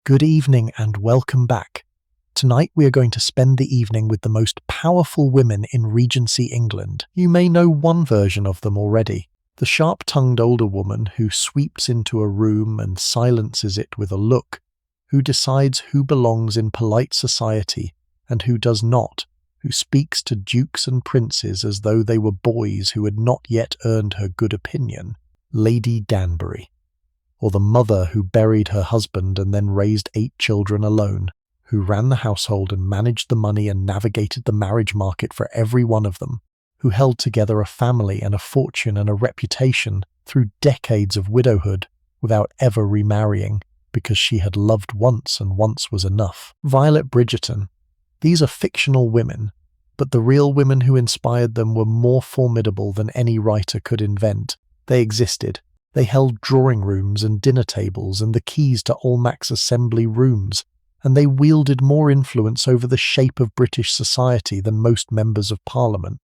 Good evening and welcome back. Tonight we are going to spend the evening with the most powerful women in Regency England. You may know one version of them already. The sharp-tongued older woman who sweeps into a room and silences it with a look, who decides who belongs in polite society and who does not, who speaks to dukes and princes as though they were boys who had not yet earned her good opinion. Lady Danbury. Or the mother who buried her husband and then raised 8 children alone, who ran the household and managed the money and navigated the marriage market for every one of them, who held together a family and a fortune and a reputation through decades of widowhood without ever remarrying because she had loved once and once was enough. Violet Bridgerton. These are fictional women, but the real women who inspired them were more formidable than any writer could invent. They existed. They held drawing rooms and dinner tables and the keys to Almack's assembly rooms, and they wielded more influence over the shape of British society than most members of Parliament.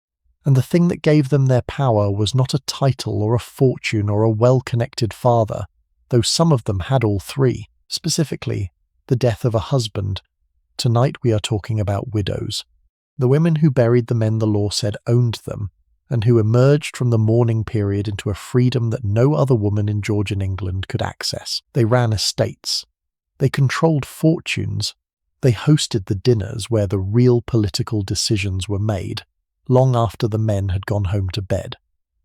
And the thing that gave them their power was not a title or a fortune or a well-connected father, though some of them had all three, specifically the death of a husband. Tonight we are talking about widows, the women who buried the men the law said owned them, and who emerged from the mourning period into a freedom that no other woman in Georgian England could access. They ran estates. They controlled fortunes. They hosted the dinners where the real political decisions were made, long after the men had gone home to bed.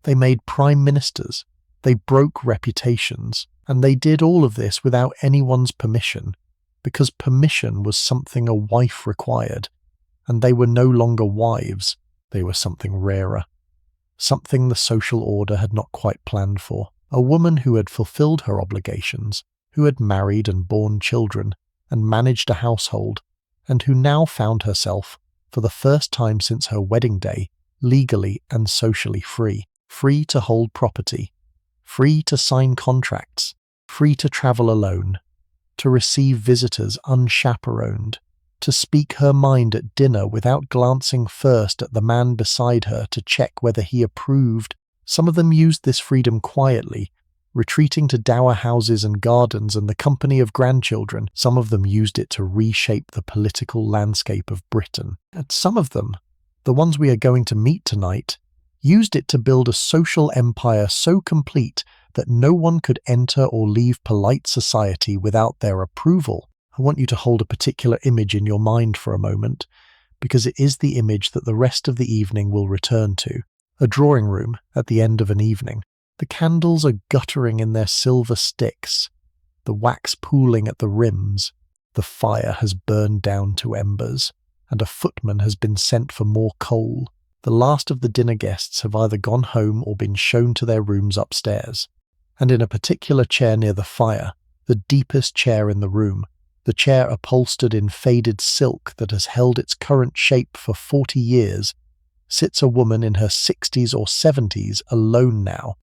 They made prime ministers. They broke reputations. And they did all of this without anyone's permission, because permission was something a wife required, and they were no longer wives, they were something rarer. Something the social order had not quite planned for. A woman who had fulfilled her obligations, who had married and borne children, and managed a household, and who now found herself, for the first time since her wedding day, legally and socially free. Free to hold property, free to sign contracts, free to travel alone, to receive visitors unchaperoned, to speak her mind at dinner without glancing first at the man beside her to check whether he approved. Some of them used this freedom quietly, retreating to dower houses and gardens and the company of grandchildren. Some of them used it to reshape the political landscape of Britain. And some of them, the ones we are going to meet tonight, used it to build a social empire so complete that no one could enter or leave polite society without their approval. I want you to hold a particular image in your mind for a moment, because it is the image that the rest of the evening will return to. A drawing room at the end of an evening. The candles are guttering in their silver sticks, the wax pooling at the rims. The fire has burned down to embers, and a footman has been sent for more coal. The last of the dinner guests have either gone home or been shown to their rooms upstairs. And in a particular chair near the fire, the deepest chair in the room, the chair upholstered in faded silk that has held its current shape for 40 years, sits a woman in her 60s or 70s, alone now,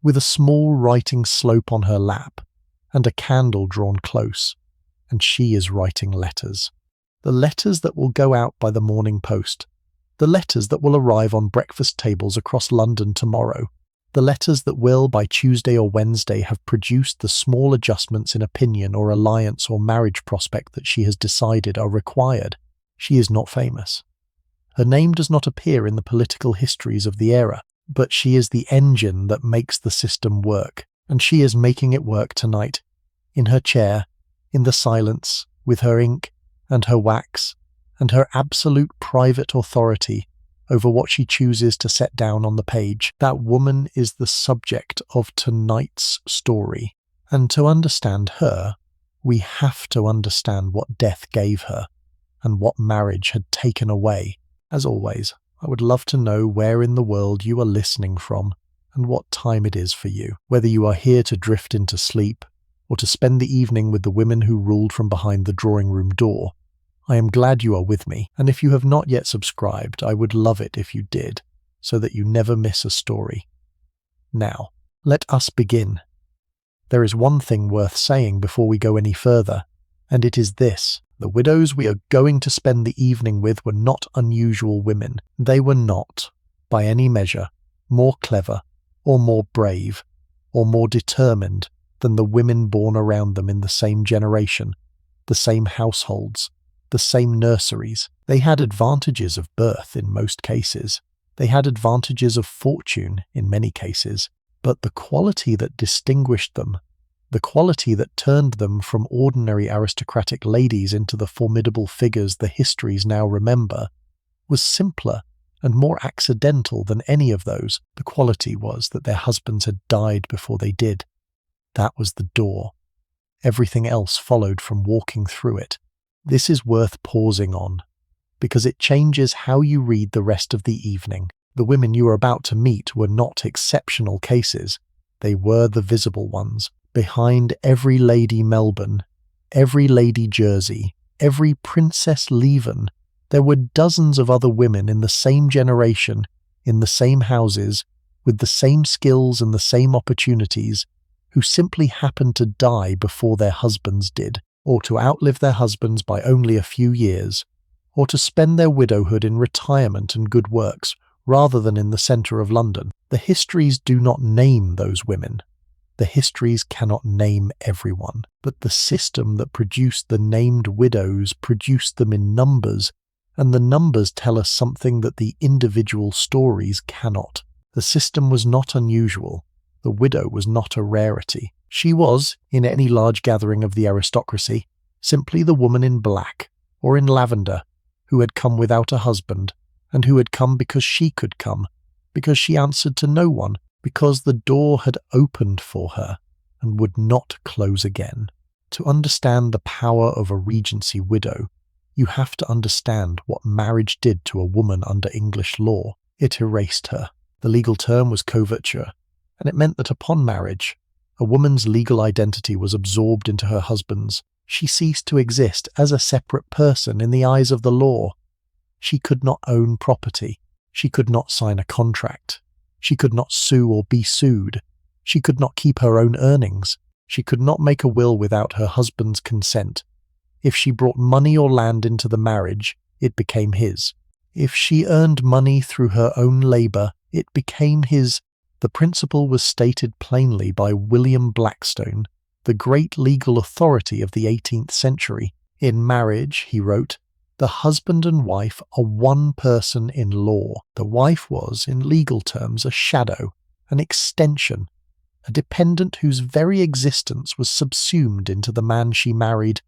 with a small writing slope on her lap, and a candle drawn close, and she is writing letters. The letters that will go out by the morning post, the letters that will arrive on breakfast tables across London tomorrow, the letters that will, by Tuesday or Wednesday, have produced the small adjustments in opinion or alliance or marriage prospect that she has decided are required. She is not famous. Her name does not appear in the political histories of the era, but she is the engine that makes the system work, and she is making it work tonight, in her chair, in the silence, with her ink and her wax, and her absolute private authority over what she chooses to set down on the page. That woman is the subject of tonight's story. And to understand her, we have to understand what death gave her, and what marriage had taken away. As always, I would love to know where in the world you are listening from, and what time it is for you. Whether you are here to drift into sleep, or to spend the evening with the women who ruled from behind the drawing room door, I am glad you are with me, and if you have not yet subscribed, I would love it if you did, so that you never miss a story. Now, let us begin. There is one thing worth saying before we go any further, and it is this. The widows we are going to spend the evening with were not unusual women. They were not, by any measure, more clever, or more brave, or more determined than the women born around them in the same generation, the same households, the same nurseries. They had advantages of birth in most cases. They had advantages of fortune in many cases. But the quality that distinguished them, the quality that turned them from ordinary aristocratic ladies into the formidable figures the histories now remember, was simpler and more accidental than any of those. The quality was that their husbands had died before they did. That was the door. Everything else followed from walking through it. This is worth pausing on, because it changes how you read the rest of the evening. The women you are about to meet were not exceptional cases. They were the visible ones. Behind every Lady Melbourne, every Lady Jersey, every Princess Lieven, there were dozens of other women in the same generation, in the same houses, with the same skills and the same opportunities, who simply happened to die before their husbands did, or to outlive their husbands by only a few years, or to spend their widowhood in retirement and good works, rather than in the centre of London. The histories do not name those women. The histories cannot name everyone. But the system that produced the named widows produced them in numbers, and the numbers tell us something that the individual stories cannot. The system was not unusual. The widow was not a rarity. She was, in any large gathering of the aristocracy, simply the woman in black, or in lavender, who had come without a husband, and who had come because she could come, because she answered to no one, because the door had opened for her and would not close again. To understand the power of a Regency widow, you have to understand what marriage did to a woman under English law. It erased her. The legal term was coverture, and it meant that upon marriage, a woman's legal identity was absorbed into her husband's. She ceased to exist as a separate person in the eyes of the law. She could not own property. She could not sign a contract. She could not sue or be sued. She could not keep her own earnings. She could not make a will without her husband's consent. If she brought money or land into the marriage, it became his. If she earned money through her own labour, it became his. The principle was stated plainly by William Blackstone, the great legal authority of the 18th century. In marriage, he wrote, the husband and wife are one person in law. The wife was, in legal terms, a shadow, an extension, a dependent whose very existence was subsumed into the man she married.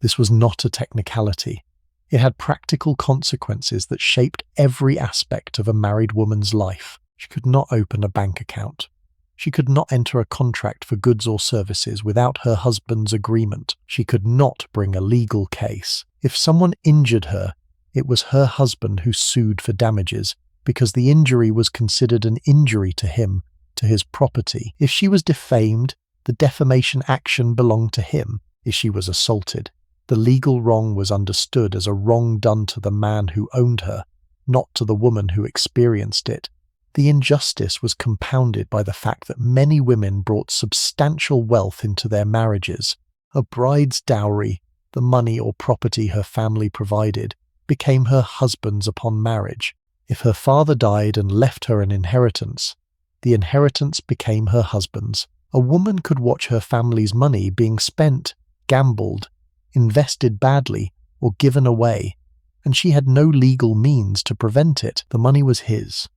This was not a technicality. It had practical consequences that shaped every aspect of a married woman's life. She could not open a bank account. She could not enter a contract for goods or services without her husband's agreement. She could not bring a legal case. If someone injured her, it was her husband who sued for damages, because the injury was considered an injury to him, to his property. If she was defamed, the defamation action belonged to him. If she was assaulted, the legal wrong was understood as a wrong done to the man who owned her, not to the woman who experienced it. The injustice was compounded by the fact that many women brought substantial wealth into their marriages. A bride's dowry, the money or property her family provided, became her husband's upon marriage. If her father died and left her an inheritance, the inheritance became her husband's. A woman could watch her family's money being spent, gambled, invested badly, or given away, and she had no legal means to prevent it. The money was his.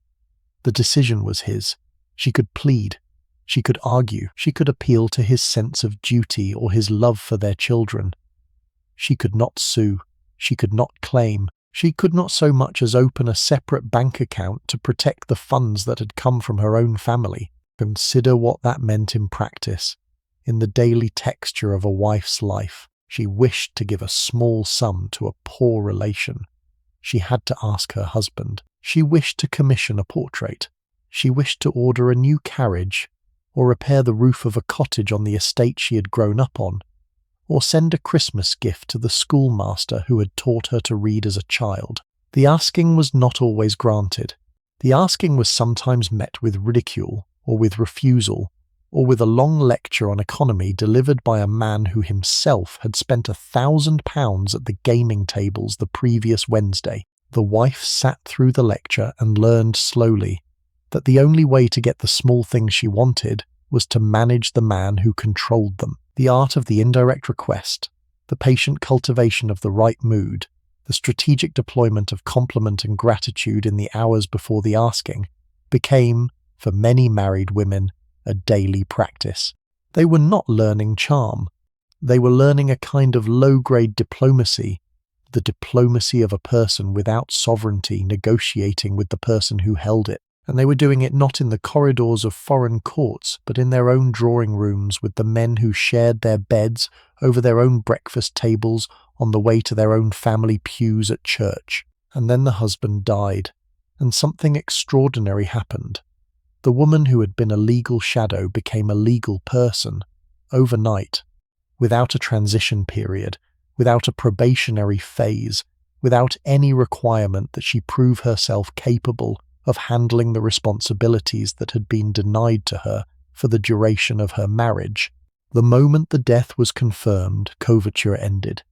The decision was his. She could plead. She could argue. She could appeal to his sense of duty or his love for their children. She could not sue. She could not claim. She could not so much as open a separate bank account to protect the funds that had come from her own family. Consider what that meant in practice, in the daily texture of a wife's life. She wished to give a small sum to a poor relation. She had to ask her husband. She wished to commission a portrait. She wished to order a new carriage, or repair the roof of a cottage on the estate she had grown up on, or send a Christmas gift to the schoolmaster who had taught her to read as a child. The asking was not always granted. The asking was sometimes met with ridicule, or with refusal, or with a long lecture on economy delivered by a man who himself had spent £1,000 at the gaming tables the previous Wednesday. The wife sat through the lecture and learned slowly that the only way to get the small things she wanted was to manage the man who controlled them. The art of the indirect request, the patient cultivation of the right mood, the strategic deployment of compliment and gratitude in the hours before the asking, became, for many married women, a daily practice. They were not learning charm. They were learning a kind of low-grade diplomacy, the diplomacy of a person without sovereignty negotiating with the person who held it. And they were doing it not in the corridors of foreign courts, but in their own drawing rooms with the men who shared their beds over their own breakfast tables on the way to their own family pews at church. And then the husband died, and something extraordinary happened. The woman who had been a legal shadow became a legal person, overnight, without a transition period, without a probationary phase, without any requirement that she prove herself capable of handling the responsibilities that had been denied to her for the duration of her marriage. The moment the death was confirmed, coverture ended.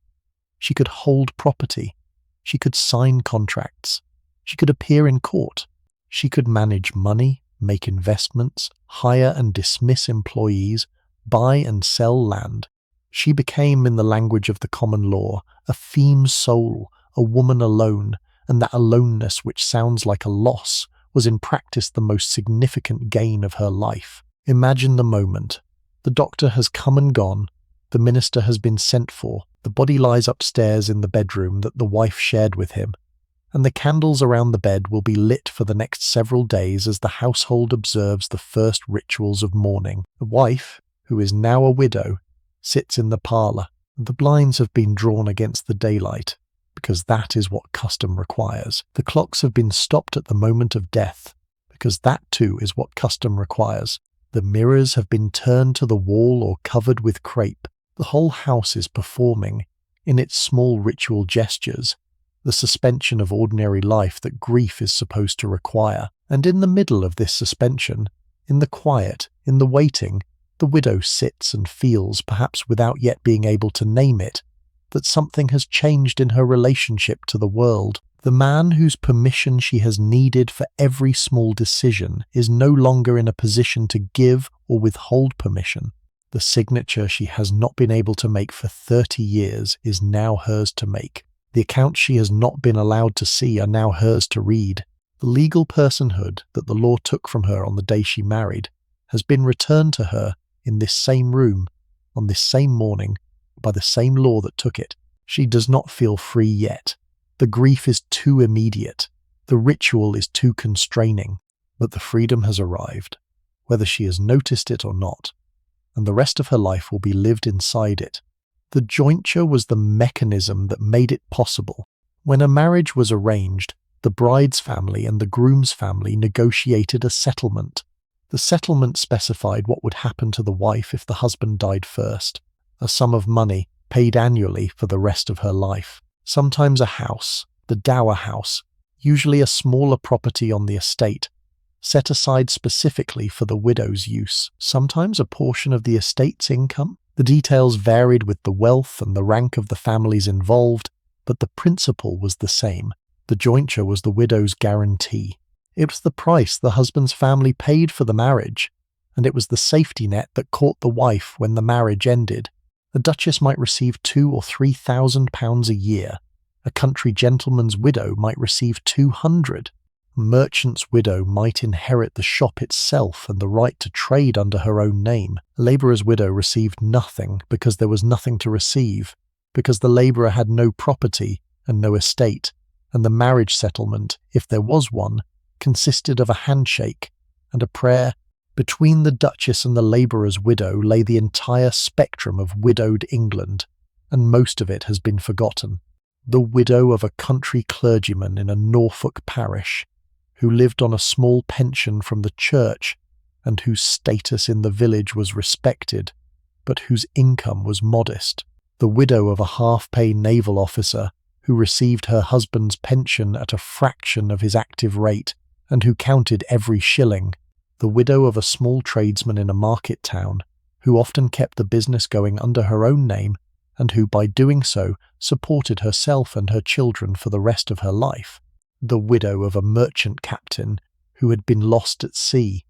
She could hold property. She could sign contracts. She could appear in court. She could manage money, make investments, hire and dismiss employees, buy and sell land. She became, in the language of the common law, a feme soul, a woman alone, and that aloneness which sounds like a loss was in practice the most significant gain of her life. Imagine the moment. The doctor has come and gone. The minister has been sent for. The body lies upstairs in the bedroom that the wife shared with him, and the candles around the bed will be lit for the next several days as the household observes the first rituals of mourning. The wife, who is now a widow, sits in the parlour. The blinds have been drawn against the daylight, because that is what custom requires. The clocks have been stopped at the moment of death, because that too is what custom requires. The mirrors have been turned to the wall or covered with crape. The whole house is performing, in its small ritual gestures, the suspension of ordinary life that grief is supposed to require. And in the middle of this suspension, in the quiet, in the waiting, the widow sits and feels, perhaps without yet being able to name it, that something has changed in her relationship to the world. The man whose permission she has needed for every small decision is no longer in a position to give or withhold permission. The signature she has not been able to make for 30 years is now hers to make. The accounts she has not been allowed to see are now hers to read. The legal personhood that the law took from her on the day she married has been returned to her in this same room, on this same morning, by the same law that took it. She does not feel free yet. The grief is too immediate. The ritual is too constraining. But the freedom has arrived, whether she has noticed it or not, and the rest of her life will be lived inside it. The jointure was the mechanism that made it possible. When a marriage was arranged, the bride's family and the groom's family negotiated a settlement. The settlement specified what would happen to the wife if the husband died first. A sum of money paid annually for the rest of her life. Sometimes a house, the dower house, usually a smaller property on the estate, set aside specifically for the widow's use. Sometimes a portion of the estate's income. The details varied with the wealth and the rank of the families involved, but the principle was the same. The jointure was the widow's guarantee. It was the price the husband's family paid for the marriage, and it was the safety net that caught the wife when the marriage ended. The Duchess might receive £2,000 or £3,000 a year. A country gentleman's widow might receive 200. A merchant's widow might inherit the shop itself and the right to trade under her own name. A labourer's widow received nothing because there was nothing to receive, because the labourer had no property and no estate, and the marriage settlement, if there was one, consisted of a handshake and a prayer. Between the Duchess and the labourer's widow lay the entire spectrum of widowed England, and most of it has been forgotten. The widow of a country clergyman in a Norfolk parish, who lived on a small pension from the church and whose status in the village was respected, but whose income was modest. The widow of a half-pay naval officer who received her husband's pension at a fraction of his active rate and who counted every shilling. The widow of a small tradesman in a market town who often kept the business going under her own name and who by doing so supported herself and her children for the rest of her life. The widow of a merchant captain who had been lost at sea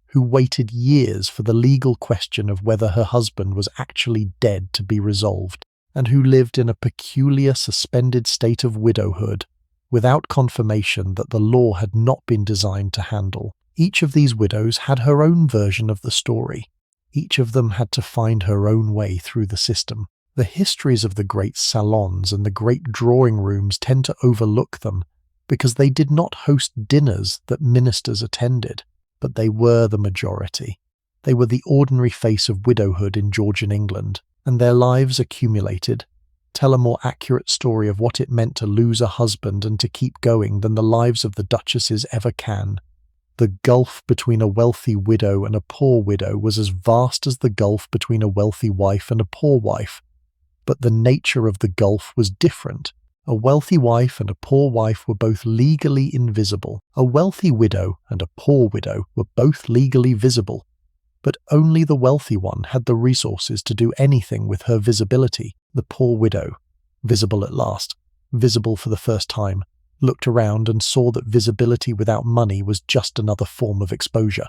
who waited years for the legal question of whether her husband was actually dead to be resolved, and who lived in a peculiar suspended state of widowhood, without confirmation that the law had not been designed to handle. Each of these widows had her own version of the story. Each of them had to find her own way through the system. The histories of the great salons and the great drawing rooms tend to overlook them because they did not host dinners that ministers attended, but they were the majority. They were the ordinary face of widowhood in Georgian England, and their lives accumulated tell a more accurate story of what it meant to lose a husband and to keep going than the lives of the duchesses ever can. The gulf between a wealthy widow and a poor widow was as vast as the gulf between a wealthy wife and a poor wife, but the nature of the gulf was different. A wealthy wife and a poor wife were both legally invisible. A wealthy widow and a poor widow were both legally visible, but only the wealthy one had the resources to do anything with her visibility. The poor widow, visible at last, visible for the first time, looked around and saw that visibility without money was just another form of exposure.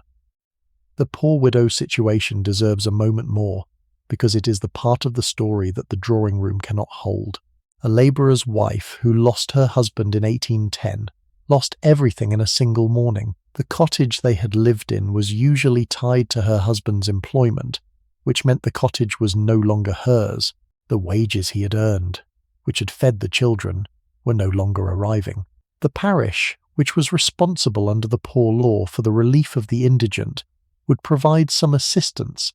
The poor widow's situation deserves a moment more, because it is the part of the story that the drawing room cannot hold. A labourer's wife who lost her husband in 1810 lost everything in a single morning. The cottage they had lived in was usually tied to her husband's employment, which meant the cottage was no longer hers. The wages he had earned, which had fed the children, were no longer arriving. The parish, which was responsible under the poor law for the relief of the indigent, would provide some assistance,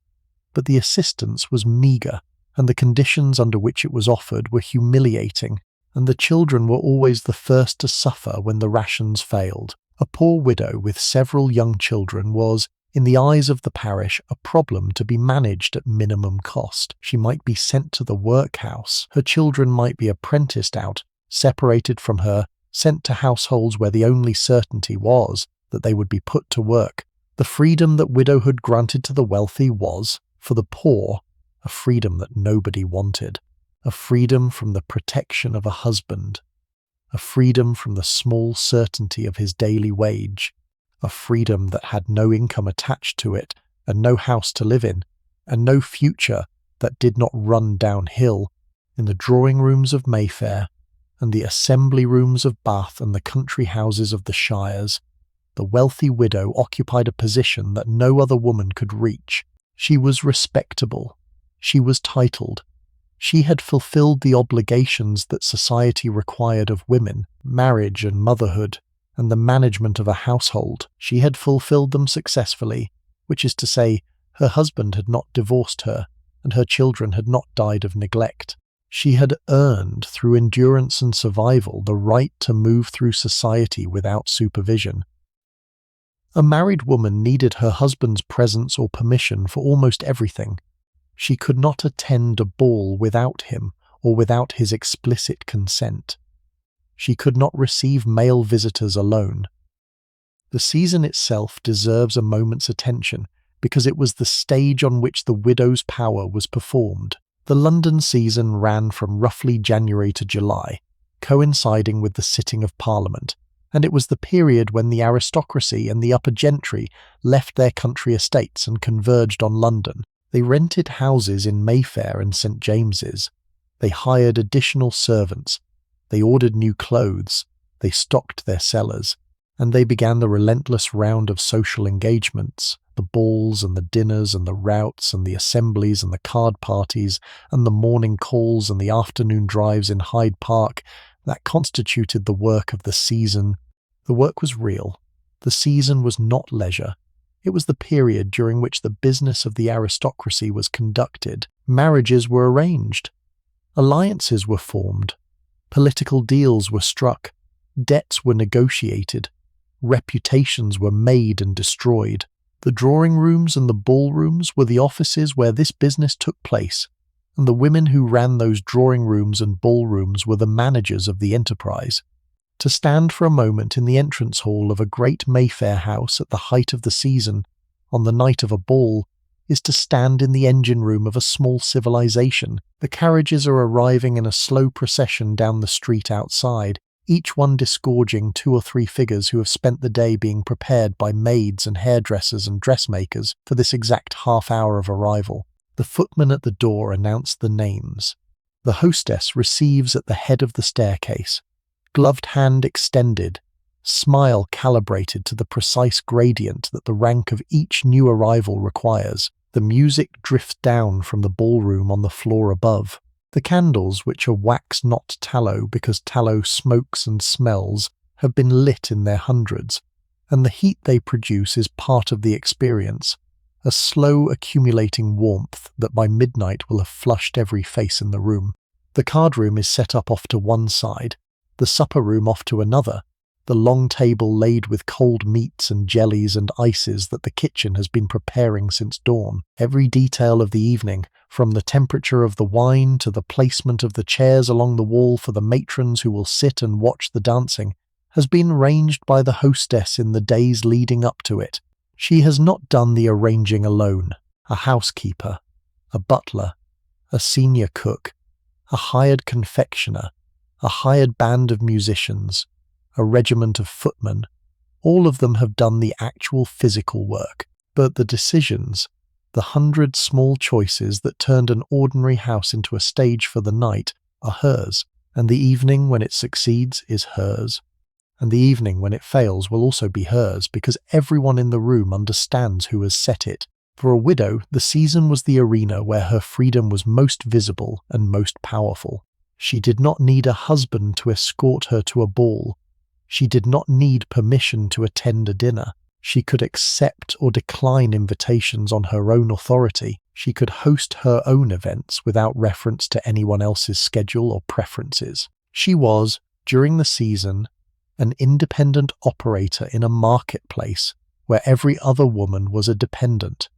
but the assistance was meagre, and the conditions under which it was offered were humiliating, and the children were always the first to suffer when the rations failed. A poor widow with several young children was, in the eyes of the parish, a problem to be managed at minimum cost. She might be sent to the workhouse. Her children might be apprenticed out, separated from her, sent to households where the only certainty was that they would be put to work. The freedom that widowhood granted to the wealthy was, for the poor, a freedom that nobody wanted. A freedom from the protection of a husband. A freedom from the small certainty of his daily wage. A freedom that had no income attached to it, and no house to live in, and no future that did not run downhill. In the drawing rooms of Mayfair, and the assembly rooms of Bath and the country houses of the shires, the wealthy widow occupied a position that no other woman could reach. She was respectable. She was titled. She had fulfilled the obligations that society required of women, marriage and motherhood, and the management of a household. She had fulfilled them successfully, which is to say, her husband had not divorced her, and her children had not died of neglect. She had earned, through endurance and survival, the right to move through society without supervision. A married woman needed her husband's presence or permission for almost everything. She could not attend a ball without him or without his explicit consent. She could not receive male visitors alone. The season itself deserves a moment's attention because it was the stage on which the widow's power was performed. The London season ran from roughly January to July, coinciding with the sitting of Parliament, and it was the period when the aristocracy and the upper gentry left their country estates and converged on London. They rented houses in Mayfair and St. James's. They hired additional servants. They ordered new clothes. They stocked their cellars. And they began the relentless round of social engagements, the balls and the dinners and the routs and the assemblies and the card parties and the morning calls and the afternoon drives in Hyde Park that constituted the work of the season. The work was real. The season was not leisure. It was the period during which the business of the aristocracy was conducted. Marriages were arranged. Alliances were formed. Political deals were struck. Debts were negotiated. Reputations were made and destroyed. The drawing rooms and the ballrooms were the offices where this business took place, and the women who ran those drawing rooms and ballrooms were the managers of the enterprise. To stand for a moment in the entrance hall of a great Mayfair house at the height of the season, on the night of a ball, is to stand in the engine room of a small civilization. The carriages are arriving in a slow procession down the street outside. each one disgorging 2 or 3 figures who have spent the day being prepared by maids and hairdressers and dressmakers for this exact half hour of arrival. The footman at the door announced the names. The hostess receives at the head of the staircase, gloved hand extended, smile calibrated to the precise gradient that the rank of each new arrival requires. The music drifts down from the ballroom on the floor above. The candles, which are wax not tallow because tallow smokes and smells, have been lit in their hundreds, and the heat they produce is part of the experience, a slow accumulating warmth that by midnight will have flushed every face in the room. The card room is set up off to one side, the supper room off to another, the long table laid with cold meats and jellies and ices that the kitchen has been preparing since dawn. Every detail of the evening, from the temperature of the wine to the placement of the chairs along the wall for the matrons who will sit and watch the dancing, has been arranged by the hostess in the days leading up to it. She has not done the arranging alone. A housekeeper, a butler, a senior cook, a hired confectioner, a hired band of musicians, a regiment of footmen, all of them have done the actual physical work. But the decisions, the 100 small choices that turned an ordinary house into a stage for the night, are hers, and the evening when it succeeds is hers. And the evening when it fails will also be hers, because everyone in the room understands who has set it. For a widow, the season was the arena where her freedom was most visible and most powerful. She did not need a husband to escort her to a ball. She did not need permission to attend a dinner. She could accept or decline invitations on her own authority. She could host her own events without reference to anyone else's schedule or preferences. She was, during the season, an independent operator in a marketplace where every other woman was a dependent,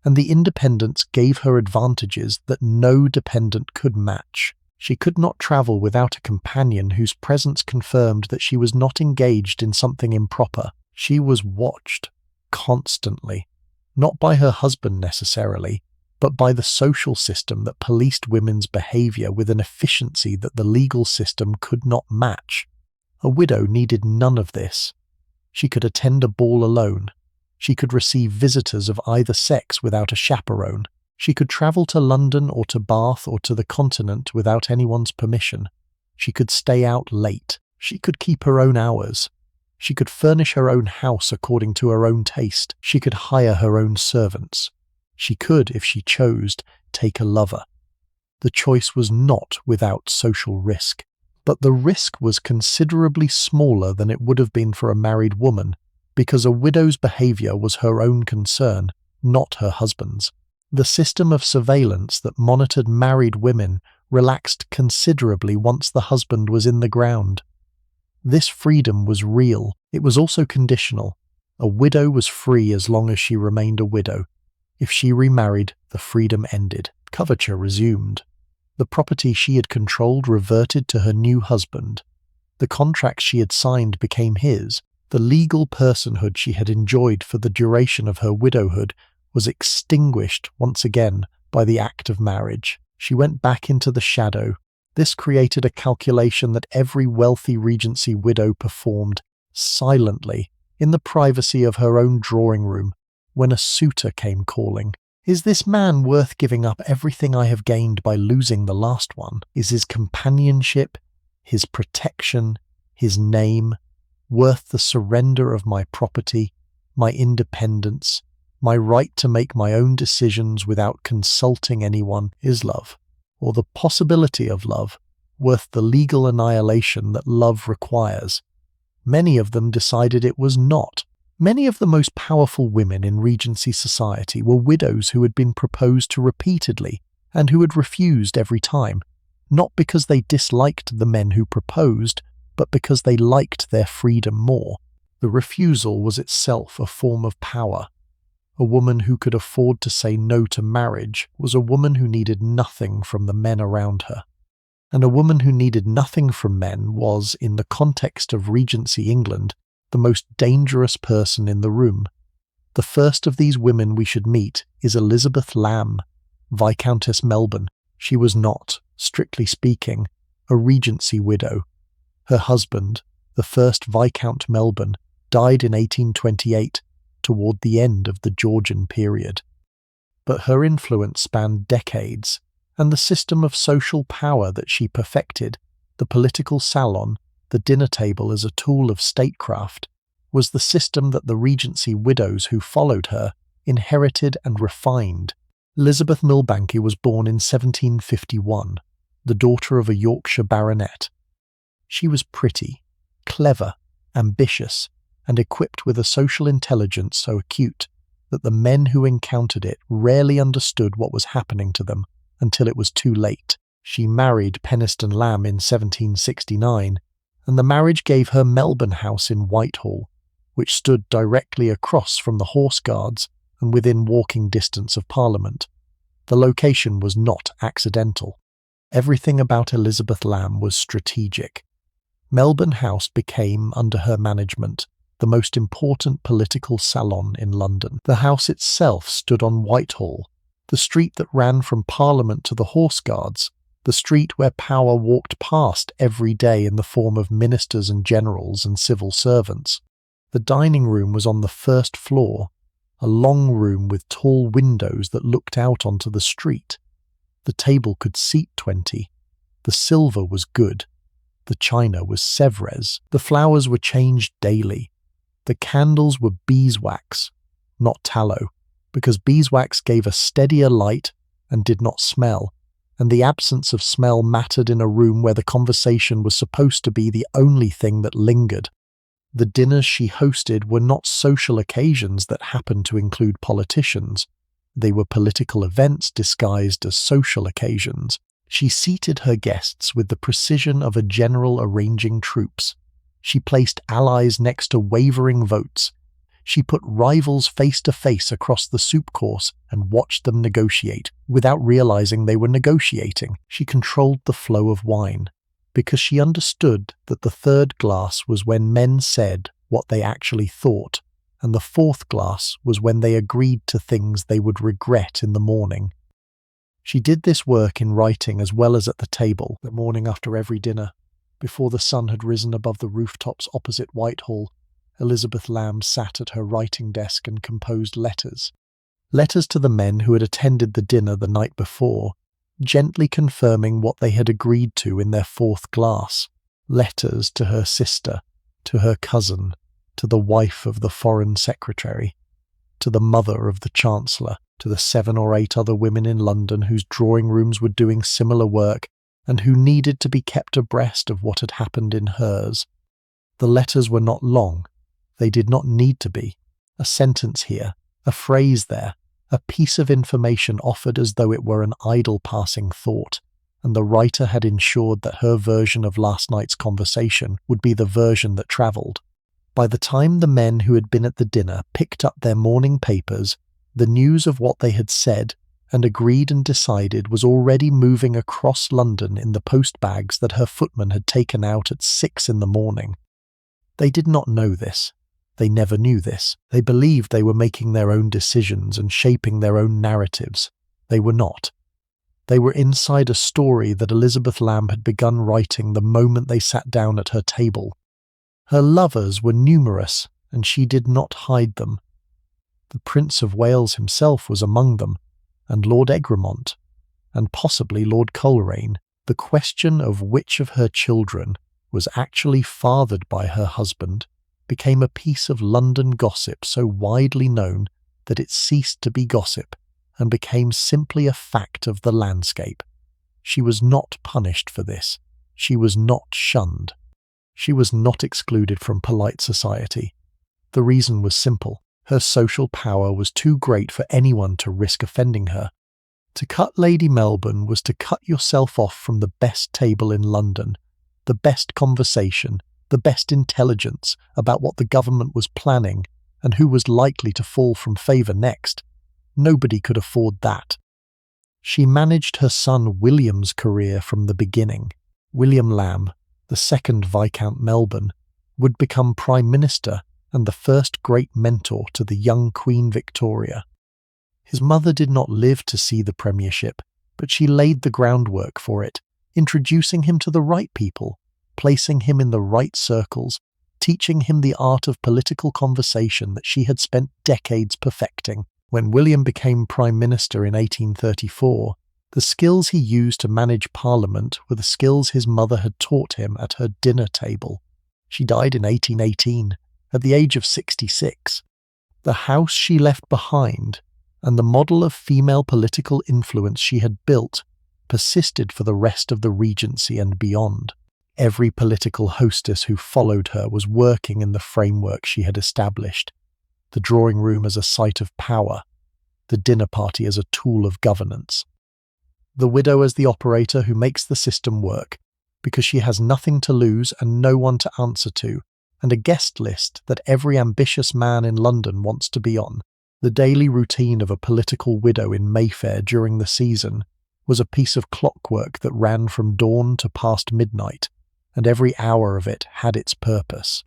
and the independence gave her advantages that no dependent could match. She could not travel without a companion whose presence confirmed that she was not engaged in something improper. She was watched, constantly, not by her husband necessarily, but by the social system that policed women's behaviour with an efficiency that the legal system could not match. A widow needed none of this. She could attend a ball alone. She could receive visitors of either sex without a chaperone. She could travel to London or to Bath or to the continent without anyone's permission. She could stay out late. She could keep her own hours. She could furnish her own house according to her own taste. She could hire her own servants. She could, if she chose, take a lover. The choice was not without social risk, but the risk was considerably smaller than it would have been for a married woman, because a widow's behaviour was her own concern, not her husband's. The system of surveillance that monitored married women relaxed considerably once the husband was in the ground. This freedom was real. It was also conditional. A widow was free as long as she remained a widow. If she remarried, the freedom ended. Coverture resumed. The property she had controlled reverted to her new husband. The contracts she had signed became his. The legal personhood she had enjoyed for the duration of her widowhood was extinguished once again by the act of marriage. She went back into the shadow. This created a calculation that every wealthy Regency widow performed silently in the privacy of her own drawing room when a suitor came calling. Is this man worth giving up everything I have gained by losing the last one? Is his companionship, his protection, his name worth the surrender of my property, my independence, my right to make my own decisions without consulting anyone? Is love, or the possibility of love, worth the legal annihilation that love requires? Many of them decided it was not. Many of the most powerful women in Regency society were widows who had been proposed to repeatedly and who had refused every time, not because they disliked the men who proposed, but because they liked their freedom more. The refusal was itself a form of power. A woman who could afford to say no to marriage was a woman who needed nothing from the men around her. And a woman who needed nothing from men was, in the context of Regency England, the most dangerous person in the room. The first of these women we should meet is Elizabeth Lamb, Viscountess Melbourne. She was not, strictly speaking, a Regency widow. Her husband, the first Viscount Melbourne, died in 1828, toward the end of the Georgian period. But her influence spanned decades, and the system of social power that she perfected, the political salon, the dinner table as a tool of statecraft, was the system that the Regency widows who followed her inherited and refined. Elizabeth Milbanke was born in 1751, the daughter of a Yorkshire baronet. She was pretty, clever, ambitious, and equipped with a social intelligence so acute that the men who encountered it rarely understood what was happening to them until it was too late. She married Penistone Lamb in 1769, and the marriage gave her Melbourne House in Whitehall, which stood directly across from the Horse Guards and within walking distance of Parliament. The location was not accidental. Everything about Elizabeth Lamb was strategic. Melbourne House became, under her management, the most important political salon in London. The house itself stood on Whitehall, the street that ran from Parliament to the Horse Guards, the street where power walked past every day in the form of ministers and generals and civil servants. The dining room was on the first floor, a long room with tall windows that looked out onto the street. The table could seat 20. The silver was good. The china was Sèvres. The flowers were changed daily. The candles were beeswax, not tallow, because beeswax gave a steadier light and did not smell, and the absence of smell mattered in a room where the conversation was supposed to be the only thing that lingered. The dinners she hosted were not social occasions that happened to include politicians. They were political events disguised as social occasions. She seated her guests with the precision of a general arranging troops. She placed allies next to wavering votes. She put rivals face to face across the soup course and watched them negotiate, without realizing they were negotiating. She controlled the flow of wine, because she understood that the third glass was when men said what they actually thought, and the fourth glass was when they agreed to things they would regret in the morning. She did this work in writing as well as at the table, the morning after every dinner. Before the sun had risen above the rooftops opposite Whitehall, Elizabeth Lamb sat at her writing desk and composed letters. Letters to the men who had attended the dinner the night before, gently confirming what they had agreed to in their fourth glass. Letters to her sister, to her cousin, to the wife of the Foreign Secretary, to the mother of the Chancellor, to the 7 or 8 other women in London whose drawing rooms were doing similar work and who needed to be kept abreast of what had happened in hers. The letters were not long. They did not need to be. A sentence here, a phrase there, a piece of information offered as though it were an idle passing thought, and the writer had ensured that her version of last night's conversation would be the version that travelled. By the time the men who had been at the dinner picked up their morning papers, the news of what they had said and agreed and decided was already moving across London in the post bags that her footman had taken out at 6 in the morning. They did not know this. They never knew this. They believed they were making their own decisions and shaping their own narratives. They were not. They were inside a story that Elizabeth Lamb had begun writing the moment they sat down at her table. Her lovers were numerous, and she did not hide them. The Prince of Wales himself was among them, and Lord Egremont, and possibly Lord Coleraine. The question of which of her children was actually fathered by her husband became a piece of London gossip so widely known that it ceased to be gossip and became simply a fact of the landscape. She was not punished for this. She was not shunned. She was not excluded from polite society. The reason was simple. Her social power was too great for anyone to risk offending her. To cut Lady Melbourne was to cut yourself off from the best table in London, the best conversation, the best intelligence about what the government was planning and who was likely to fall from favour next. Nobody could afford that. She managed her son William's career from the beginning. William Lamb, the second Viscount Melbourne, would become Prime Minister and the first great mentor to the young Queen Victoria. His mother did not live to see the premiership, but she laid the groundwork for it, introducing him to the right people, placing him in the right circles, teaching him the art of political conversation that she had spent decades perfecting. When William became Prime Minister in 1834, the skills he used to manage Parliament were the skills his mother had taught him at her dinner table. She died in 1818, at the age of 66. The house she left behind, and the model of female political influence she had built, persisted for the rest of the Regency and beyond. Every political hostess who followed her was working in the framework she had established. The drawing room as a site of power, the dinner party as a tool of governance. The widow as the operator who makes the system work, because she has nothing to lose and no one to answer to, and a guest list that every ambitious man in London wants to be on. The daily routine of a political widow in Mayfair during the season was a piece of clockwork that ran from dawn to past midnight, and every hour of it had its purpose.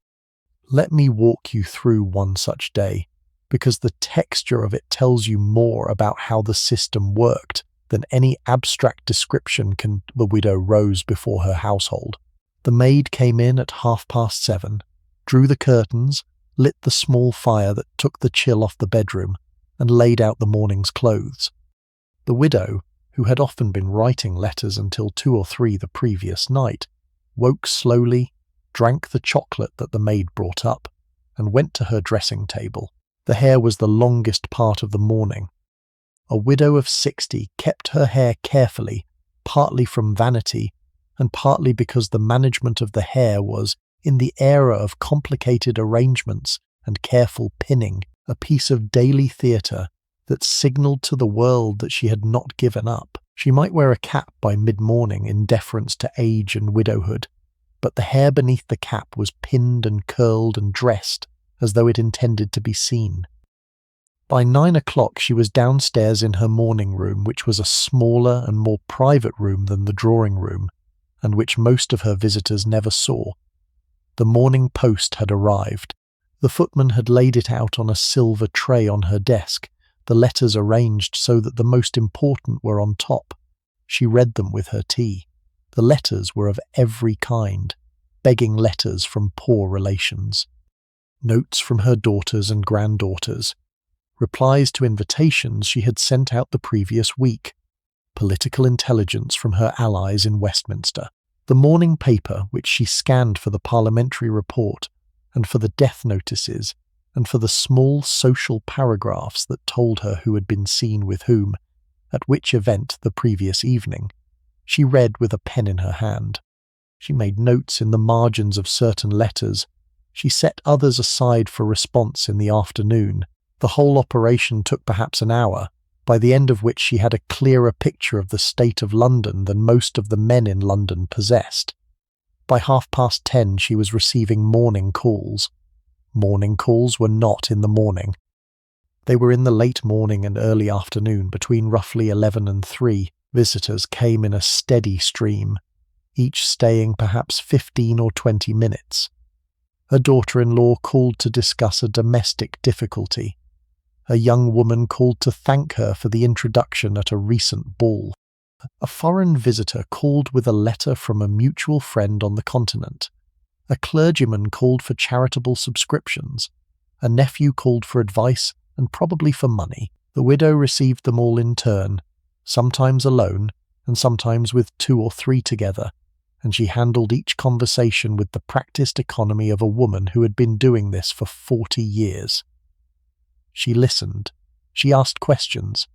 Let me walk you through one such day, because the texture of it tells you more about how the system worked than any abstract description can. The widow rose before her household. The maid came in at 7:30, drew the curtains, lit the small fire that took the chill off the bedroom, and laid out the morning's clothes. The widow, who had often been writing letters until 2 or 3 the previous night, woke slowly, drank the chocolate that the maid brought up, and went to her dressing table. The hair was the longest part of the morning. A widow of 60 kept her hair carefully, partly from vanity, and partly because the management of the hair was, in the era of complicated arrangements and careful pinning, a piece of daily theatre that signalled to the world that she had not given up. She might wear a cap by mid-morning in deference to age and widowhood, but the hair beneath the cap was pinned and curled and dressed as though it intended to be seen. By 9 o'clock she was downstairs in her morning room, which was a smaller and more private room than the drawing room, and which most of her visitors never saw. The morning post had arrived. The footman had laid it out on a silver tray on her desk, the letters arranged so that the most important were on top. She read them with her tea. The letters were of every kind, begging letters from poor relations. Notes from her daughters and granddaughters. Replies to invitations she had sent out the previous week. Political intelligence from her allies in Westminster. The morning paper, which she scanned for the parliamentary report, and for the death notices, and for the small social paragraphs that told her who had been seen with whom, at which event the previous evening, she read with a pen in her hand. She made notes in the margins of certain letters. She set others aside for response in the afternoon. The whole operation took perhaps an hour, by the end of which she had a clearer picture of the state of London than most of the men in London possessed. By 10:30 she was receiving morning calls. Morning calls were not in the morning. They were in the late morning and early afternoon, between roughly 11 and 3. Visitors came in a steady stream, each staying perhaps 15 or 20 minutes. Her daughter-in-law called to discuss a domestic difficulty. A young woman called to thank her for the introduction at a recent ball. A foreign visitor called with a letter from a mutual friend on the continent. A clergyman called for charitable subscriptions. A nephew called for advice and probably for money. The widow received them all in turn, sometimes alone and sometimes with 2 or 3 together, and she handled each conversation with the practiced economy of a woman who had been doing this for 40 years. She listened. She asked questions.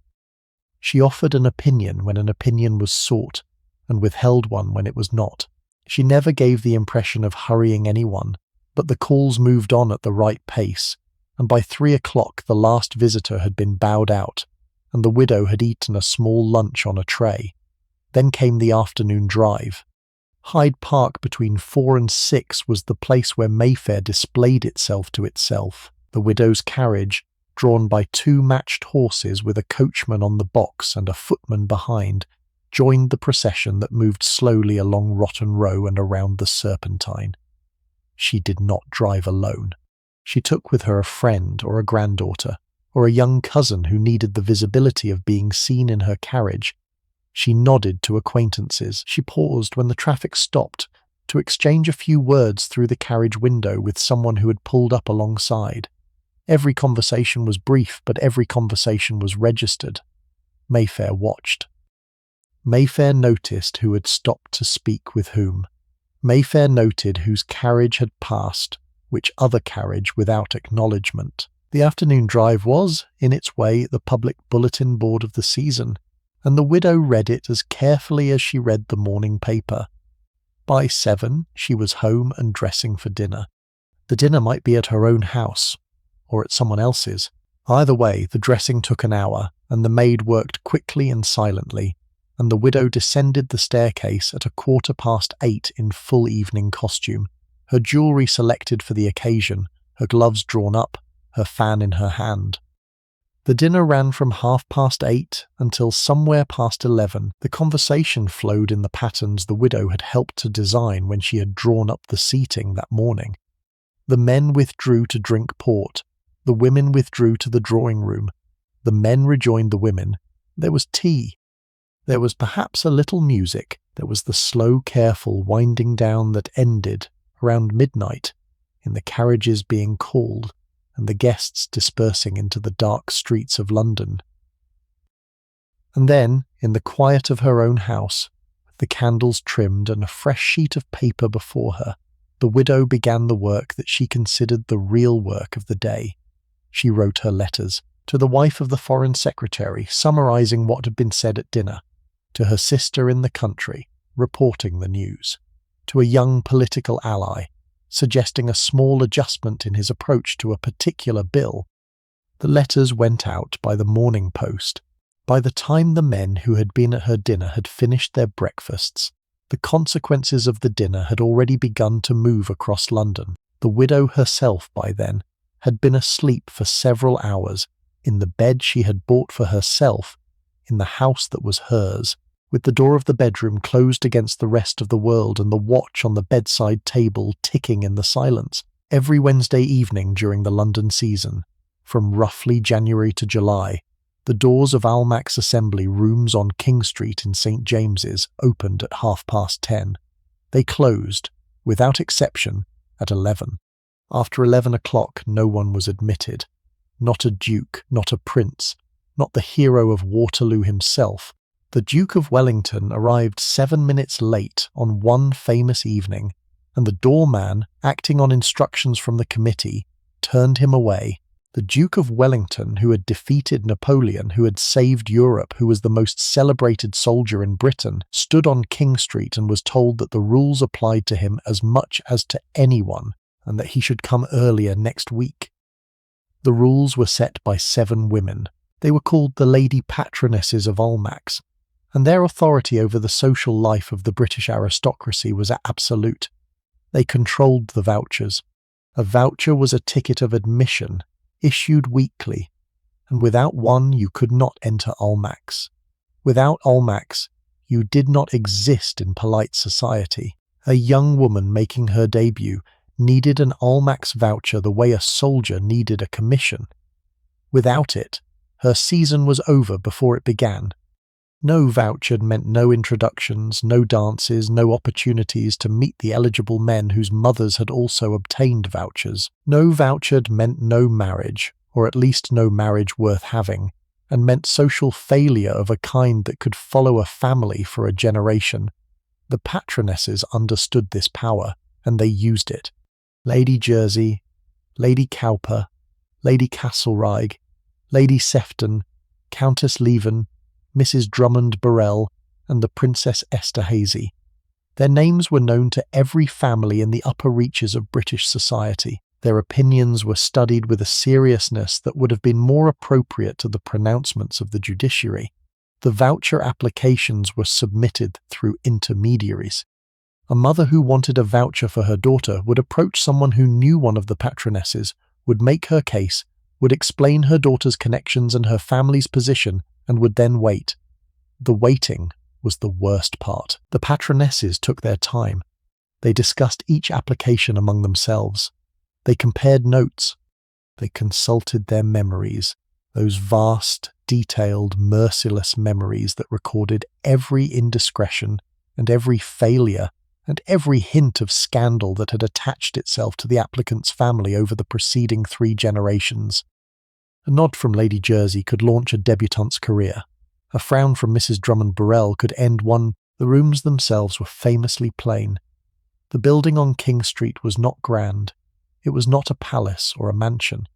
She offered an opinion when an opinion was sought, and withheld one when it was not. She never gave the impression of hurrying anyone, but the calls moved on at the right pace, and by 3 o'clock the last visitor had been bowed out, and the widow had eaten a small lunch on a tray. Then came the afternoon drive. Hyde Park between 4 and 6 was the place where Mayfair displayed itself to itself. The widow's carriage, drawn by 2 matched horses with a coachman on the box and a footman behind, joined the procession that moved slowly along Rotten Row and around the Serpentine. She did not drive alone. She took with her a friend or a granddaughter, or a young cousin who needed the visibility of being seen in her carriage. She nodded to acquaintances. She paused when the traffic stopped to exchange a few words through the carriage window with someone who had pulled up alongside. Every conversation was brief, but every conversation was registered. Mayfair watched. Mayfair noticed who had stopped to speak with whom. Mayfair noted whose carriage had passed, which other carriage without acknowledgement. The afternoon drive was, in its way, the public bulletin board of the season, and the widow read it as carefully as she read the morning paper. By 7, she was home and dressing for dinner. The dinner might be at her own house, or at someone else's. Either way, the dressing took an hour, and the maid worked quickly and silently, and the widow descended the staircase at 8:15 in full evening costume, her jewellery selected for the occasion, her gloves drawn up, her fan in her hand. The dinner ran from 8:30 until somewhere past 11. The conversation flowed in the patterns the widow had helped to design when she had drawn up the seating that morning. The men withdrew to drink port. The women withdrew to the drawing room. The men rejoined the women. There was tea. There was perhaps a little music. There was the slow, careful winding down that ended around midnight in the carriages being called and the guests dispersing into the dark streets of London. And then, in the quiet of her own house, with the candles trimmed and a fresh sheet of paper before her, the widow began the work that she considered the real work of the day. She wrote her letters to the wife of the Foreign Secretary, summarising what had been said at dinner, to her sister in the country, reporting the news, to a young political ally, suggesting a small adjustment in his approach to a particular bill. The letters went out by the morning post. By the time the men who had been at her dinner had finished their breakfasts, the consequences of the dinner had already begun to move across London. The widow herself, by then, had been asleep for several hours in the bed she had bought for herself in the house that was hers, with the door of the bedroom closed against the rest of the world and the watch on the bedside table ticking in the silence. Every Wednesday evening during the London season, from roughly January to July, the doors of Almack's assembly rooms on King Street in St. James's opened at 10:30. They closed, without exception, at 11. After 11 o'clock no one was admitted. Not a duke, not a prince, not the hero of Waterloo himself. The Duke of Wellington arrived 7 minutes late on one famous evening, and the doorman, acting on instructions from the committee, turned him away. The Duke of Wellington, who had defeated Napoleon, who had saved Europe, who was the most celebrated soldier in Britain, stood on King Street and was told that the rules applied to him as much as to anyone, and that he should come earlier next week. The rules were set by 7 women. They were called the Lady Patronesses of Almack's, and their authority over the social life of the British aristocracy was absolute. They controlled the vouchers. A voucher was a ticket of admission, issued weekly, and without one you could not enter Almack's. Without Almack's, you did not exist in polite society. A young woman making her debut needed an Almack's voucher the way a soldier needed a commission. Without it, her season was over before it began. No voucher meant no introductions, no dances, no opportunities to meet the eligible men whose mothers had also obtained vouchers. No voucher meant no marriage, or at least no marriage worth having, and meant social failure of a kind that could follow a family for a generation. The patronesses understood this power, and they used it. Lady Jersey, Lady Cowper, Lady Castlereagh, Lady Sefton, Countess Lieven, Mrs. Drummond Burrell, and the Princess Esterhazy. Their names were known to every family in the upper reaches of British society. Their opinions were studied with a seriousness that would have been more appropriate to the pronouncements of the judiciary. The voucher applications were submitted through intermediaries. A mother who wanted a voucher for her daughter would approach someone who knew one of the patronesses, would make her case, would explain her daughter's connections and her family's position, and would then wait. The waiting was the worst part. The patronesses took their time. They discussed each application among themselves. They compared notes. They consulted their memories, those vast, detailed, merciless memories that recorded every indiscretion and every failure and every hint of scandal that had attached itself to the applicant's family over the preceding 3 generations. A nod from Lady Jersey could launch a debutante's career. A frown from Mrs. Drummond-Burrell could end one. The rooms themselves were famously plain. The building on King Street was not grand. It was not a palace or a mansion.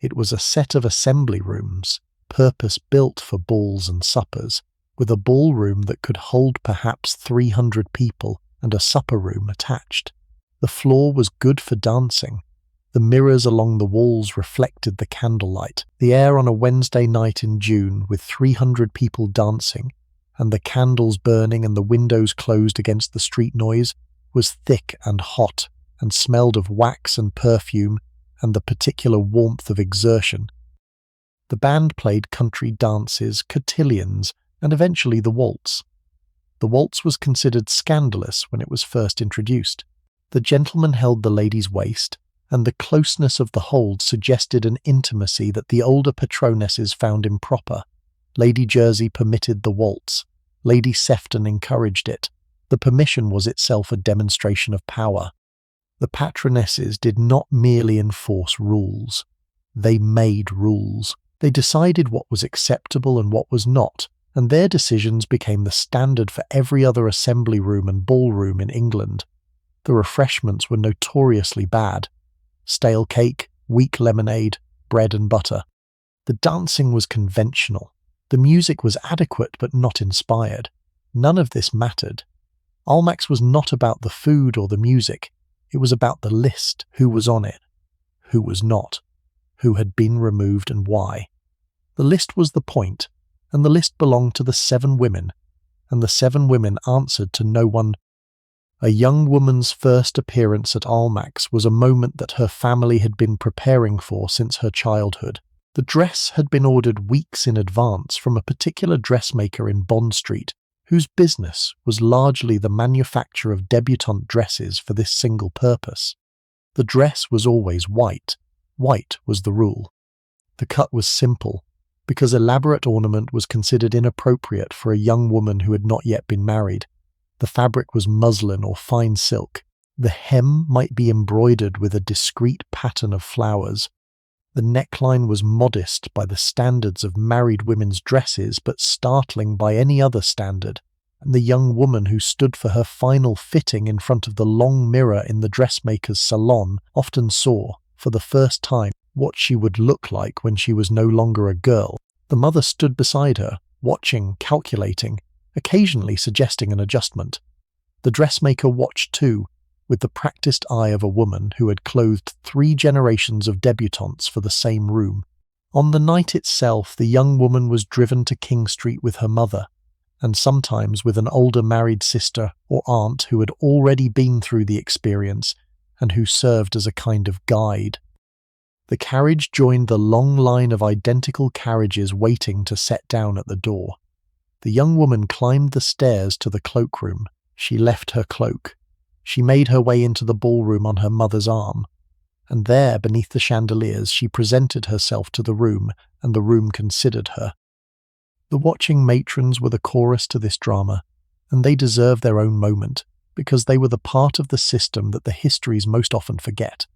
It was a set of assembly rooms, purpose-built for balls and suppers, with a ballroom that could hold perhaps 300 people and a supper room attached. The floor was good for dancing. The mirrors along the walls reflected the candlelight. The air on a Wednesday night in June, with 300 people dancing, and the candles burning and the windows closed against the street noise, was thick and hot, and smelled of wax and perfume and the particular warmth of exertion. The band played country dances, cotillions, and eventually the waltz. The waltz was considered scandalous when it was first introduced. The gentleman held the lady's waist, and the closeness of the hold suggested an intimacy that the older patronesses found improper. Lady Jersey permitted the waltz. Lady Sefton encouraged it. The permission was itself a demonstration of power. The patronesses did not merely enforce rules. They made rules. They decided what was acceptable and what was not, and their decisions became the standard for every other assembly room and ballroom in England. The refreshments were notoriously bad. Stale cake, weak lemonade, bread and butter. The dancing was conventional. The music was adequate but not inspired. None of this mattered. Almack's was not about the food or the music. It was about the list, who was on it, who was not, who had been removed and why. The list was the point, and the list belonged to the 7 women, and the 7 women answered to no one. A young woman's first appearance at Almack's was a moment that her family had been preparing for since her childhood. The dress had been ordered weeks in advance from a particular dressmaker in Bond Street, whose business was largely the manufacture of debutante dresses for this single purpose. The dress was always white. White was the rule. The cut was simple, because elaborate ornament was considered inappropriate for a young woman who had not yet been married. The fabric was muslin or fine silk. The hem might be embroidered with a discreet pattern of flowers. The neckline was modest by the standards of married women's dresses, but startling by any other standard, and the young woman who stood for her final fitting in front of the long mirror in the dressmaker's salon often saw, for the first time, what she would look like when she was no longer a girl. The mother stood beside her, watching, calculating, occasionally suggesting an adjustment. The dressmaker watched too, with the practiced eye of a woman who had clothed 3 generations of debutantes for the same room. On the night itself, the young woman was driven to King Street with her mother, and sometimes with an older married sister or aunt who had already been through the experience and who served as a kind of guide. The carriage joined the long line of identical carriages waiting to set down at the door. The young woman climbed the stairs to the cloakroom. She left her cloak. She made her way into the ballroom on her mother's arm, and there, beneath the chandeliers, she presented herself to the room, and the room considered her. The watching matrons were the chorus to this drama, and they deserved their own moment, because they were the part of the system that the histories most often forget.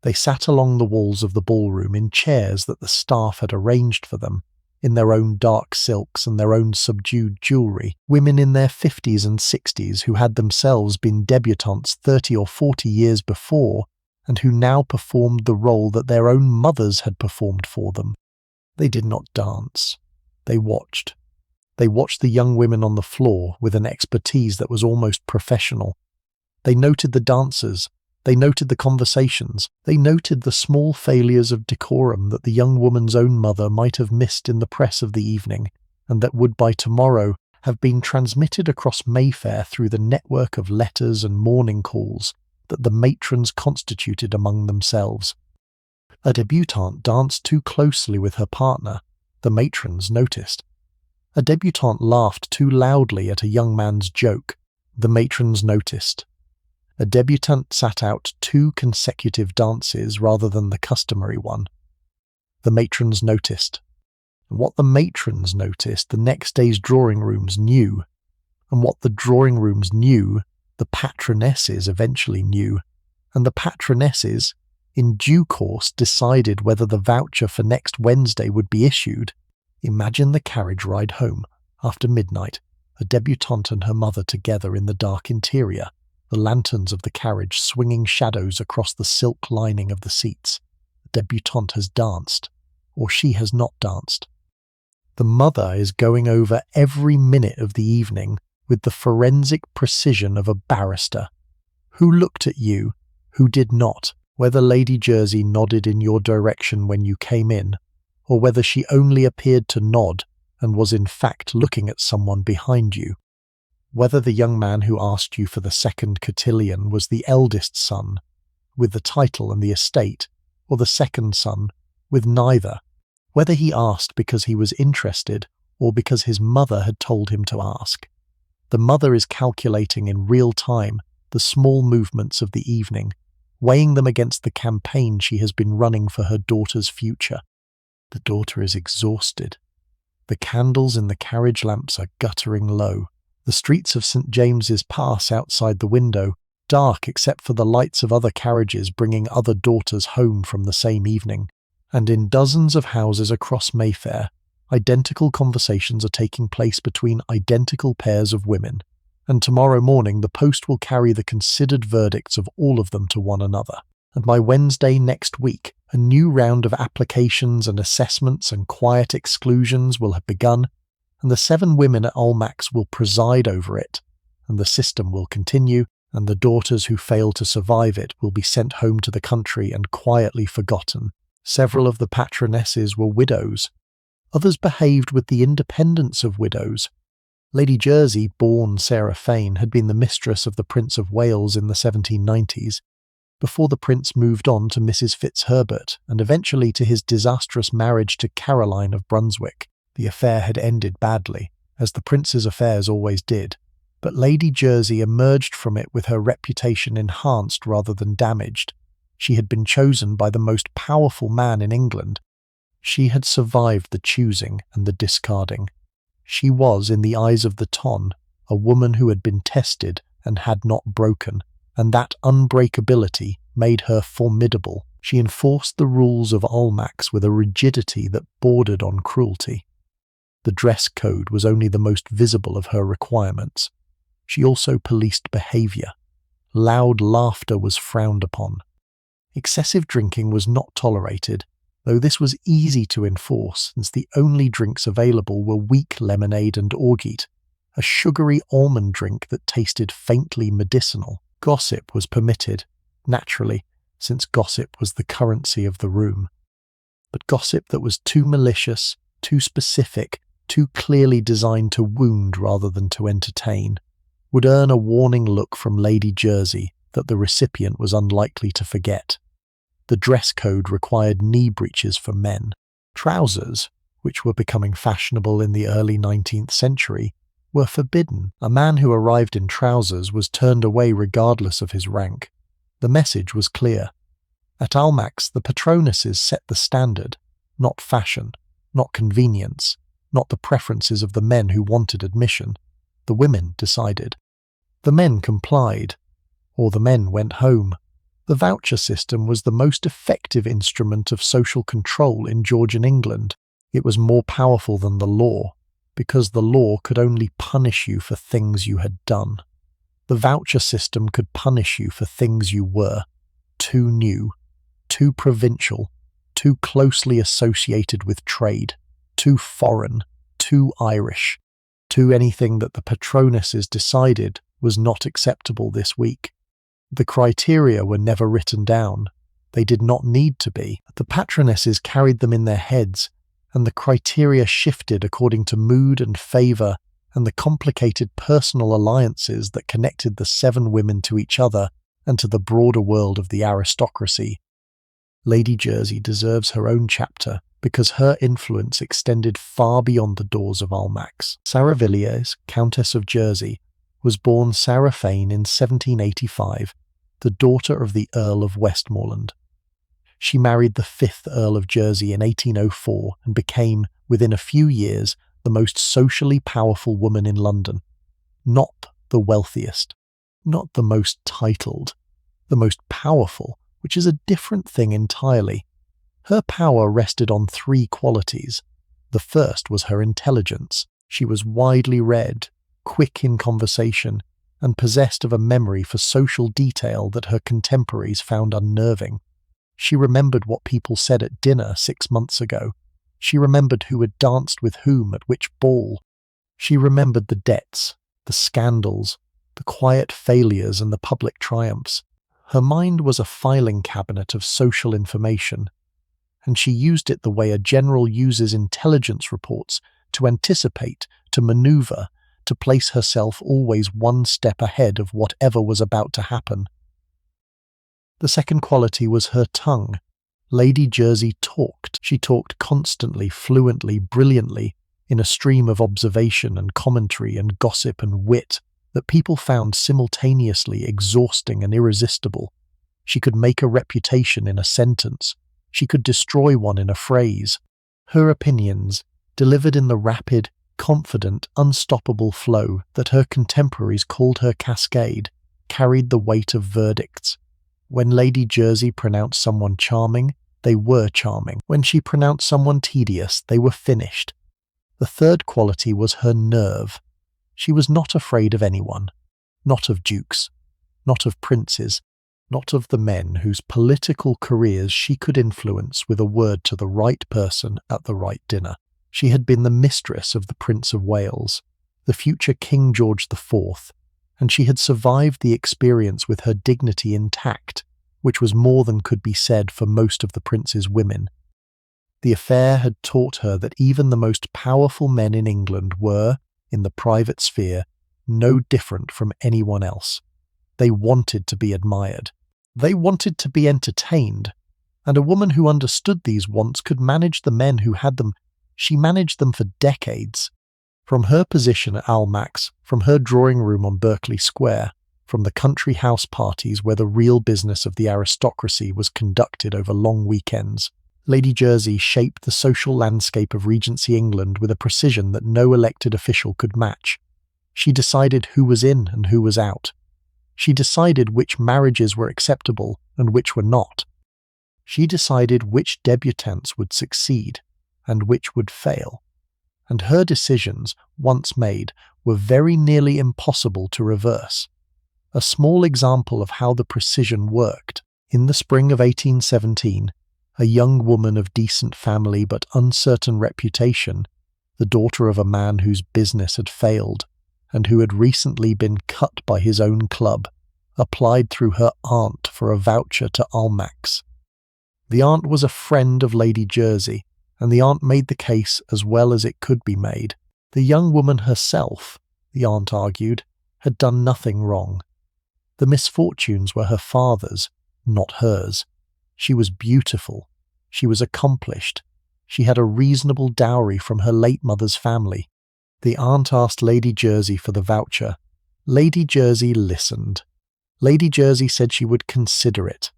They sat along the walls of the ballroom in chairs that the staff had arranged for them, in their own dark silks and their own subdued jewellery, women in their 50s and 60s who had themselves been debutantes 30 or 40 years before, and who now performed the role that their own mothers had performed for them. They did not dance. They watched. They watched the young women on the floor with an expertise that was almost professional. They noted the dancers. They noted the conversations. They noted the small failures of decorum that the young woman's own mother might have missed in the press of the evening, and that would by tomorrow have been transmitted across Mayfair through the network of letters and morning calls that the matrons constituted among themselves. A debutante danced too closely with her partner. The matrons noticed. A debutante laughed too loudly at a young man's joke. The matrons noticed. A debutante sat out 2 consecutive dances rather than the customary one. The matrons noticed. And what the matrons noticed, the next day's drawing rooms knew. And what the drawing rooms knew, The patronesses eventually knew, and the patronesses, in due course, decided whether the voucher for next Wednesday would be issued. Imagine the carriage ride home, after midnight, a debutante and her mother together in the dark interior, the lanterns of the carriage swinging shadows across the silk lining of the seats. The debutante has danced, or she has not danced. The mother is going over every minute of the evening with the forensic precision of a barrister. Who looked at you, who did not, whether Lady Jersey nodded in your direction when you came in, or whether she only appeared to nod and was in fact looking at someone behind you. Whether the young man who asked you for the second cotillion was the eldest son, with the title and the estate, or the second son, with neither. Whether he asked because he was interested or because his mother had told him to ask. The mother is calculating in real time the small movements of the evening, weighing them against the campaign she has been running for her daughter's future. The daughter is exhausted. The candles in the carriage lamps are guttering low. The streets of St. James's pass outside the window, dark except for the lights of other carriages bringing other daughters home from the same evening. And in dozens of houses across Mayfair, identical conversations are taking place between identical pairs of women, and tomorrow morning the post will carry the considered verdicts of all of them to one another. And by Wednesday next week, a new round of applications and assessments and quiet exclusions will have begun, and the 7 women at Almack's will preside over it, and the system will continue, and the daughters who fail to survive it will be sent home to the country and quietly forgotten. Several of the patronesses were widows. Others behaved with the independence of widows. Lady Jersey, born Sarah Fane, had been the mistress of the Prince of Wales in the 1790s, before the prince moved on to Mrs. Fitzherbert and eventually to his disastrous marriage to Caroline of Brunswick. The affair had ended badly, as the prince's affairs always did, but Lady Jersey emerged from it with her reputation enhanced rather than damaged. She had been chosen by the most powerful man in England. She had survived the choosing and the discarding. She was, in the eyes of the ton, a woman who had been tested and had not broken, and that unbreakability made her formidable. She enforced the rules of Almack's with a rigidity that bordered on cruelty. The dress code was only the most visible of her requirements. She also policed behaviour. Loud laughter was frowned upon. Excessive drinking was not tolerated, though this was easy to enforce since the only drinks available were weak lemonade and orgeat, a sugary almond drink that tasted faintly medicinal. Gossip was permitted, naturally, since gossip was the currency of the room. But gossip that was too malicious, too specific, too clearly designed to wound rather than to entertain, would earn a warning look from Lady Jersey that the recipient was unlikely to forget. The dress code required knee breeches for men. Trousers, which were becoming fashionable in the early 19th century, were forbidden. A man who arrived in trousers was turned away regardless of his rank. The message was clear. At Almack's, the patronesses set the standard, not fashion, not convenience, not the preferences of the men who wanted admission. The women decided. The men complied, or the men went home. The voucher system was the most effective instrument of social control in Georgian England. It was more powerful than the law, because the law could only punish you for things you had done. The voucher system could punish you for things you were too new, too provincial, too closely associated with trade, too foreign, too Irish, too anything that the patronesses decided was not acceptable this week. The criteria were never written down. They did not need to be. The patronesses carried them in their heads, and the criteria shifted according to mood and favour and the complicated personal alliances that connected the 7 women to each other and to the broader world of the aristocracy. Lady Jersey deserves her own chapter because her influence extended far beyond the doors of Almack's. Sarah Villiers, Countess of Jersey, was born Sarah Fane in 1785, the daughter of the Earl of Westmoreland. She married the 5th Earl of Jersey in 1804 and became, within a few years, the most socially powerful woman in London. Not the wealthiest. not the most titled, the most powerful, which is a different thing entirely. Her power rested on three qualities. The first was her intelligence. She was widely read, quick in conversation, and possessed of a memory for social detail that her contemporaries found unnerving. She remembered what people said at dinner 6 months ago. She remembered who had danced with whom at which ball. She remembered the debts, the scandals, the quiet failures and the public triumphs. Her mind was a filing cabinet of social information, and she used it the way a general uses intelligence reports to anticipate, to maneuver, to place herself always one step ahead of whatever was about to happen. The second quality was her tongue. Lady Jersey talked. She talked constantly, fluently, brilliantly, in a stream of observation and commentary and gossip and wit that people found simultaneously exhausting and irresistible. She could make a reputation in a sentence. She could destroy one in a phrase. Her opinions, delivered in the rapid, confident, unstoppable flow that her contemporaries called her cascade, carried the weight of verdicts. When Lady Jersey pronounced someone charming, they were charming. When she pronounced someone tedious, they were finished. The third quality was her nerve. She was not afraid of anyone, not of dukes, not of princes, not of the men whose political careers she could influence with a word to the right person at the right dinner. She had been the mistress of the Prince of Wales, the future King George IV, and she had survived the experience with her dignity intact, which was more than could be said for most of the prince's women. The affair had taught her that even the most powerful men in England were, in the private sphere, no different from anyone else. They wanted to be admired. They wanted to be entertained, and a woman who understood these wants could manage the men who had them. She managed them for decades. From her position at Almack's, from her drawing room on Berkeley Square, from the country house parties where the real business of the aristocracy was conducted over long weekends, Lady Jersey shaped the social landscape of Regency England with a precision that no elected official could match. She decided who was in and who was out. She decided which marriages were acceptable and which were not. She decided which debutantes would succeed and which would fail. And her decisions, once made, were very nearly impossible to reverse. A small example of how the precision worked. In the spring of 1817, a young woman of decent family but uncertain reputation, the daughter of a man whose business had failed, and who had recently been cut by his own club, applied through her aunt for a voucher to Almack's. The aunt was a friend of Lady Jersey, and the aunt made the case as well as it could be made. The young woman herself, the aunt argued, had done nothing wrong. The misfortunes were her father's, not hers. She was beautiful. She was accomplished. She had a reasonable dowry from her late mother's family. The aunt asked Lady Jersey for the voucher. Lady Jersey listened. Lady Jersey said she would consider it.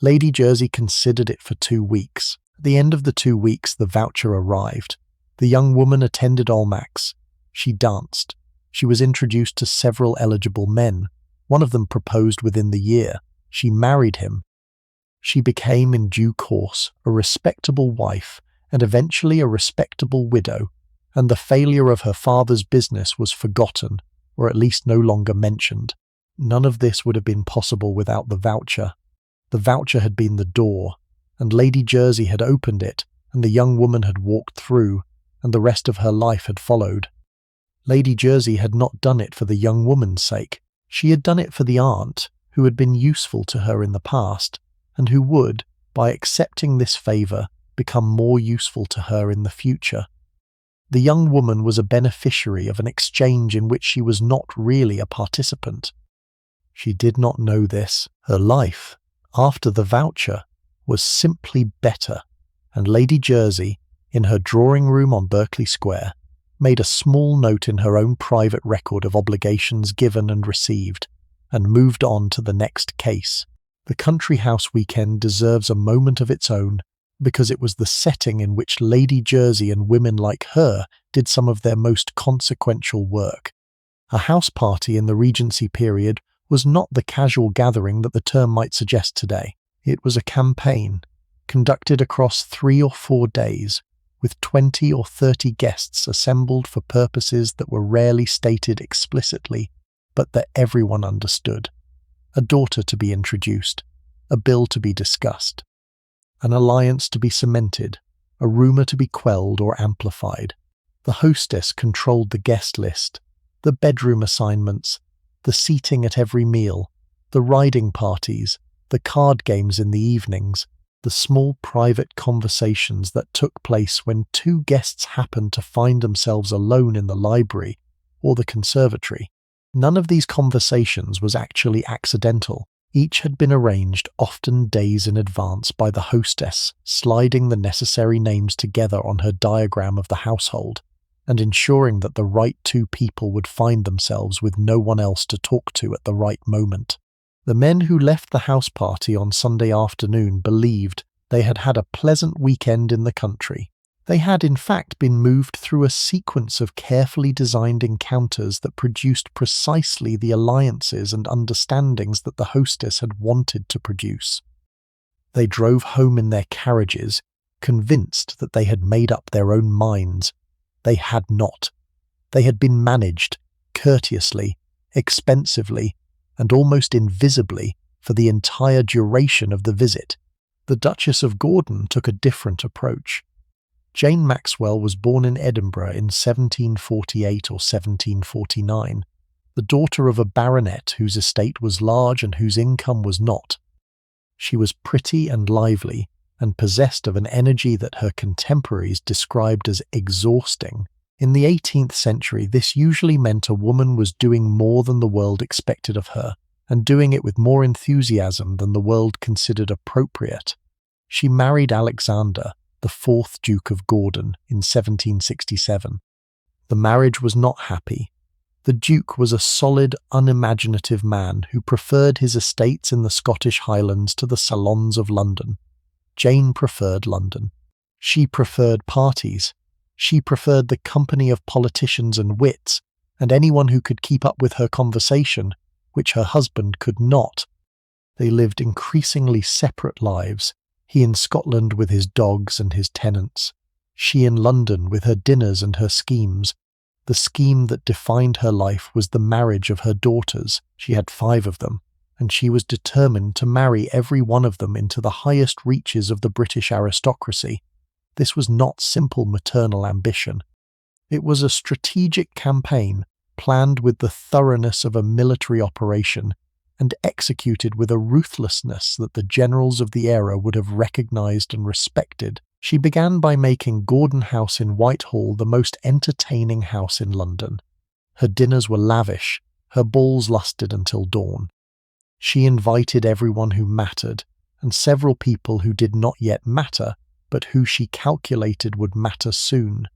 Lady Jersey considered it for 2 weeks. At the end of the 2 weeks, the voucher arrived. The young woman attended Almack's. She danced. She was introduced to several eligible men. One of them proposed within the year. She married him. She became, in due course, a respectable wife and eventually a respectable widow, and the failure of her father's business was forgotten, or at least no longer mentioned. None of this would have been possible without the voucher. The voucher had been the door, and Lady Jersey had opened it, and the young woman had walked through, and the rest of her life had followed. Lady Jersey had not done it for the young woman's sake. She had done it for the aunt, who had been useful to her in the past, and who would, by accepting this favour, become more useful to her in the future. The young woman was a beneficiary of an exchange in which she was not really a participant. She did not know this. Her life, after the voucher, was simply better, and Lady Jersey, in her drawing room on Berkeley Square, made a small note in her own private record of obligations given and received, and moved on to the next case. The country house weekend deserves a moment of its own, because it was the setting in which Lady Jersey and women like her did some of their most consequential work. A house party in the Regency period was not the casual gathering that the term might suggest today. It was a campaign, conducted across 3 or 4 days, with 20 or 30 guests assembled for purposes that were rarely stated explicitly, but that everyone understood. A daughter to be introduced, a bill to be discussed, an alliance to be cemented, a rumour to be quelled or amplified. The hostess controlled the guest list, the bedroom assignments, the seating at every meal, the riding parties, the card games in the evenings, the small private conversations that took place when 2 guests happened to find themselves alone in the library or the conservatory. None of these conversations was actually accidental. Each had been arranged often days in advance by the hostess, sliding the necessary names together on her diagram of the household, and ensuring that the right 2 people would find themselves with no one else to talk to at the right moment. The men who left the house party on Sunday afternoon believed they had had a pleasant weekend in the country. They had in fact been moved through a sequence of carefully designed encounters that produced precisely the alliances and understandings that the hostess had wanted to produce. They drove home in their carriages, convinced that they had made up their own minds. They had not. They had been managed, courteously, expensively, and almost invisibly for the entire duration of the visit. The Duchess of Gordon took a different approach. Jane Maxwell was born in Edinburgh in 1748 or 1749, the daughter of a baronet whose estate was large and whose income was not. She was pretty and lively, and possessed of an energy that her contemporaries described as exhausting. In the 18th century, this usually meant a woman was doing more than the world expected of her, and doing it with more enthusiasm than the world considered appropriate. She married Alexander, the 4th Duke of Gordon, in 1767. The marriage was not happy. The Duke was a solid, unimaginative man who preferred his estates in the Scottish Highlands to the salons of London. Jane preferred London. She preferred parties. She preferred the company of politicians and wits, and anyone who could keep up with her conversation, which her husband could not. They lived increasingly separate lives, he in Scotland with his dogs and his tenants, she in London with her dinners and her schemes. The scheme that defined her life was the marriage of her daughters. She had 5 of them, and she was determined to marry every one of them into the highest reaches of the British aristocracy. This was not simple maternal ambition. It was a strategic campaign planned with the thoroughness of a military operation and executed with a ruthlessness that the generals of the era would have recognised and respected. She began by making Gordon House in Whitehall the most entertaining house in London. Her dinners were lavish, her balls lasted until dawn. She invited everyone who mattered, and several people who did not yet matter, but who she calculated would matter soon.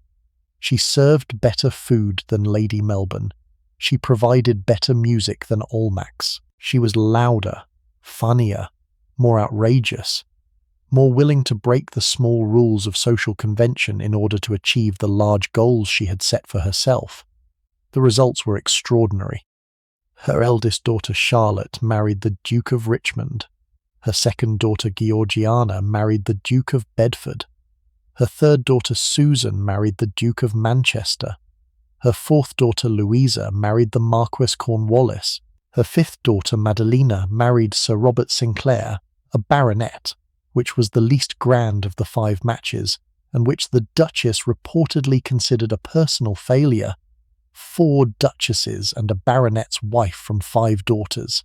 She served better food than Lady Melbourne. She provided better music than Almack's. She was louder, funnier, more outrageous, more willing to break the small rules of social convention in order to achieve the large goals she had set for herself. The results were extraordinary. Her eldest daughter Charlotte married the Duke of Richmond. Her second daughter Georgiana married the Duke of Bedford. Her third daughter Susan married the Duke of Manchester. Her fourth daughter Louisa married the Marquis Cornwallis. Her fifth daughter Madalena married Sir Robert Sinclair, a baronet, which was the least grand of the 5 matches, and which the Duchess reportedly considered a personal failure. 4 duchesses and a baronet's wife from 5 daughters.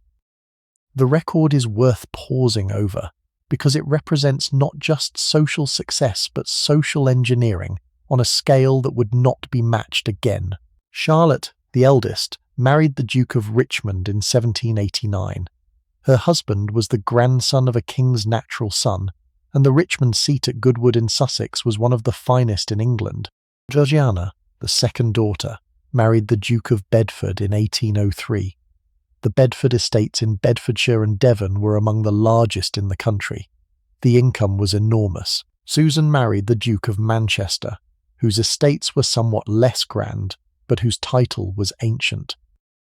The record is worth pausing over, because it represents not just social success but social engineering on a scale that would not be matched again. Charlotte, the eldest, married the Duke of Richmond in 1789. Her husband was the grandson of a king's natural son, and the Richmond seat at Goodwood in Sussex was one of the finest in England. Georgiana, the second daughter, married the Duke of Bedford in 1803. The Bedford estates in Bedfordshire and Devon were among the largest in the country. The income was enormous. Susan married the Duke of Manchester, whose estates were somewhat less grand, but whose title was ancient.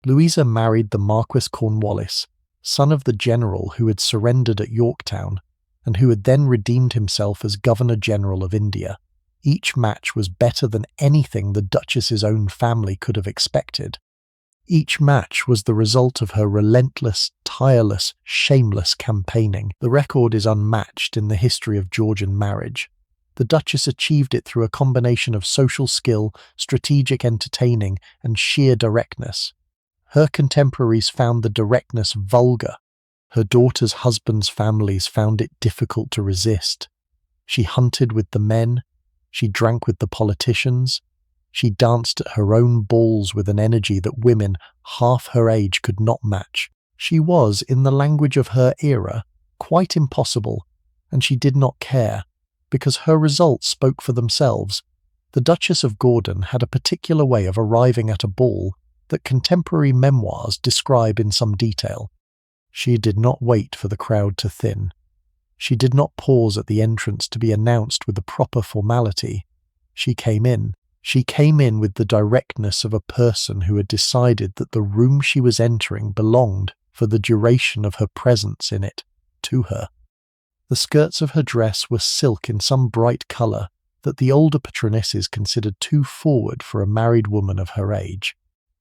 Louisa married the Marquis Cornwallis, son of the general who had surrendered at Yorktown and who had then redeemed himself as Governor-General of India. Each match was better than anything the Duchess's own family could have expected. Each match was the result of her relentless, tireless, shameless campaigning. The record is unmatched in the history of Georgian marriage. The Duchess achieved it through a combination of social skill, strategic entertaining, and sheer directness. Her contemporaries found the directness vulgar. Her daughter's husbands' families found it difficult to resist. She hunted with the men. She drank with the politicians. She danced at her own balls with an energy that women half her age could not match. She was, in the language of her era, quite impossible, and she did not care, because her results spoke for themselves. The Duchess of Gordon had a particular way of arriving at a ball that contemporary memoirs describe in some detail. She did not wait for the crowd to thin. She did not pause at the entrance to be announced with the proper formality. She came in. She came in with the directness of a person who had decided that the room she was entering belonged, for the duration of her presence in it, to her. The skirts of her dress were silk in some bright colour that the older patronesses considered too forward for a married woman of her age.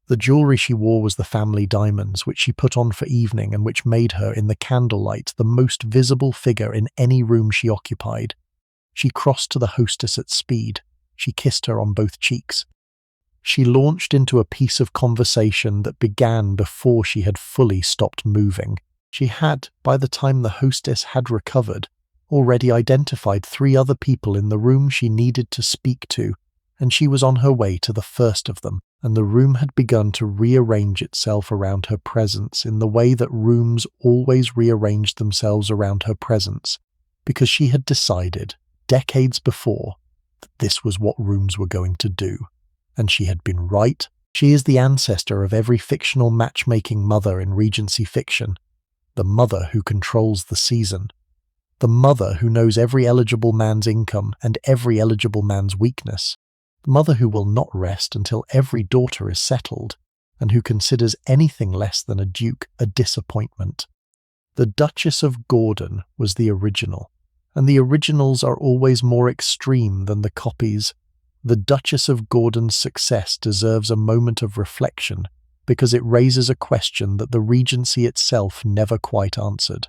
The jewellery she wore was the family diamonds, which she put on for evening and which made her, in the candlelight, the most visible figure in any room she occupied. She crossed to the hostess at speed. She kissed her on both cheeks. She launched into a piece of conversation that began before she had fully stopped moving. She had, by the time the hostess had recovered, already identified 3 other people in the room she needed to speak to, and she was on her way to the first of them, and the room had begun to rearrange itself around her presence in the way that rooms always rearranged themselves around her presence, because she had decided, decades before, that this was what rooms were going to do. And she had been right. She is the ancestor of every fictional matchmaking mother in Regency fiction, the mother who controls the season, the mother who knows every eligible man's income and every eligible man's weakness, the mother who will not rest until every daughter is settled, and who considers anything less than a duke a disappointment. The Duchess of Gordon was the original, and the originals are always more extreme than the copies. The Duchess of Gordon's success deserves a moment of reflection because it raises a question that the Regency itself never quite answered.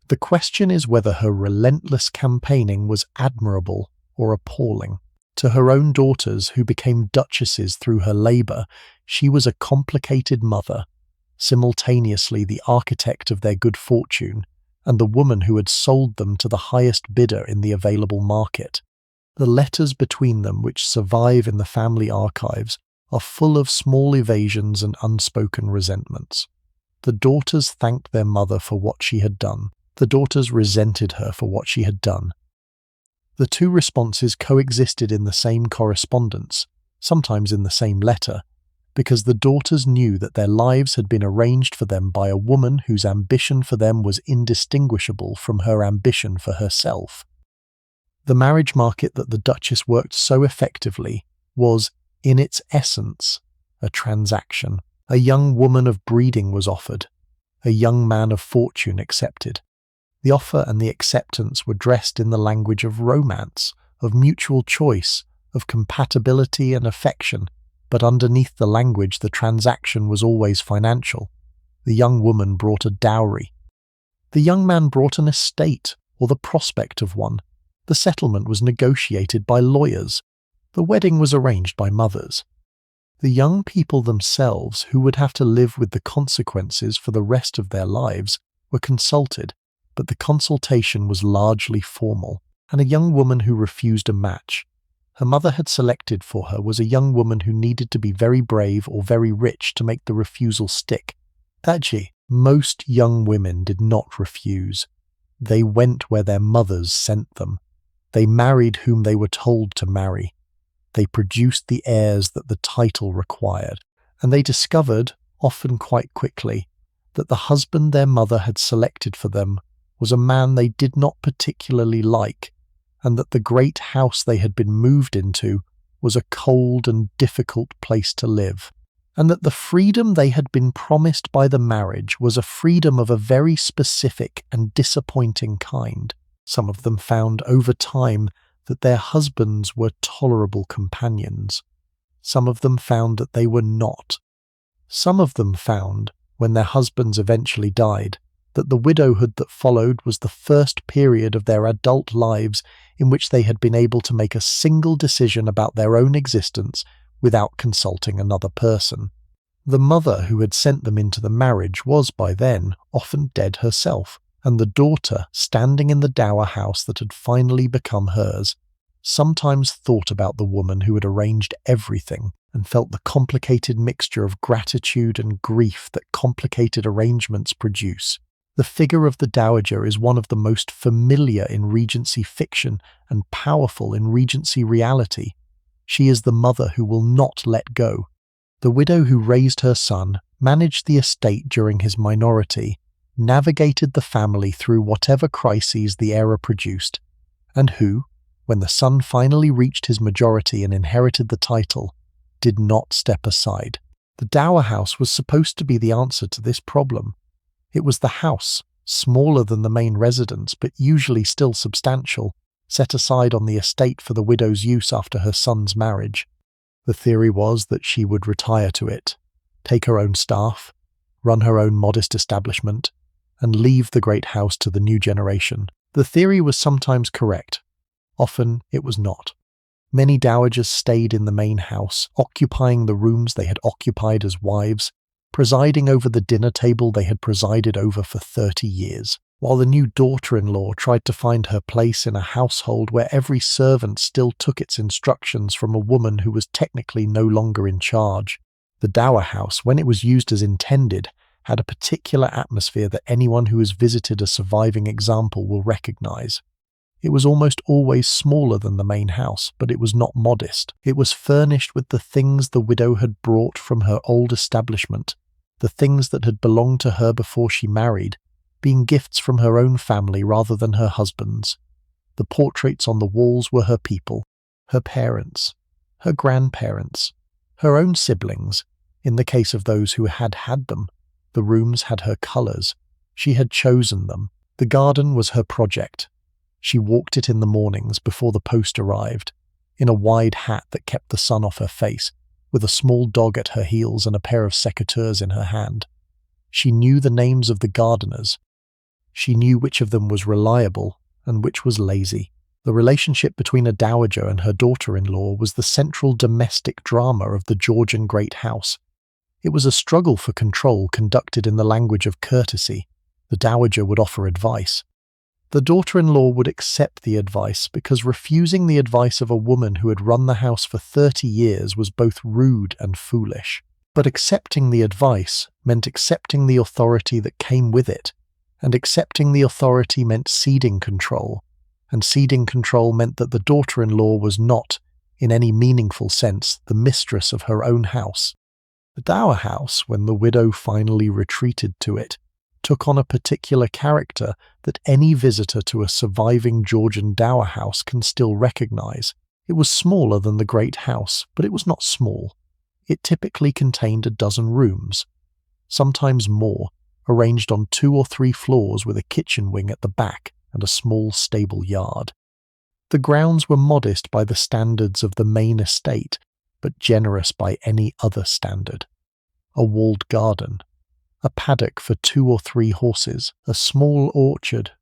The question is whether her relentless campaigning was admirable or appalling. To her own daughters, who became duchesses through her labour, she was a complicated mother, simultaneously the architect of their good fortune, and the woman who had sold them to the highest bidder in the available market. The letters between them, which survive in the family archives, are full of small evasions and unspoken resentments. The daughters thanked their mother for what she had done. The daughters resented her for what she had done. The 2 responses coexisted in the same correspondence, sometimes in the same letter, because the daughters knew that their lives had been arranged for them by a woman whose ambition for them was indistinguishable from her ambition for herself. The marriage market that the Duchess worked so effectively was, in its essence, a transaction. A young woman of breeding was offered. A young man of fortune accepted. The offer and the acceptance were dressed in the language of romance, of mutual choice, of compatibility and affection, but underneath the language the transaction was always financial. The young woman brought a dowry. The young man brought an estate, or the prospect of one. The settlement was negotiated by lawyers. The wedding was arranged by mothers. The young people themselves, who would have to live with the consequences for the rest of their lives, were consulted, but the consultation was largely formal, and a young woman who refused a match her mother had selected for her was a young woman who needed to be very brave or very rich to make the refusal stick. Most young women did not refuse. They went where their mothers sent them. They married whom they were told to marry. They produced the heirs that the title required, and they discovered, often quite quickly, that the husband their mother had selected for them was a man they did not particularly like, and that the great house they had been moved into was a cold and difficult place to live. and that the freedom they had been promised by the marriage was a freedom of a very specific and disappointing kind. Some of them found over time that their husbands were tolerable companions. Some of them found that they were not. Some of them found, when their husbands eventually died, that the widowhood that followed was the first period of their adult lives in which they had been able to make a single decision about their own existence without consulting another person. The mother who had sent them into the marriage was by then often dead herself, and the daughter, standing in the dower house that had finally become hers, sometimes thought about the woman who had arranged everything and felt the complicated mixture of gratitude and grief that complicated arrangements produce. The figure of the dowager is one of the most familiar in Regency fiction and powerful in Regency reality. She is the mother who will not let go. The widow who raised her son, managed the estate during his minority, navigated the family through whatever crises the era produced, and who, when the son finally reached his majority and inherited the title, did not step aside. The dower house was supposed to be the answer to this problem. It was the house, smaller than the main residence but usually still substantial, set aside on the estate for the widow's use after her son's marriage. The theory was that she would retire to it, take her own staff, run her own modest establishment, and leave the great house to the new generation. The theory was sometimes correct. Often it was not. Many dowagers stayed in the main house, occupying the rooms they had occupied as wives, presiding over the dinner table they had presided over for 30 years, while the new daughter-in-law tried to find her place in a household where every servant still took its instructions from a woman who was technically no longer in charge. The dower house, when it was used as intended, had a particular atmosphere that anyone who has visited a surviving example will recognize. It was almost always smaller than the main house, but it was not modest. It was furnished with the things the widow had brought from her old establishment, the things that had belonged to her before she married, being gifts from her own family rather than her husband's. The portraits on the walls were her people, her parents, her grandparents, her own siblings, in the case of those who had had them. The rooms had her colours. She had chosen them. The garden was her project. She walked it in the mornings before the post arrived, in a wide hat that kept the sun off her face, with a small dog at her heels and a pair of secateurs in her hand. She knew the names of the gardeners. She knew which of them was reliable and which was lazy. The relationship between a dowager and her daughter-in-law was the central domestic drama of the Georgian great house. It was a struggle for control conducted in the language of courtesy. The dowager would offer advice. The daughter-in-law would accept the advice because refusing the advice of a woman who had run the house for 30 years was both rude and foolish. But accepting the advice meant accepting the authority that came with it, and accepting the authority meant ceding control, and ceding control meant that the daughter-in-law was not, in any meaningful sense, the mistress of her own house. The dower house, when the widow finally retreated to it, took on a particular character that any visitor to a surviving Georgian dower house can still recognize. It was smaller than the great house, but it was not small. It typically contained a dozen rooms, sometimes more, arranged on 2 or 3 floors with a kitchen wing at the back and a small stable yard. The grounds were modest by the standards of the main estate, but generous by any other standard. A walled garden, a paddock for 2 or 3 horses, a small orchard,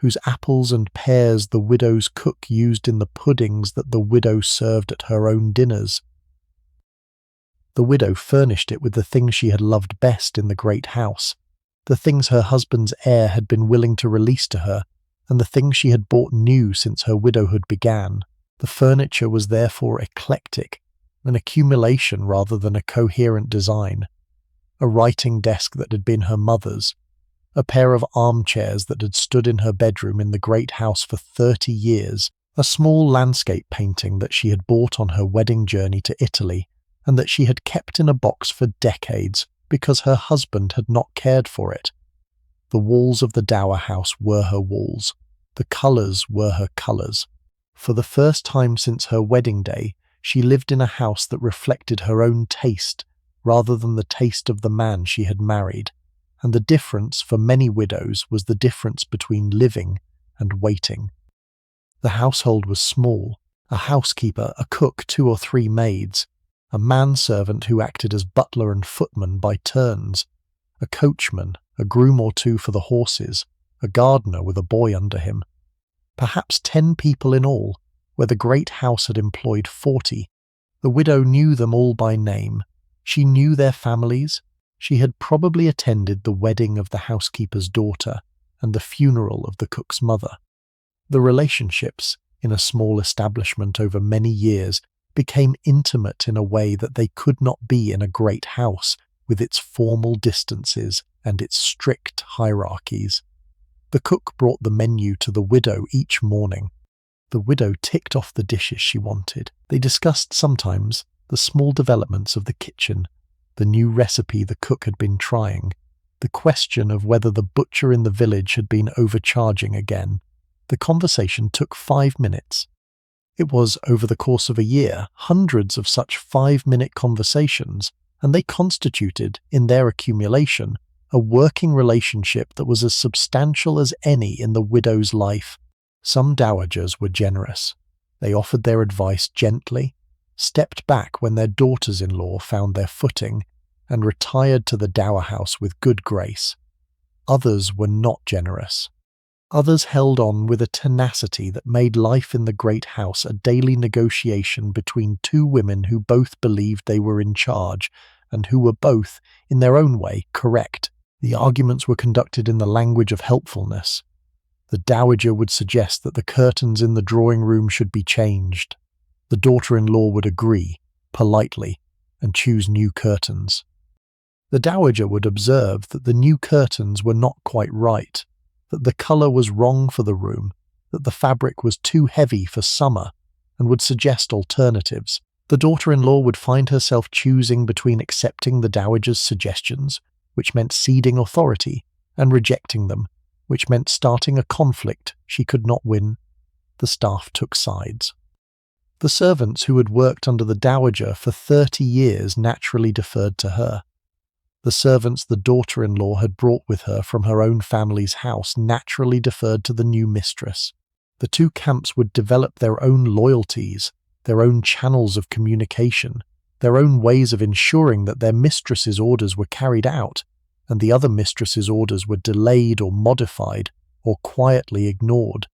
whose apples and pears the widow's cook used in the puddings that the widow served at her own dinners. The widow furnished it with the things she had loved best in the great house, the things her husband's heir had been willing to release to her, and the things she had bought new since her widowhood began. The furniture was therefore eclectic, an accumulation rather than a coherent design. A writing desk that had been her mother's, a pair of armchairs that had stood in her bedroom in the great house for 30 years, a small landscape painting that she had bought on her wedding journey to Italy, and that she had kept in a box for decades because her husband had not cared for it. The walls of the dower house were her walls. The colours were her colours. For the first time since her wedding day, she lived in a house that reflected her own taste, rather than the taste of the man she had married, and the difference for many widows was the difference between living and waiting. The household was small: a housekeeper, a cook, 2 or 3 maids, a manservant who acted as butler and footman by turns, a coachman, a groom or 2 for the horses, a gardener with a boy under him. Perhaps 10 people in all, where the great house had employed 40. The widow knew them all by name. She knew their families. She had probably attended the wedding of the housekeeper's daughter and the funeral of the cook's mother. The relationships, in a small establishment over many years, became intimate in a way that they could not be in a great house with its formal distances and its strict hierarchies. The cook brought the menu to the widow each morning. The widow ticked off the dishes she wanted. They discussed sometimes the small developments of the kitchen, the new recipe the cook had been trying, the question of whether the butcher in the village had been overcharging again. The conversation took 5 minutes. It was, over the course of a year, hundreds of such 5-minute conversations, and they constituted, in their accumulation, a working relationship that was as substantial as any in the widow's life. Some dowagers were generous. They offered their advice gently, stepped back when their daughters-in-law found their footing, and retired to the dower house with good grace. Others were not generous. Others held on with a tenacity that made life in the great house a daily negotiation between 2 women who both believed they were in charge, and who were both, in their own way, correct. The arguments were conducted in the language of helpfulness. The dowager would suggest that the curtains in the drawing-room should be changed. The daughter-in-law would agree, politely, and choose new curtains. The dowager would observe that the new curtains were not quite right, that the colour was wrong for the room, that the fabric was too heavy for summer, and would suggest alternatives. The daughter-in-law would find herself choosing between accepting the dowager's suggestions, which meant ceding authority, and rejecting them, which meant starting a conflict she could not win. The staff took sides. The servants who had worked under the dowager for 30 years naturally deferred to her. The servants the daughter-in-law had brought with her from her own family's house naturally deferred to the new mistress. The 2 camps would develop their own loyalties, their own channels of communication, their own ways of ensuring that their mistress's orders were carried out, and the other mistress's orders were delayed or modified, or quietly ignored.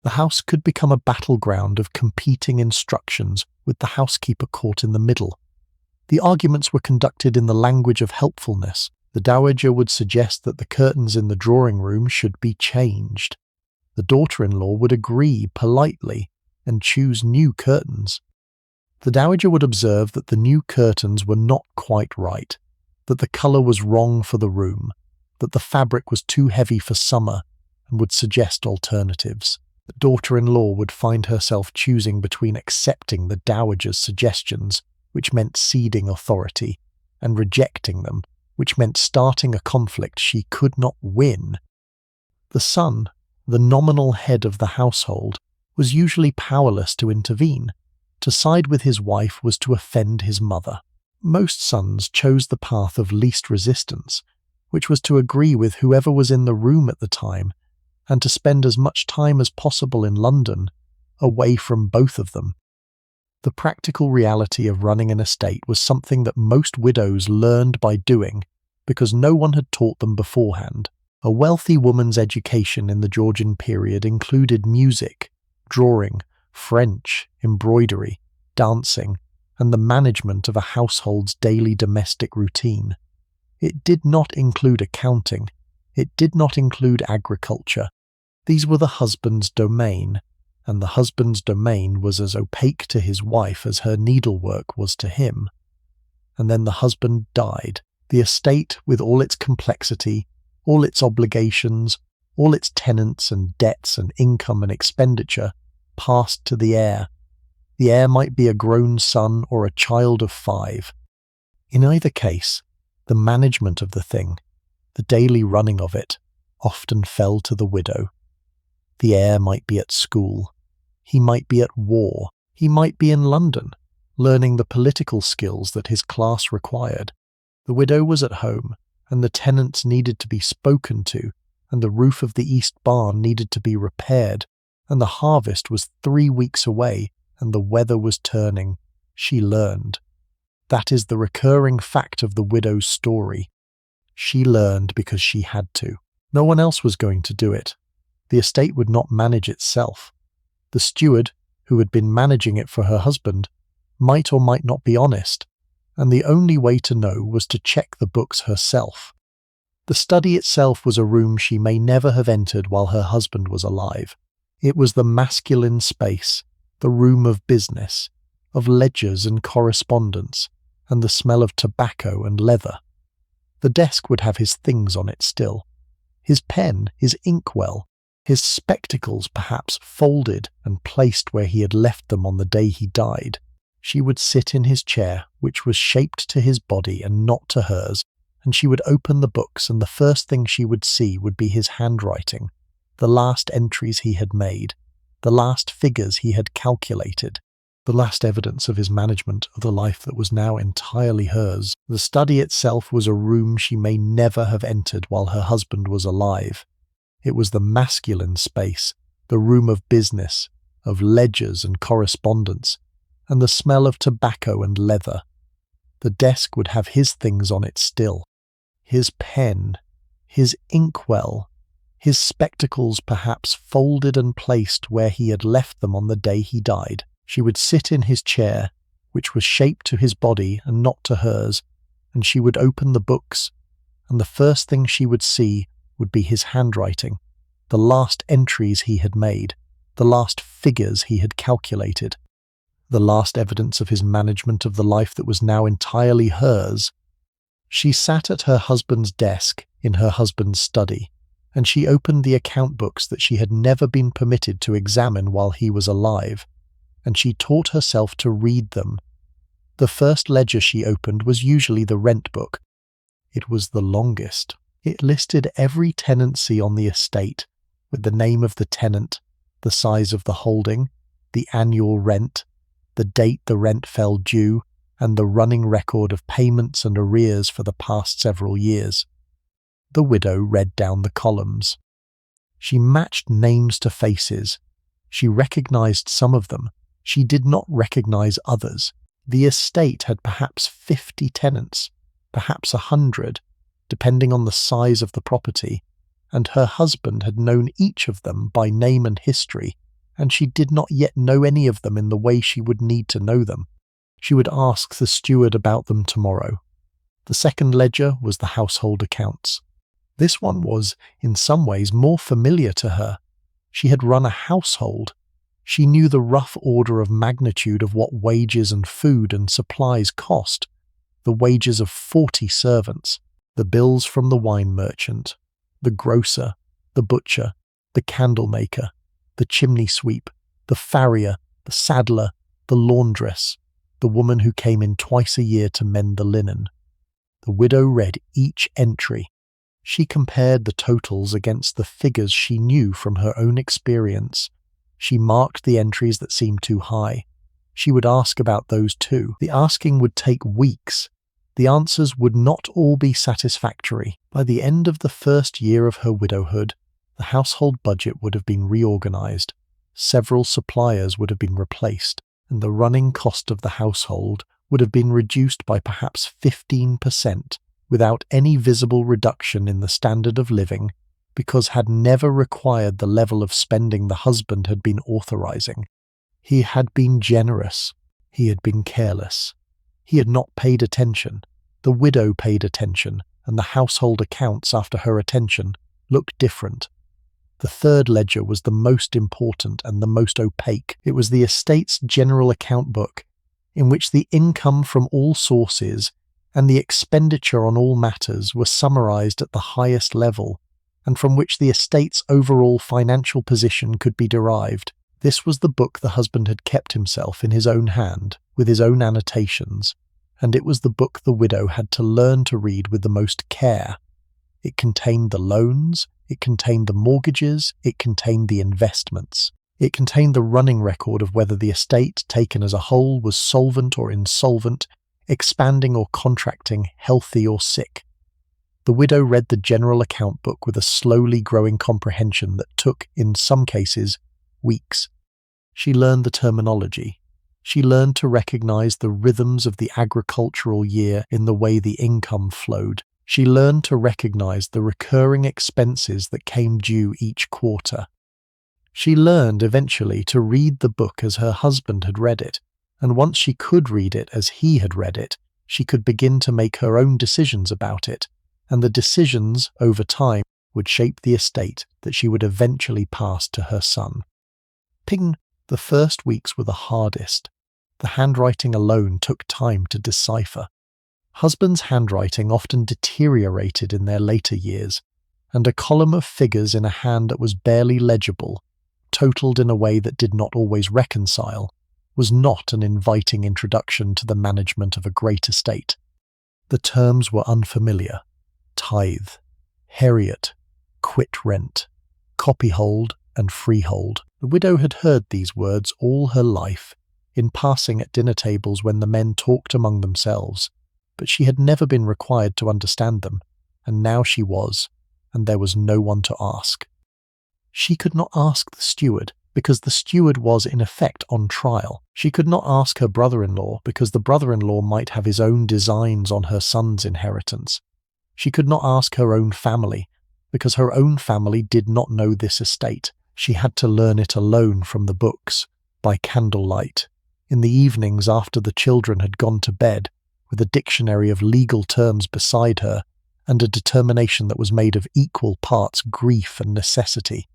The house could become a battleground of competing instructions with the housekeeper caught in the middle. The arguments were conducted in the language of helpfulness. The dowager would suggest that the curtains in the drawing-room should be changed. The daughter-in-law would agree politely and choose new curtains. The dowager would observe that the new curtains were not quite right, that the colour was wrong for the room, that the fabric was too heavy for summer, and would suggest alternatives. The daughter-in-law would find herself choosing between accepting the dowager's suggestions, which meant ceding authority, and rejecting them, which meant starting a conflict she could not win. The son, the nominal head of the household, was usually powerless to intervene. To side with his wife was to offend his mother. Most sons chose the path of least resistance, which was to agree with whoever was in the room at the time, and to spend as much time as possible in London, away from both of them. The practical reality of running an estate was something that most widows learned by doing, because no one had taught them beforehand. A wealthy woman's education in the Georgian period included music, drawing, French, embroidery, dancing, and the management of a household's daily domestic routine. It did not include accounting. It did not include agriculture. These were the husband's domain, and the husband's domain was as opaque to his wife as her needlework was to him. And then the husband died. The estate, with all its complexity, all its obligations, all its tenants and debts and income and expenditure, passed to the heir. The heir might be a grown son or a child of 5. In either case, the management of the thing, the daily running of it, often fell to the widow. The heir might be at school. He might be at war. He might be in London, learning the political skills that his class required. The widow was at home, and the tenants needed to be spoken to, and the roof of the east barn needed to be repaired, and the harvest was 3 weeks away, and the weather was turning. She learned. That is the recurring fact of the widow's story. She learned because she had to. No one else was going to do it. The estate would not manage itself. The steward, who had been managing it for her husband, might or might not be honest, and the only way to know was to check the books herself. The study itself was a room she may never have entered while her husband was alive. It was the masculine space, the room of business, of ledgers and correspondence, and the smell of tobacco and leather. The desk would have his things on it still. His pen, his inkwell, his spectacles perhaps folded and placed where he had left them on the day he died. She would sit in his chair, which was shaped to his body and not to hers, and she would open the books, and the first thing she would see would be his handwriting, the last entries he had made, the last figures he had calculated, the last evidence of his management of the life that was now entirely hers. The study itself was a room she may never have entered while her husband was alive. It was the masculine space, the room of business, of ledgers and correspondence, and the smell of tobacco and leather. The desk would have his things on it still. His pen, his inkwell, his spectacles perhaps folded and placed where he had left them on the day he died. She would sit in his chair, which was shaped to his body and not to hers, and she would open the books, and the first thing she would see would be his handwriting, the last entries he had made, the last figures he had calculated, the last evidence of his management of the life that was now entirely hers. She sat at her husband's desk in her husband's study, and she opened the account books that she had never been permitted to examine while he was alive, and she taught herself to read them. The first ledger she opened was usually the rent book. It was the longest. It listed every tenancy on the estate, with the name of the tenant, the size of the holding, the annual rent, the date the rent fell due, and the running record of payments and arrears for the past several years. The widow read down the columns. She matched names to faces. She recognized some of them. She did not recognize others. The estate had perhaps 50 tenants, perhaps 100, depending on the size of the property, and her husband had known each of them by name and history, and she did not yet know any of them in the way she would need to know them. She would ask the steward about them tomorrow. The second ledger was the household accounts. This one was, in some ways, more familiar to her. She had run a household. She knew the rough order of magnitude of what wages and food and supplies cost, the wages of 40 servants, the bills from the wine merchant, the grocer, the butcher, the candlemaker, the chimney sweep, the farrier, the saddler, the laundress, the woman who came in twice a year to mend the linen. The widow read each entry. She compared the totals against the figures she knew from her own experience. She marked the entries that seemed too high. She would ask about those too. The asking would take weeks. The answers would not all be satisfactory. By the end of the first year of her widowhood, the household budget would have been reorganized. Several suppliers would have been replaced, and the running cost of the household would have been reduced by perhaps 15%, without any visible reduction in the standard of living, because had never required the level of spending the husband had been authorizing. He had been generous. He had been careless. He had not paid attention. The widow paid attention, and the household accounts after her attention looked different. The third ledger was the most important and the most opaque. It was the estate's general account book, in which the income from all sources and the expenditure on all matters were summarized at the highest level, and from which the estate's overall financial position could be derived. This was the book the husband had kept himself in his own hand, with his own annotations, and it was the book the widow had to learn to read with the most care. It contained the loans, it contained the mortgages, it contained the investments. It contained the running record of whether the estate, taken as a whole, was solvent or insolvent. expanding or contracting, healthy or sick. The widow read the general account book with a slowly growing comprehension that took, in some cases, weeks. She learned the terminology. She learned to recognize the rhythms of the agricultural year in the way the income flowed. She learned to recognize the recurring expenses that came due each quarter. She learned eventually to read the book as her husband had read it, and once she could read it as he had read it, she could begin to make her own decisions about it, and the decisions, over time, would shape the estate that she would eventually pass to her son. Ping, the first weeks were the hardest. The handwriting alone took time to decipher. Husbands' handwriting often deteriorated in their later years, and a column of figures in a hand that was barely legible, totaled in a way that did not always reconcile, was not an inviting introduction to the management of a great estate. The terms were unfamiliar: tithe, heriot, quit rent, copyhold, and freehold. The widow had heard these words all her life, in passing at dinner tables when the men talked among themselves, but she had never been required to understand them, and now she was, and there was no one to ask. She could not ask the steward, because the steward was in effect on trial. She could not ask her brother-in-law, because the brother-in-law might have his own designs on her son's inheritance. She could not ask her own family, because her own family did not know this estate. She had to learn it alone from the books, by candlelight, in the evenings after the children had gone to bed, with a dictionary of legal terms beside her, and a determination that was made of equal parts grief and necessity.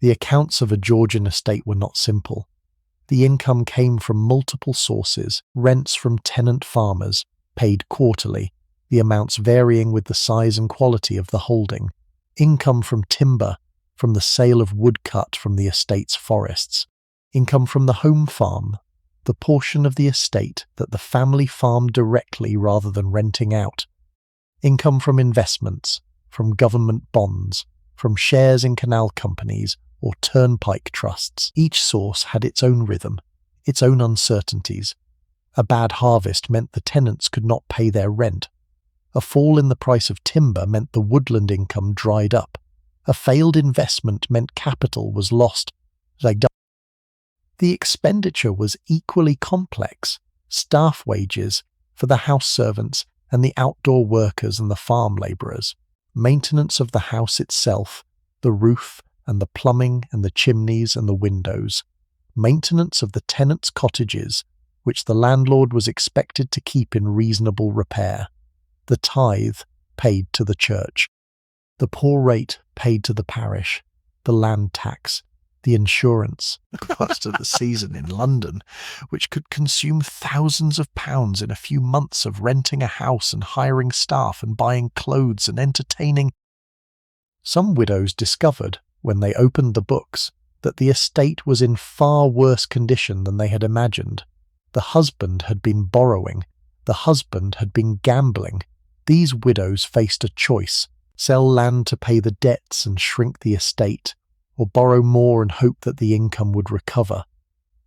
The accounts of a Georgian estate were not simple. The income came from multiple sources: rents from tenant farmers, paid quarterly, the amounts varying with the size and quality of the holding; income from timber, from the sale of wood cut from the estate's forests; income from the home farm, the portion of the estate that the family farmed directly rather than renting out; income from investments, from government bonds, from shares in canal companies or turnpike trusts. Each source had its own rhythm, its own uncertainties. A bad harvest meant the tenants could not pay their rent. A fall in the price of timber meant the woodland income dried up. A failed investment meant capital was lost. The expenditure was equally complex: staff wages for the house servants and the outdoor workers and the farm labourers, maintenance of the house itself, the roof and the plumbing and the chimneys and the windows, maintenance of the tenants' cottages, which the landlord was expected to keep in reasonable repair, the tithe paid to the church, the poor rate paid to the parish, the land tax, the insurance, the cost of the season in London, which could consume thousands of pounds in a few months of renting a house and hiring staff and buying clothes and entertaining. Some widows discovered, when they opened the books, that the estate was in far worse condition than they had imagined. The husband had been borrowing. The husband had been gambling. These widows faced a choice: sell land to pay the debts and shrink the estate, or borrow more and hope that the income would recover,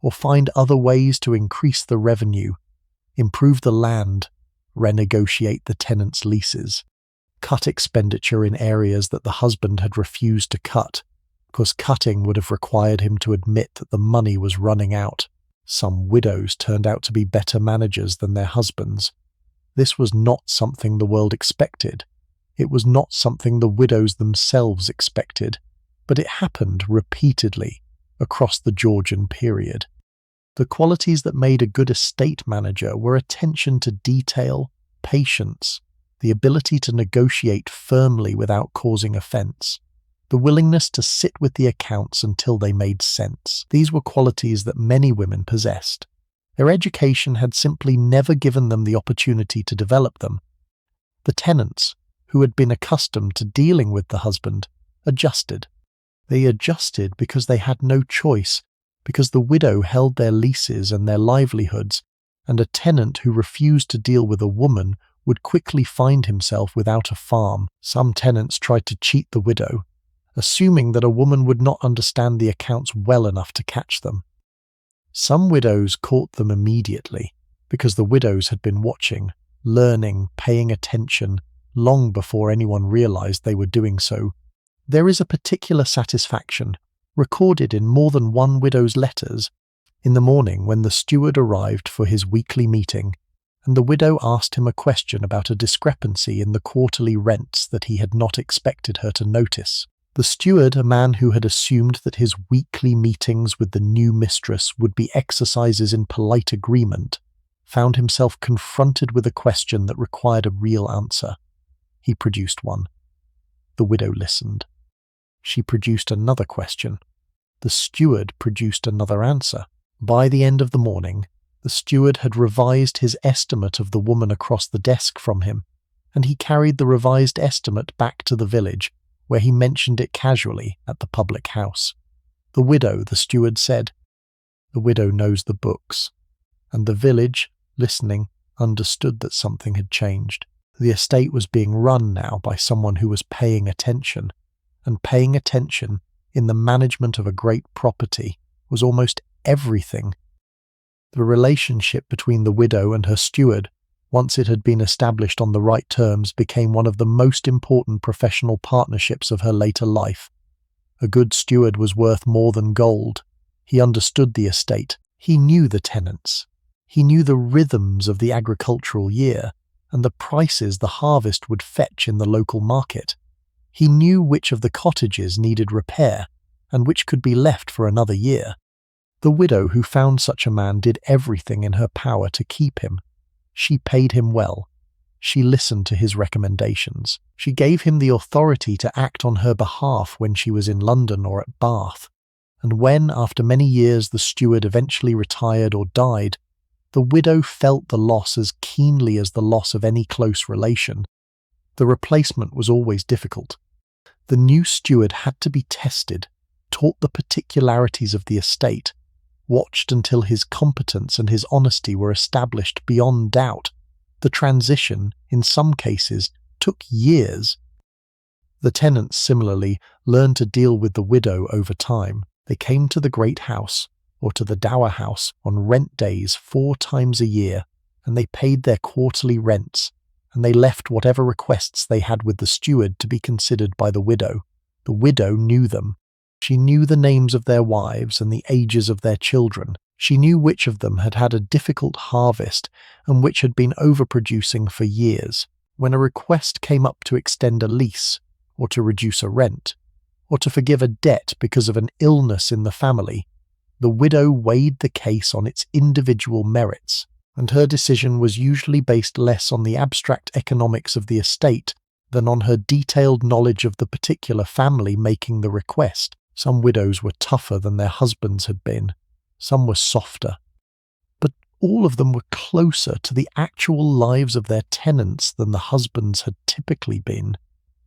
or find other ways to increase the revenue, improve the land, renegotiate the tenants' leases, cut expenditure in areas that the husband had refused to cut, because cutting would have required him to admit that the money was running out. Some widows turned out to be better managers than their husbands. This was not something the world expected. It was not something the widows themselves expected, but it happened repeatedly across the Georgian period. The qualities that made a good estate manager were attention to detail, patience, the ability to negotiate firmly without causing offence, the willingness to sit with the accounts until they made sense. These were qualities that many women possessed. Their education had simply never given them the opportunity to develop them. The tenants, who had been accustomed to dealing with the husband, adjusted. They adjusted because they had no choice, because the widow held their leases and their livelihoods, and a tenant who refused to deal with a woman would quickly find himself without a farm. Some tenants tried to cheat the widow, assuming that a woman would not understand the accounts well enough to catch them. Some widows caught them immediately. because the widows had been watching, learning, paying attention, long before anyone realized they were doing so. There is a particular satisfaction, recorded in more than one widow's letters, in the morning when the steward arrived for his weekly meeting, and the widow asked him a question about a discrepancy in the quarterly rents that he had not expected her to notice. The steward, a man who had assumed that his weekly meetings with the new mistress would be exercises in polite agreement, found himself confronted with a question that required a real answer. He produced one. The widow listened. She produced another question. The steward produced another answer. By the end of the morning, the steward had revised his estimate of the woman across the desk from him, and he carried the revised estimate back to the village, where he mentioned it casually at the public house. The widow, the steward said. The widow knows the books. And the village, listening, understood that something had changed. The estate was being run now by someone who was paying attention, and paying attention in the management of a great property was almost everything. The relationship between the widow and her steward, once it had been established on the right terms, became one of the most important professional partnerships of her later life. A good steward was worth more than gold. He understood the estate. He knew the tenants. He knew the rhythms of the agricultural year and the prices the harvest would fetch in the local market. He knew which of the cottages needed repair and which could be left for another year. The widow who found such a man did everything in her power to keep him. She paid him well. She listened to his recommendations. She gave him the authority to act on her behalf when she was in London or at Bath. And when, after many years, the steward eventually retired or died, the widow felt the loss as keenly as the loss of any close relation. The replacement was always difficult. The new steward had to be tested, taught the particularities of the estate, watched until his competence and his honesty were established beyond doubt. The transition, in some cases, took years. The tenants, similarly, learned to deal with the widow over time. They came to the great house, or to the dower house, on rent days 4 times a year, and they paid their quarterly rents, and they left whatever requests they had with the steward to be considered by the widow. The widow knew them. She knew the names of their wives and the ages of their children. She knew which of them had had a difficult harvest and which had been overproducing for years. When a request came up to extend a lease, or to reduce a rent, or to forgive a debt because of an illness in the family, the widow weighed the case on its individual merits, and her decision was usually based less on the abstract economics of the estate than on her detailed knowledge of the particular family making the request. Some widows were tougher than their husbands had been. Some were softer. But all of them were closer to the actual lives of their tenants than the husbands had typically been,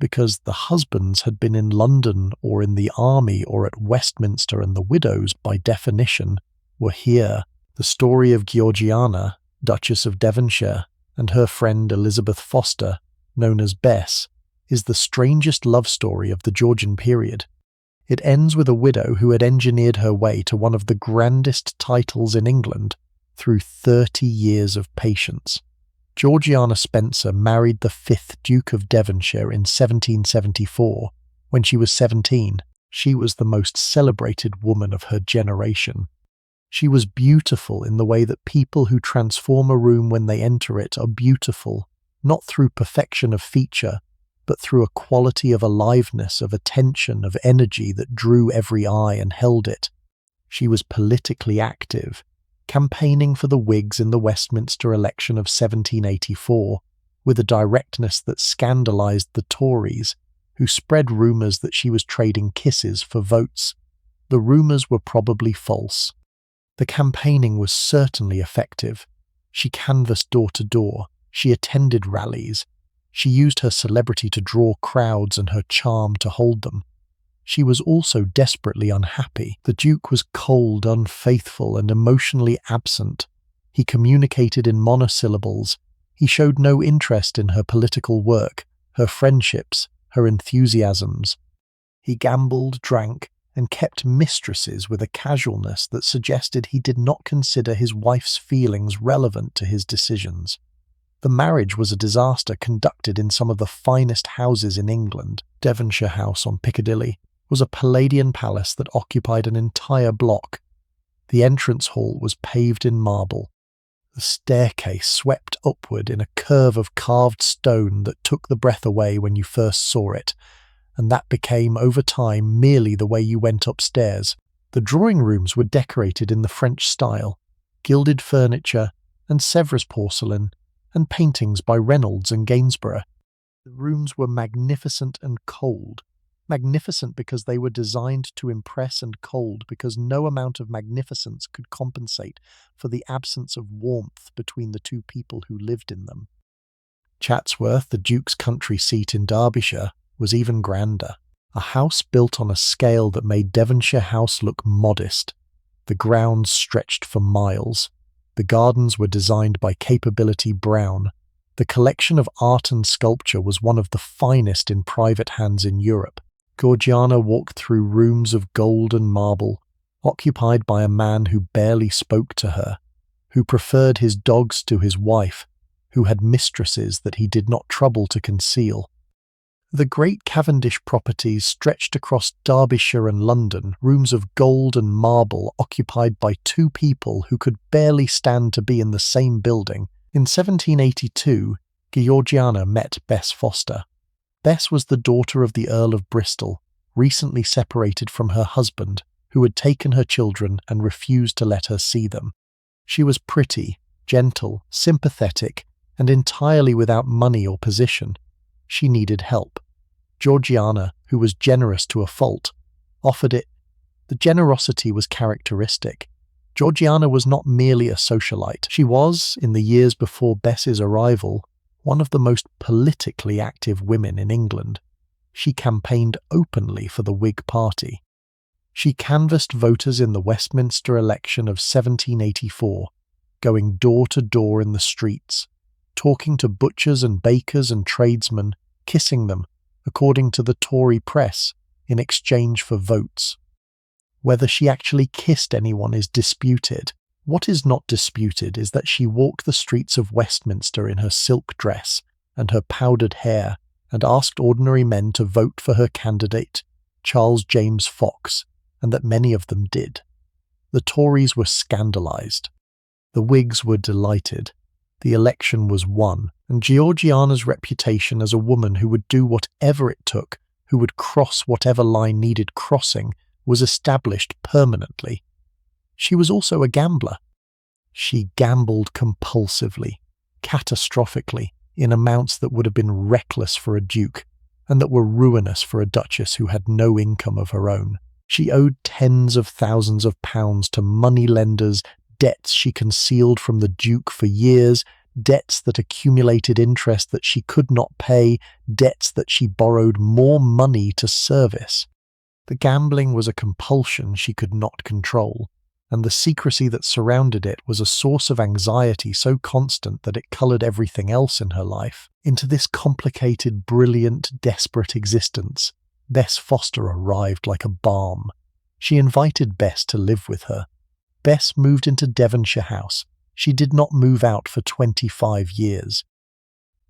because the husbands had been in London or in the army or at Westminster, and the widows, by definition, were here. The story of Georgiana, Duchess of Devonshire, and her friend Elizabeth Foster, known as Bess, is the strangest love story of the Georgian period. It ends with a widow who had engineered her way to one of the grandest titles in England through 30 years of patience. Georgiana Spencer married the 5th Duke of Devonshire in 1774. When she was 17, she was the most celebrated woman of her generation. She was beautiful in the way that people who transform a room when they enter it are beautiful, not through perfection of feature, but through a quality of aliveness, of attention, of energy that drew every eye and held it. She was politically active, campaigning for the Whigs in the Westminster election of 1784, with a directness that scandalized the Tories, who spread rumours that she was trading kisses for votes. The rumours were probably false. The campaigning was certainly effective. She canvassed door to door. She attended rallies. She used her celebrity to draw crowds and her charm to hold them. She was also desperately unhappy. The Duke was cold, unfaithful, and emotionally absent. He communicated in monosyllables. He showed no interest in her political work, her friendships, her enthusiasms. He gambled, drank, and kept mistresses with a casualness that suggested he did not consider his wife's feelings relevant to his decisions. The marriage was a disaster conducted in some of the finest houses in England. Devonshire House on Piccadilly was a Palladian palace that occupied an entire block. The entrance hall was paved in marble. The staircase swept upward in a curve of carved stone that took the breath away when you first saw it, and that became, over time, merely the way you went upstairs. The drawing rooms were decorated in the French style, gilded furniture and Sèvres porcelain, and paintings by Reynolds and Gainsborough. The rooms were magnificent and cold. Magnificent because they were designed to impress, and cold because no amount of magnificence could compensate for the absence of warmth between the two people who lived in them. Chatsworth, the Duke's country seat in Derbyshire, was even grander. A house built on a scale that made Devonshire House look modest. The grounds stretched for miles. The gardens were designed by Capability Brown. The collection of art and sculpture was one of the finest in private hands in Europe. Georgiana walked through rooms of gold and marble, occupied by a man who barely spoke to her, who preferred his dogs to his wife, who had mistresses that he did not trouble to conceal. The great Cavendish properties stretched across Derbyshire and London, rooms of gold and marble occupied by two people who could barely stand to be in the same building. In 1782, Georgiana met Bess Foster. Bess was the daughter of the Earl of Bristol, recently separated from her husband, who had taken her children and refused to let her see them. She was pretty, gentle, sympathetic, and entirely without money or position. She needed help. Georgiana, who was generous to a fault, offered it. The generosity was characteristic. Georgiana was not merely a socialite. She was, in the years before Bess's arrival, one of the most politically active women in England. She campaigned openly for the Whig Party. She canvassed voters in the Westminster election of 1784, going door to door in the streets, talking to butchers and bakers and tradesmen, kissing them, according to the Tory press, in exchange for votes. Whether she actually kissed anyone is disputed. What is not disputed is that she walked the streets of Westminster in her silk dress and her powdered hair and asked ordinary men to vote for her candidate, Charles James Fox, and that many of them did. The Tories were scandalised. The Whigs were delighted. The election was won, and Georgiana's reputation as a woman who would do whatever it took, who would cross whatever line needed crossing, was established permanently. She was also a gambler. She gambled compulsively, catastrophically, in amounts that would have been reckless for a duke, and that were ruinous for a duchess who had no income of her own. She owed tens of thousands of pounds to money-lenders, debts she concealed from the duke for years, debts that accumulated interest that she could not pay, debts that she borrowed more money to service. The gambling was a compulsion she could not control, and the secrecy that surrounded it was a source of anxiety so constant that it coloured everything else in her life. Into this complicated, brilliant, desperate existence, Bess Foster arrived like a balm. She invited Bess to live with her. Bess moved into Devonshire House. She did not move out for 25 years.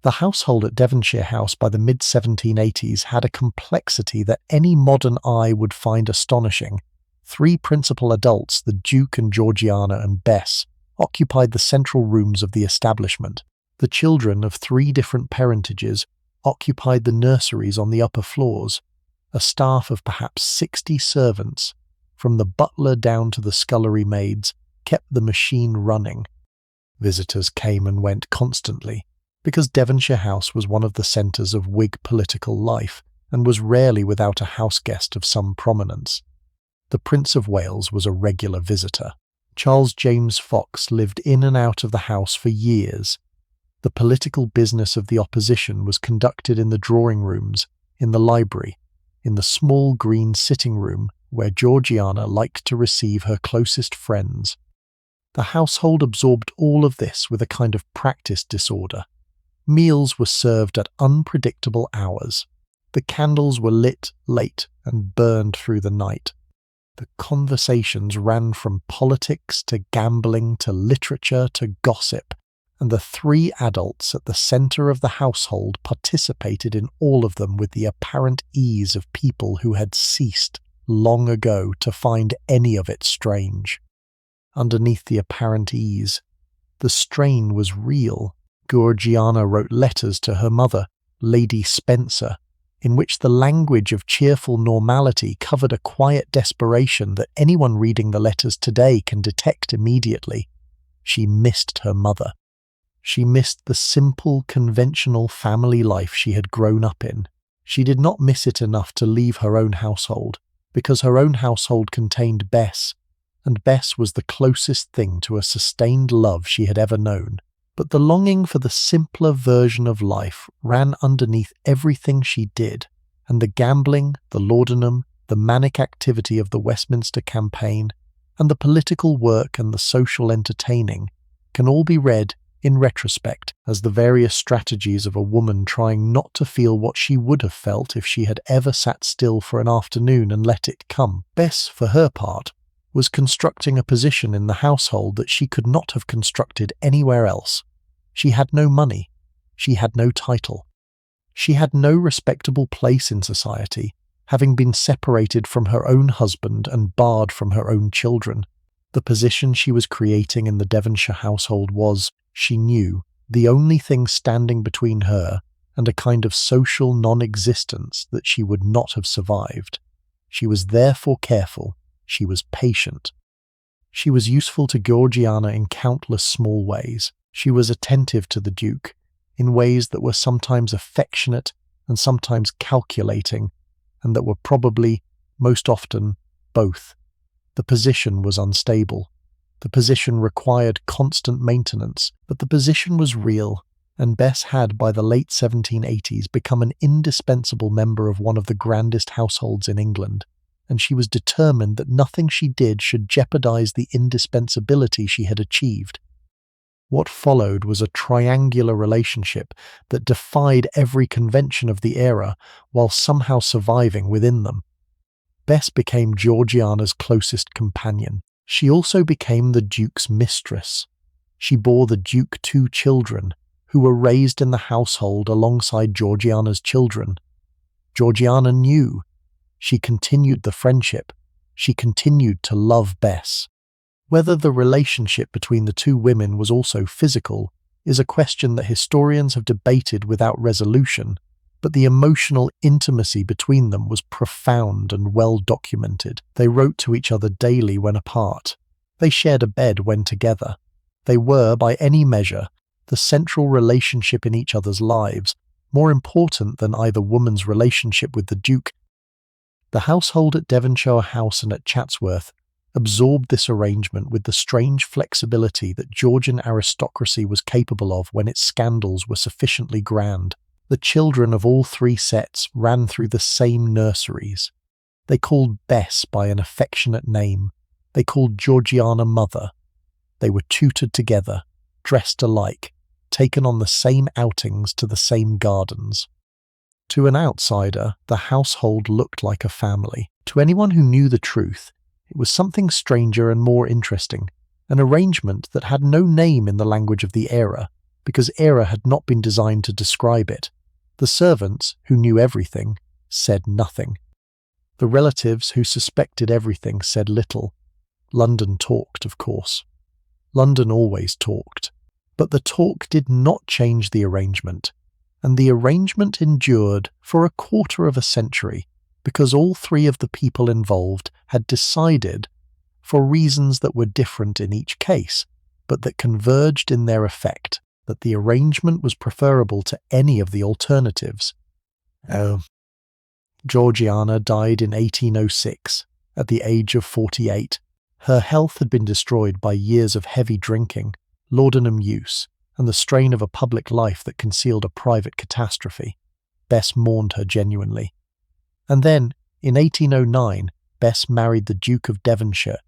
The household at Devonshire House by the mid-1780s had a complexity that any modern eye would find astonishing. Three principal adults, the Duke and Georgiana and Bess, occupied the central rooms of the establishment. The children of three different parentages occupied the nurseries on the upper floors. A staff of perhaps 60 servants, from the butler down to the scullery maids, kept the machine running. Visitors came and went constantly, because Devonshire House was one of the centres of Whig political life, and was rarely without a house guest of some prominence. The Prince of Wales was a regular visitor. Charles James Fox lived in and out of the house for years. The political business of the opposition was conducted in the drawing rooms, in the library, in the small green sitting room where Georgiana liked to receive her closest friends. The household absorbed all of this with a kind of practice disorder. Meals were served at unpredictable hours. The candles were lit late and burned through the night. The conversations ran from politics to gambling to literature to gossip, and the three adults at the centre of the household participated in all of them with the apparent ease of people who had ceased long ago to find any of it strange. Underneath the apparent ease, the strain was real. Georgiana wrote letters to her mother, Lady Spencer, in which the language of cheerful normality covered a quiet desperation that anyone reading the letters today can detect immediately. She missed her mother. She missed the simple, conventional family life she had grown up in. She did not miss it enough to leave her own household, because her own household contained Bess, and Bess was the closest thing to a sustained love she had ever known. But the longing for the simpler version of life ran underneath everything she did, and the gambling, the laudanum, the manic activity of the Westminster campaign, and the political work and the social entertaining can all be read in retrospect as the various strategies of a woman trying not to feel what she would have felt if she had ever sat still for an afternoon and let it come. Bess, for her part, was constructing a position in the household that she could not have constructed anywhere else. She had no money. She had no title. She had no respectable place in society, having been separated from her own husband and barred from her own children. The position she was creating in the Devonshire household was, she knew, the only thing standing between her and a kind of social non-existence that she would not have survived. She was therefore careful. She was patient. She was useful to Georgiana in countless small ways. She was attentive to the Duke, in ways that were sometimes affectionate and sometimes calculating, and that were probably, most often, both. The position was unstable. The position required constant maintenance, but the position was real, and Bess had by the late 1780s become an indispensable member of one of the grandest households in England, and she was determined that nothing she did should jeopardize the indispensability she had achieved. What followed was a triangular relationship that defied every convention of the era while somehow surviving within them. Bess became Georgiana's closest companion. She also became the Duke's mistress. She bore the Duke 2 children, who were raised in the household alongside Georgiana's children. Georgiana knew. She continued the friendship. She continued to love Bess. Whether the relationship between the two women was also physical is a question that historians have debated without resolution, but the emotional intimacy between them was profound and well documented. They wrote to each other daily when apart. They shared a bed when together. They were, by any measure, the central relationship in each other's lives, more important than either woman's relationship with the Duke. The household at Devonshire House and at Chatsworth absorbed this arrangement with the strange flexibility that Georgian aristocracy was capable of when its scandals were sufficiently grand. The children of all three sets ran through the same nurseries. They called Bess by an affectionate name. They called Georgiana mother. They were tutored together, dressed alike, taken on the same outings to the same gardens. To an outsider, the household looked like a family. To anyone who knew the truth, it was something stranger and more interesting, an arrangement that had no name in the language of the era, because era had not been designed to describe it. The servants, who knew everything, said nothing. The relatives, who suspected everything, said little. London talked, of course. London always talked. But the talk did not change the arrangement, and the arrangement endured for a quarter of a century, because all three of the people involved had decided, for reasons that were different in each case, but that converged in their effect, that the arrangement was preferable to any of the alternatives. Georgiana died in 1806, at the age of 48. Her health had been destroyed by years of heavy drinking, laudanum use, and the strain of a public life that concealed a private catastrophe. Bess mourned her genuinely. And then, in 1809, Bess married the Duke of Devonshire.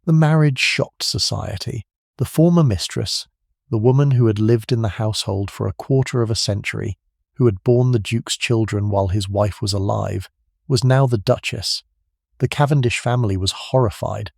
The marriage shocked society. The former mistress, the woman who had lived in the household for a quarter of a century, who had borne the Duke's children while his wife was alive, was now the Duchess. The Cavendish family was horrified.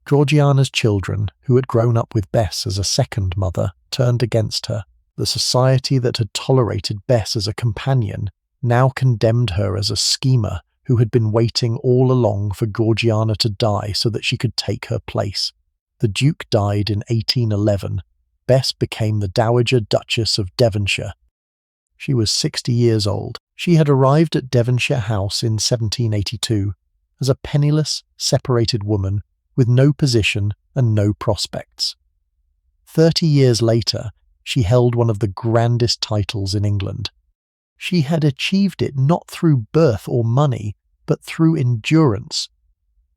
Georgiana's children, who had grown up with Bess as a second mother, turned against her. The society that had tolerated Bess as a companion now condemned her as a schemer who had been waiting all along for Georgiana to die so that she could take her place. The Duke died in 1811. Bess became the Dowager Duchess of Devonshire. She was 60 years old. She had arrived at Devonshire House in 1782 as a penniless, separated woman with no position and no prospects. 30 years later, she held one of the grandest titles in England. She had achieved it not through birth or money, but through endurance,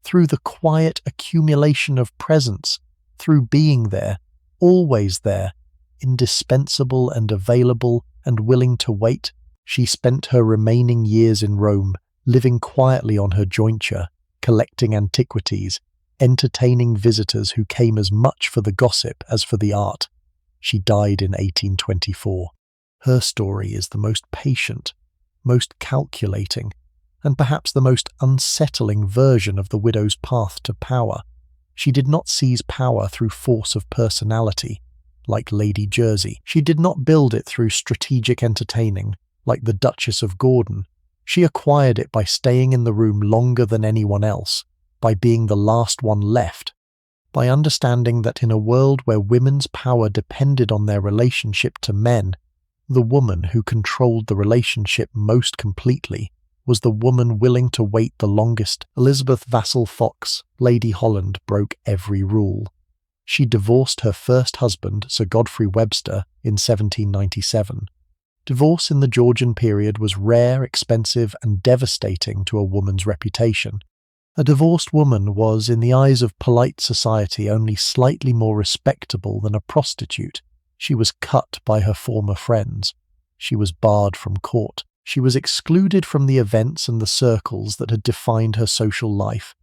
through the quiet accumulation of presence, through being there, always there, indispensable and available and willing to wait. She spent her remaining years in Rome, living quietly on her jointure, collecting antiquities, entertaining visitors who came as much for the gossip as for the art. She died in 1824. Her story is the most patient, most calculating, and perhaps the most unsettling version of the widow's path to power. She did not seize power through force of personality, like Lady Jersey. She did not build it through strategic entertaining, like the Duchess of Gordon. She acquired it by staying in the room longer than anyone else, by being the last one left, by understanding that in a world where women's power depended on their relationship to men, the woman who controlled the relationship most completely was the woman willing to wait the longest. Elizabeth Vassall Fox, Lady Holland, broke every rule. She divorced her first husband, Sir Godfrey Webster, in 1797. Divorce in the Georgian period was rare, expensive, and devastating to a woman's reputation. A divorced woman was, in the eyes of polite society, only slightly more respectable than a prostitute. She was cut by her former friends. She was barred from court. She was excluded from the events and the circles that had defined her social life.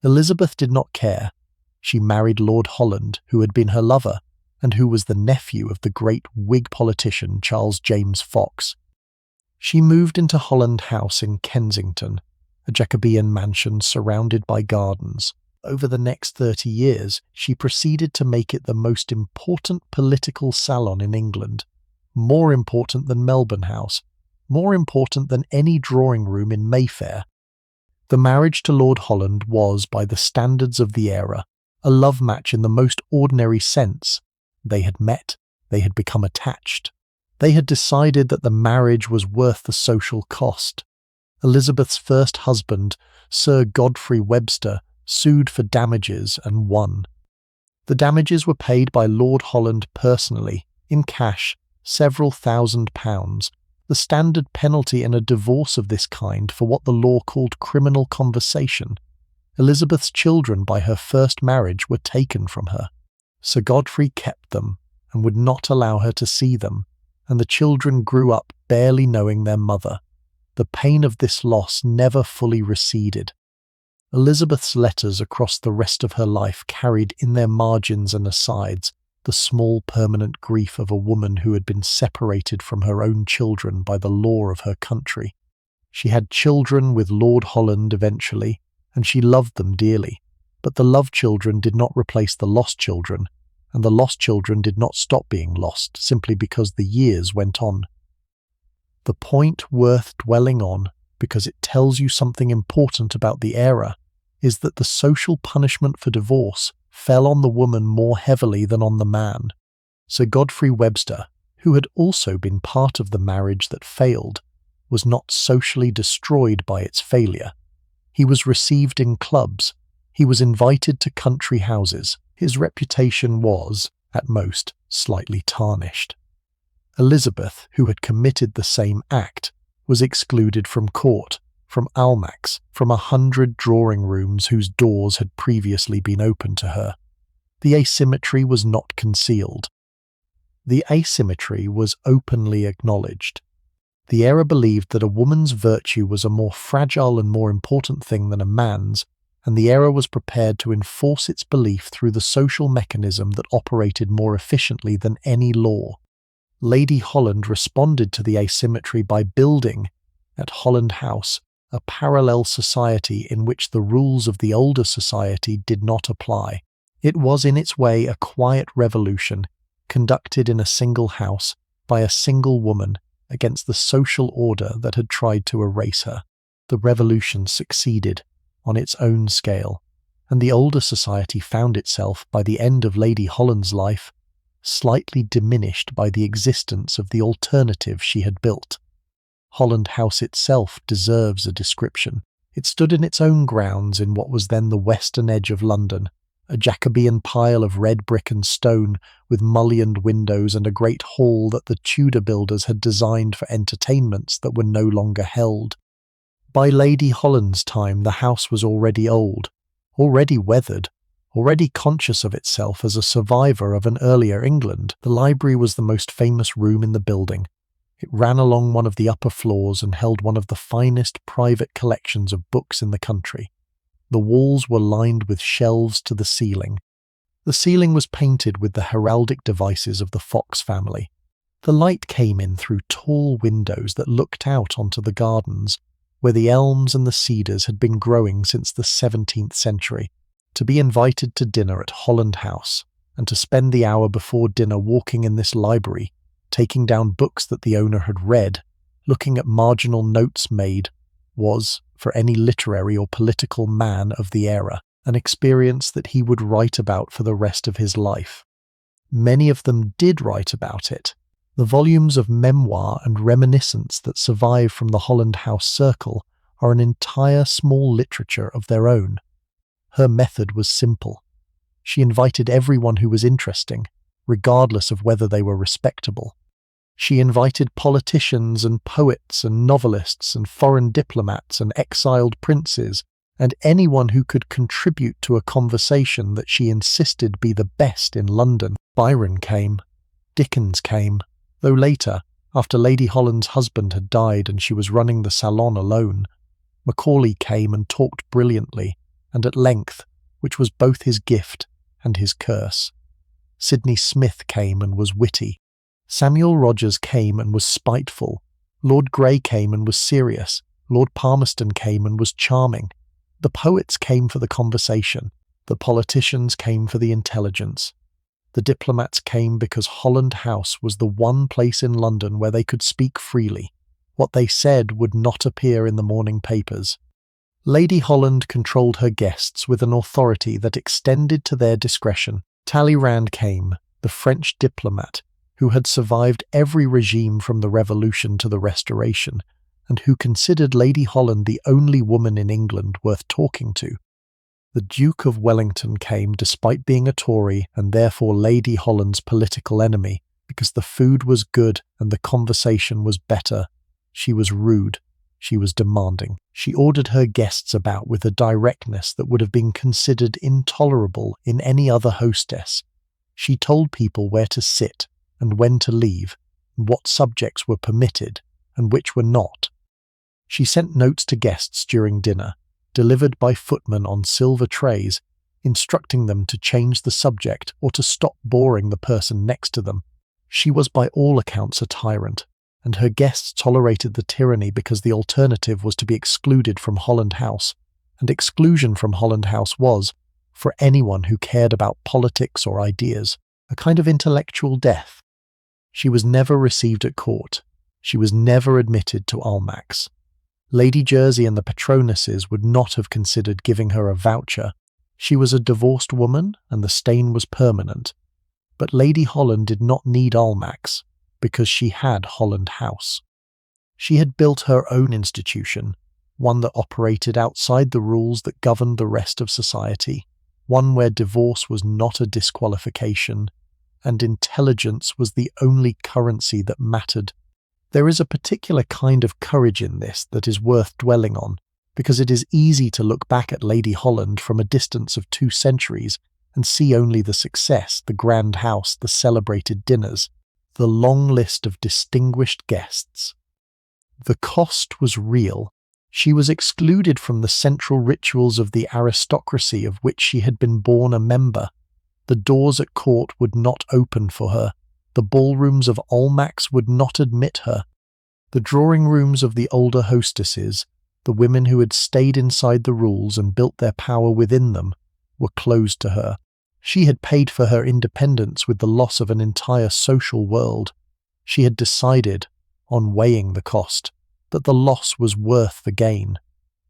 Elizabeth did not care. She married Lord Holland, who had been her lover, and who was the nephew of the great Whig politician Charles James Fox. She moved into Holland House in Kensington, a Jacobean mansion surrounded by gardens. Over the next 30 years, she proceeded to make it the most important political salon in England, more important than Melbourne House, more important than any drawing room in Mayfair. The marriage to Lord Holland was, by the standards of the era, a love match in the most ordinary sense. They had met, they had become attached. They had decided that the marriage was worth the social cost. Elizabeth's first husband, Sir Godfrey Webster, sued for damages and won. The damages were paid by Lord Holland personally, in cash, several £1,000s, the standard penalty in a divorce of this kind for what the law called criminal conversation. Elizabeth's children by her first marriage were taken from her. Sir Godfrey kept them and would not allow her to see them, and the children grew up barely knowing their mother. The pain of this loss never fully receded. Elizabeth's letters across the rest of her life carried in their margins and asides the small permanent grief of a woman who had been separated from her own children by the law of her country. She had children with Lord Holland eventually, and she loved them dearly, but the loved children did not replace the lost children, and the lost children did not stop being lost simply because the years went on. The point worth dwelling on, because it tells you something important about the era, is that the social punishment for divorce fell on the woman more heavily than on the man. Sir Godfrey Webster, who had also been part of the marriage that failed, was not socially destroyed by its failure. He was received in clubs. He was invited to country houses. His reputation was, at most, slightly tarnished. Elizabeth, who had committed the same act, was excluded from court, from Almack's, from 100 drawing rooms whose doors had previously been open to her. The asymmetry was not concealed. The asymmetry was openly acknowledged. The era believed that a woman's virtue was a more fragile and more important thing than a man's, and the era was prepared to enforce its belief through the social mechanism that operated more efficiently than any law. Lady Holland responded to the asymmetry by building, at Holland House, a parallel society in which the rules of the older society did not apply. It was in its way a quiet revolution, conducted in a single house by a single woman against the social order that had tried to erase her. The revolution succeeded on its own scale, and the older society found itself, by the end of Lady Holland's life, slightly diminished by the existence of the alternative she had built. Holland House itself deserves a description. It stood in its own grounds in what was then the western edge of London, a Jacobean pile of red brick and stone with mullioned windows and a great hall that the Tudor builders had designed for entertainments that were no longer held. By Lady Holland's time, the house was already old, already weathered, already conscious of itself as a survivor of an earlier England. The library was the most famous room in the building. It ran along one of the upper floors and held one of the finest private collections of books in the country. The walls were lined with shelves to the ceiling. The ceiling was painted with the heraldic devices of the Fox family. The light came in through tall windows that looked out onto the gardens, where the elms and the cedars had been growing since the 17th century. To be invited to dinner at Holland House, and to spend the hour before dinner walking in this library, taking down books that the owner had read, looking at marginal notes made, was, for any literary or political man of the era, an experience that he would write about for the rest of his life. Many of them did write about it. The volumes of memoir and reminiscence that survive from the Holland House circle are an entire small literature of their own. Her method was simple. She invited everyone who was interesting, regardless of whether they were respectable. She invited politicians and poets and novelists and foreign diplomats and exiled princes and anyone who could contribute to a conversation that she insisted be the best in London. Byron came. Dickens came, though later, after Lady Holland's husband had died and she was running the salon alone. Macaulay came and talked brilliantly, and at length, which was both his gift and his curse. Sidney Smith came and was witty. Samuel Rogers came and was spiteful. Lord Grey came and was serious. Lord Palmerston came and was charming. The poets came for the conversation. The politicians came for the intelligence. The diplomats came because Holland House was the one place in London where they could speak freely. What they said would not appear in the morning papers. Lady Holland controlled her guests with an authority that extended to their discretion. Talleyrand came, the French diplomat, who had survived every regime from the Revolution to the Restoration, and who considered Lady Holland the only woman in England worth talking to. The Duke of Wellington came despite being a Tory and therefore Lady Holland's political enemy, because the food was good and the conversation was better. She was rude. She was demanding. She ordered her guests about with a directness that would have been considered intolerable in any other hostess. She told people where to sit and when to leave, and what subjects were permitted and which were not. She sent notes to guests during dinner, delivered by footmen on silver trays, instructing them to change the subject or to stop boring the person next to them. She was by all accounts a tyrant, and her guests tolerated the tyranny because the alternative was to be excluded from Holland House, and exclusion from Holland House was, for anyone who cared about politics or ideas, a kind of intellectual death. She was never received at court. She was never admitted to Almack's. Lady Jersey and the patronesses would not have considered giving her a voucher. She was a divorced woman, and the stain was permanent. But Lady Holland did not need Almack's, because she had Holland House. She had built her own institution, one that operated outside the rules that governed the rest of society, one where divorce was not a disqualification, and intelligence was the only currency that mattered. There is a particular kind of courage in this that is worth dwelling on, because it is easy to look back at Lady Holland from a distance of 2 centuries and see only the success, the grand house, the celebrated dinners, the long list of distinguished guests. The cost was real. She was excluded from the central rituals of the aristocracy of which she had been born a member. The doors at court would not open for her. The ballrooms of Almack's would not admit her. The drawing rooms of the older hostesses, The women who had stayed inside the rules and built their power within them were closed to her. She had paid for her independence with the loss of an entire social world. She had decided, on weighing the cost, that the loss was worth the gain.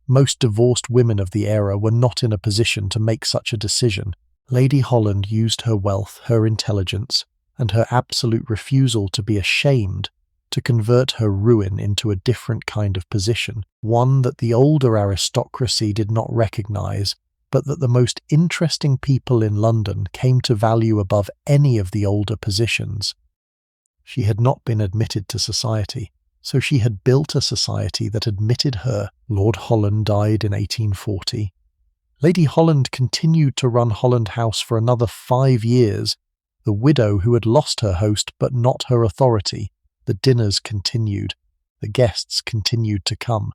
Most divorced women of the era were not in a position to make such a decision. Lady Holland used her wealth, her intelligence, and her absolute refusal to be ashamed to convert her ruin into a different kind of position, one that the older aristocracy did not recognize, but that the most interesting people in London came to value above any of the older positions. She had not been admitted to society, so she had built a society that admitted her. Lord Holland died in 1840. Lady Holland continued to run Holland House for another 5 years. The widow who had lost her host but not her authority. The dinners continued. The guests continued to come.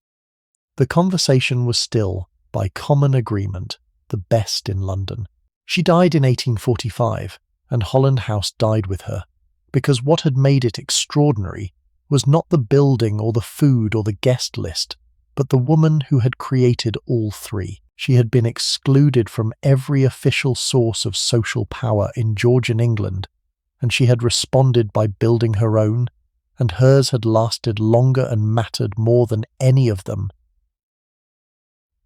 The conversation was still, by common agreement, the best in London. She died in 1845, and Holland House died with her, because what had made it extraordinary was not the building or the food or the guest list, but the woman who had created all three. She had been excluded from every official source of social power in Georgian England, and she had responded by building her own, and hers had lasted longer and mattered more than any of them.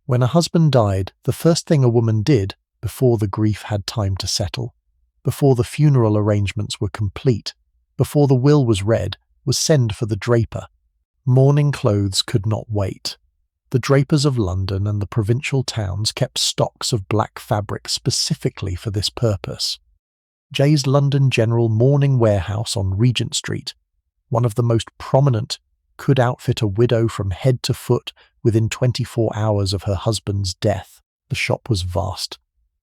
When a husband died, the first thing a woman did, before the grief had time to settle, before the funeral arrangements were complete, before the will was read, was send for the draper. Mourning clothes could not wait. The drapers of London and the provincial towns kept stocks of black fabric specifically for this purpose. Jay's London General Mourning Warehouse on Regent Street, one of the most prominent, could outfit a widow from head to foot within 24 hours of her husband's death. The shop was vast,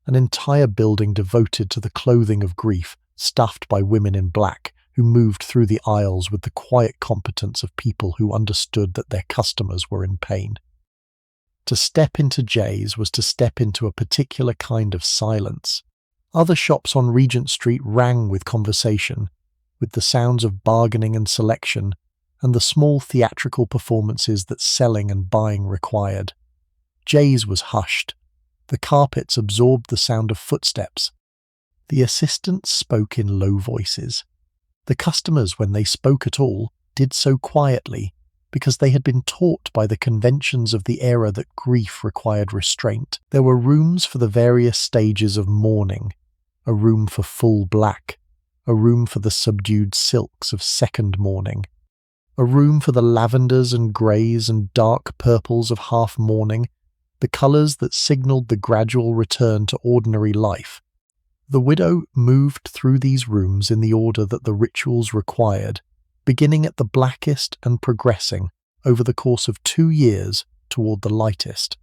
an entire building devoted to the clothing of grief, stuffed by women in black, who moved through the aisles with the quiet competence of people who understood that their customers were in pain. To step into Jay's was to step into a particular kind of silence. Other shops on Regent Street rang with conversation, with the sounds of bargaining and selection, and the small theatrical performances that selling and buying required. Jay's was hushed. The carpets absorbed the sound of footsteps. The assistants spoke in low voices. The customers, when they spoke at all, did so quietly, because they had been taught by the conventions of the era that grief required restraint. There were rooms for the various stages of mourning, a room for full black, a room for the subdued silks of second mourning, a room for the lavenders and greys and dark purples of half mourning, the colours that signalled the gradual return to ordinary life. The widow moved through these rooms in the order that the rituals required, beginning at the blackest and progressing, over the course of 2 years, toward the lightest.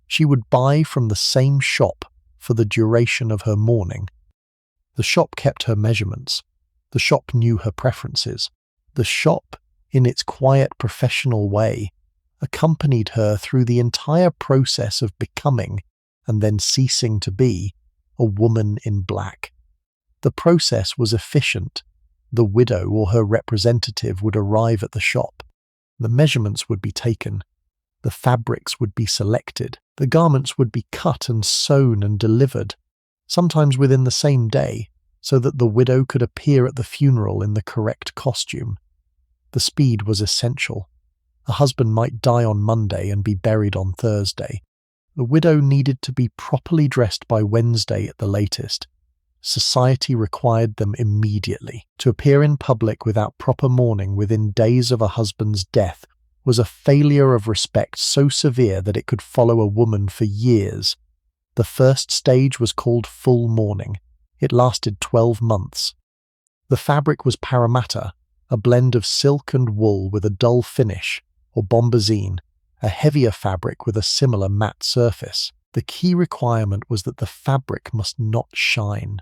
She would buy from the same shop for the duration of her mourning. The shop kept her measurements. The shop knew her preferences. The shop, in its quiet professional way, accompanied her through the entire process of becoming, and then ceasing to be, a woman in black. The process was efficient. The widow or her representative would arrive at the shop. The measurements would be taken. The fabrics would be selected. The garments would be cut and sewn and delivered, sometimes within the same day, so that the widow could appear at the funeral in the correct costume. The speed was essential. A husband might die on Monday and be buried on Thursday. The widow needed to be properly dressed by Wednesday at the latest. Society required them immediately. To appear in public without proper mourning within days of a husband's death was a failure of respect so severe that it could follow a woman for years. The first stage was called full mourning. It lasted 12 months. The fabric was parramatta, a blend of silk and wool with a dull finish, or bombazine, a heavier fabric with a similar matte surface. The key requirement was that the fabric must not shine.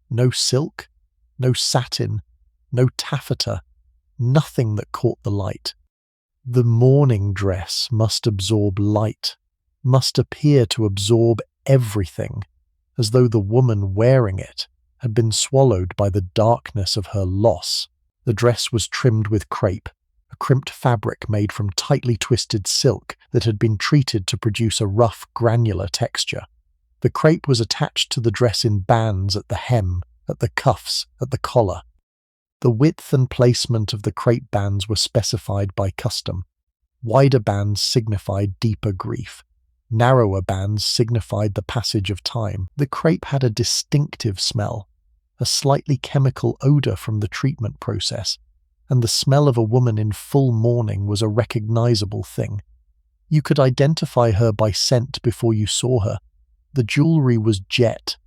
No silk, no satin, no taffeta, nothing that caught the light. The mourning dress must absorb light, must appear to absorb everything, as though the woman wearing it had been swallowed by the darkness of her loss. The dress was trimmed with crepe, a crimped fabric made from tightly twisted silk that had been treated to produce a rough, granular texture. The crepe was attached to the dress in bands at the hem, at the cuffs, at the collar. The width and placement of the crepe bands were specified by custom. Wider bands signified deeper grief. Narrower bands signified the passage of time. The crepe had a distinctive smell, a slightly chemical odor from the treatment process, and the smell of a woman in full mourning was a recognizable thing. You could identify her by scent before you saw her. The jewellery was jet.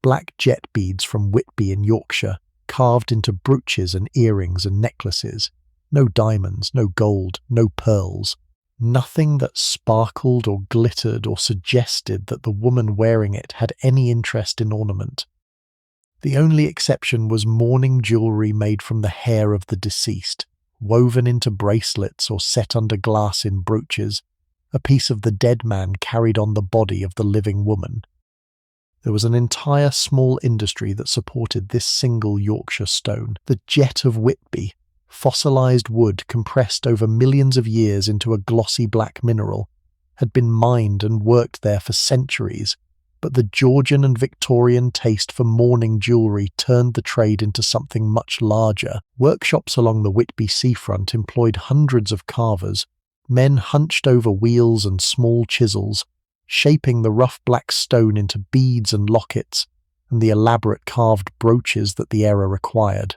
Black jet beads from Whitby in Yorkshire, carved into brooches and earrings and necklaces. No diamonds, no gold, no pearls. Nothing that sparkled or glittered or suggested that the woman wearing it had any interest in ornament. The only exception was mourning jewellery made from the hair of the deceased, woven into bracelets or set under glass in brooches, a piece of the dead man carried on the body of the living woman. There was an entire small industry that supported this single Yorkshire stone. The jet of Whitby, fossilized wood compressed over millions of years into a glossy black mineral, had been mined and worked there for centuries, but the Georgian and Victorian taste for mourning jewellery turned the trade into something much larger. Workshops along the Whitby seafront employed hundreds of carvers, men hunched over wheels and small chisels, shaping the rough black stone into beads and lockets and the elaborate carved brooches that the era required.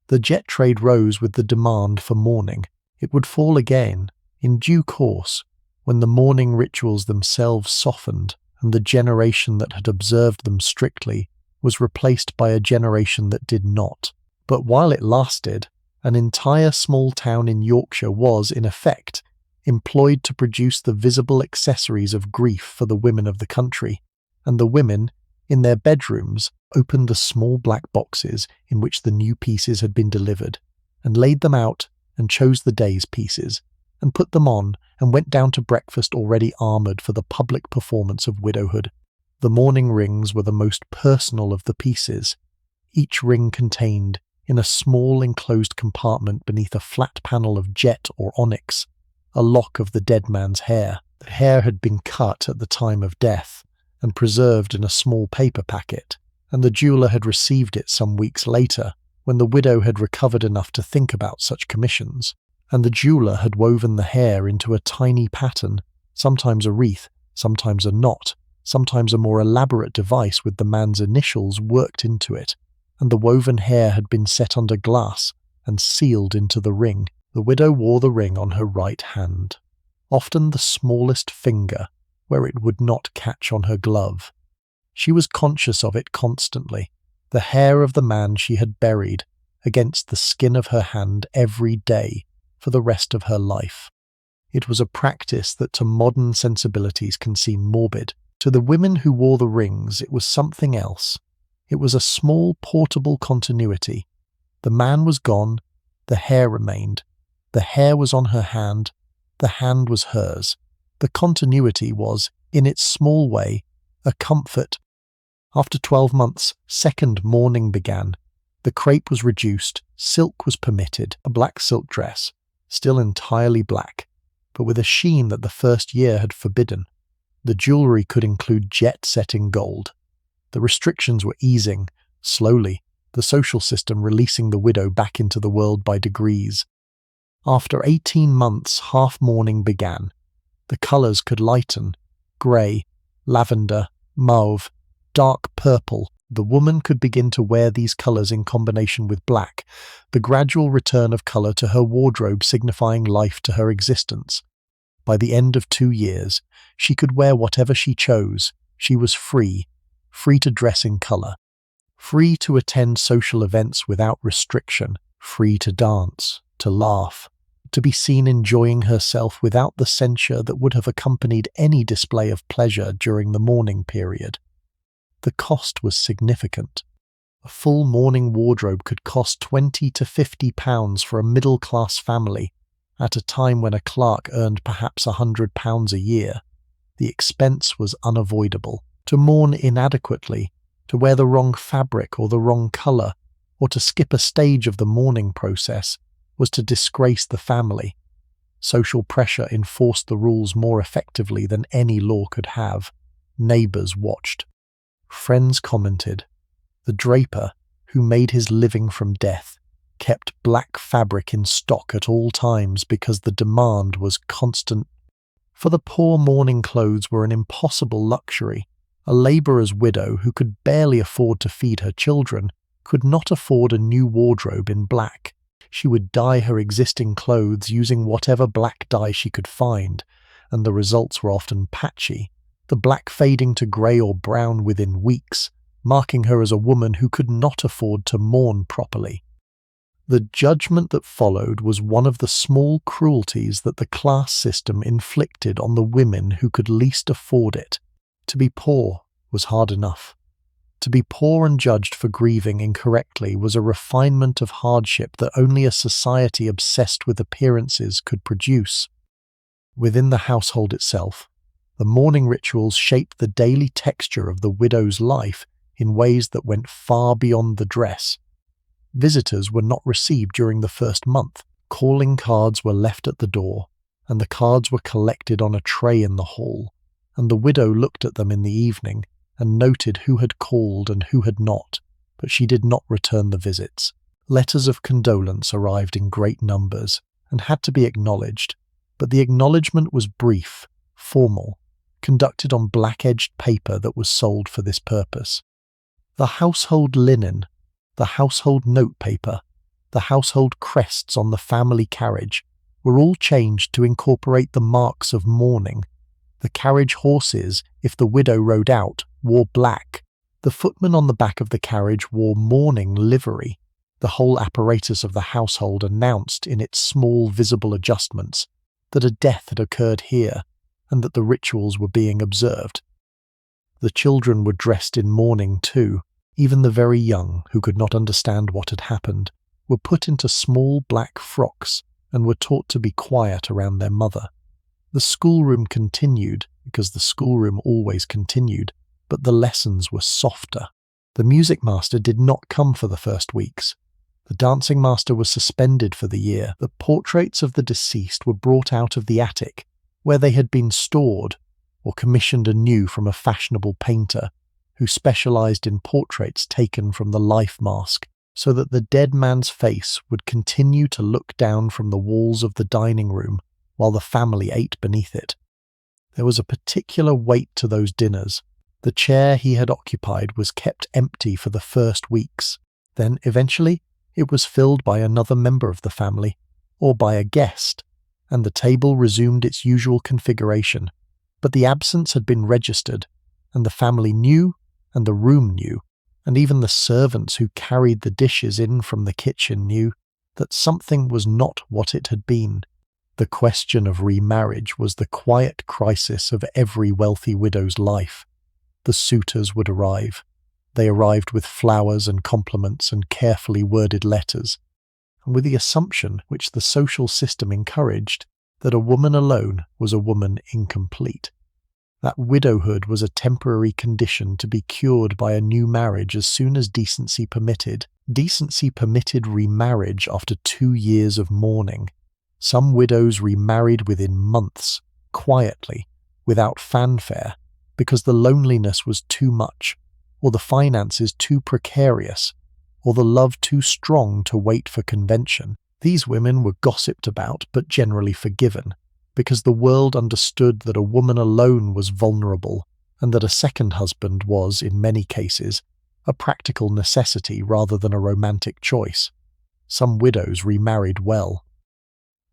The jet trade rose with the demand for mourning. It would fall again, in due course, when the mourning rituals themselves softened and the generation that had observed them strictly was replaced by a generation that did not. But while it lasted, an entire small town in Yorkshire was, in effect, employed to produce the visible accessories of grief for the women of the country, and the women, in their bedrooms, opened the small black boxes in which the new pieces had been delivered, and laid them out and chose the day's pieces, and put them on and went down to breakfast already armoured for the public performance of widowhood. The mourning rings were the most personal of the pieces. Each ring contained, in a small enclosed compartment beneath a flat panel of jet or onyx, a lock of the dead man's hair. The hair had been cut at the time of death and preserved in a small paper packet, and the jeweller had received it some weeks later, when the widow had recovered enough to think about such commissions, and the jeweller had woven the hair into a tiny pattern, sometimes a wreath, sometimes a knot, sometimes a more elaborate device with the man's initials worked into it, and the woven hair had been set under glass and sealed into the ring. The widow wore the ring on her right hand, often the smallest finger, where it would not catch on her glove. She was conscious of it constantly, the hair of the man she had buried, against the skin of her hand every day for the rest of her life. It was a practice that to modern sensibilities can seem morbid. To the women who wore the rings, it was something else. It was a small portable continuity. The man was gone, the hair remained. The hair was on her hand, the hand was hers. The continuity was, in its small way, a comfort. After 12 months, second mourning began. The crepe was reduced, silk was permitted, a black silk dress, still entirely black, but with a sheen that the first year had forbidden. The jewellery could include jet set in gold. The restrictions were easing, slowly, the social system releasing the widow back into the world by degrees. After 18 months, half-mourning began. The colours could lighten: grey, lavender, mauve, dark purple. The woman could begin to wear these colours in combination with black, the gradual return of colour to her wardrobe signifying life to her existence. By the end of 2 years, she could wear whatever she chose. She was free to dress in colour, free to attend social events without restriction, free to dance, to laugh, to be seen enjoying herself without the censure that would have accompanied any display of pleasure during the mourning period. The cost was significant. A full mourning wardrobe could cost £20 to £50 for a middle-class family, at a time when a clerk earned perhaps £100 a year. The expense was unavoidable. To mourn inadequately, to wear the wrong fabric or the wrong colour, or to skip a stage of the mourning process, was to disgrace the family. Social pressure enforced the rules more effectively than any law could have. Neighbours watched. Friends commented. The draper, who made his living from death, kept black fabric in stock at all times because the demand was constant. For the poor, mourning clothes were an impossible luxury. A labourer's widow who could barely afford to feed her children could not afford a new wardrobe in black. She would dye her existing clothes using whatever black dye she could find, and the results were often patchy, the black fading to grey or brown within weeks, marking her as a woman who could not afford to mourn properly. The judgment that followed was one of the small cruelties that the class system inflicted on the women who could least afford it. To be poor was hard enough. To be poor and judged for grieving incorrectly was a refinement of hardship that only a society obsessed with appearances could produce. Within the household itself, the mourning rituals shaped the daily texture of the widow's life in ways that went far beyond the dress. Visitors were not received during the first month. Calling cards were left at the door, and the cards were collected on a tray in the hall, and the widow looked at them in the evening and noted who had called and who had not, but she did not return the visits. Letters of condolence arrived in great numbers and had to be acknowledged, but the acknowledgement was brief, formal, conducted on black-edged paper that was sold for this purpose. The household linen, the household notepaper, the household crests on the family carriage were all changed to incorporate the marks of mourning. The carriage horses, if the widow rode out, wore black. The footman on the back of the carriage wore mourning livery. The whole apparatus of the household announced in its small visible adjustments that a death had occurred here and that the rituals were being observed. The children were dressed in mourning too. Even the very young, who could not understand what had happened, were put into small black frocks and were taught to be quiet around their mother. The schoolroom continued, because the schoolroom always continued, but the lessons were softer. The music master did not come for the first weeks. The dancing master was suspended for the year. The portraits of the deceased were brought out of the attic, where they had been stored, or commissioned anew from a fashionable painter, who specialized in portraits taken from the life mask, so that the dead man's face would continue to look down from the walls of the dining room while the family ate beneath it. There was a particular weight to those dinners. The chair he had occupied was kept empty for the first weeks. Then, eventually, it was filled by another member of the family, or by a guest, and the table resumed its usual configuration. But the absence had been registered, and the family knew, and the room knew, and even the servants who carried the dishes in from the kitchen knew that something was not what it had been. The question of remarriage was the quiet crisis of every wealthy widow's life. The suitors would arrive. They arrived with flowers and compliments and carefully worded letters, and with the assumption, which the social system encouraged, that a woman alone was a woman incomplete. That widowhood was a temporary condition to be cured by a new marriage as soon as decency permitted. Decency permitted remarriage after 2 years of mourning. Some widows remarried within months, quietly, without fanfare, because the loneliness was too much, or the finances too precarious, or the love too strong to wait for convention. These women were gossiped about but generally forgiven, because the world understood that a woman alone was vulnerable and that a second husband was, in many cases, a practical necessity rather than a romantic choice. Some widows remarried well.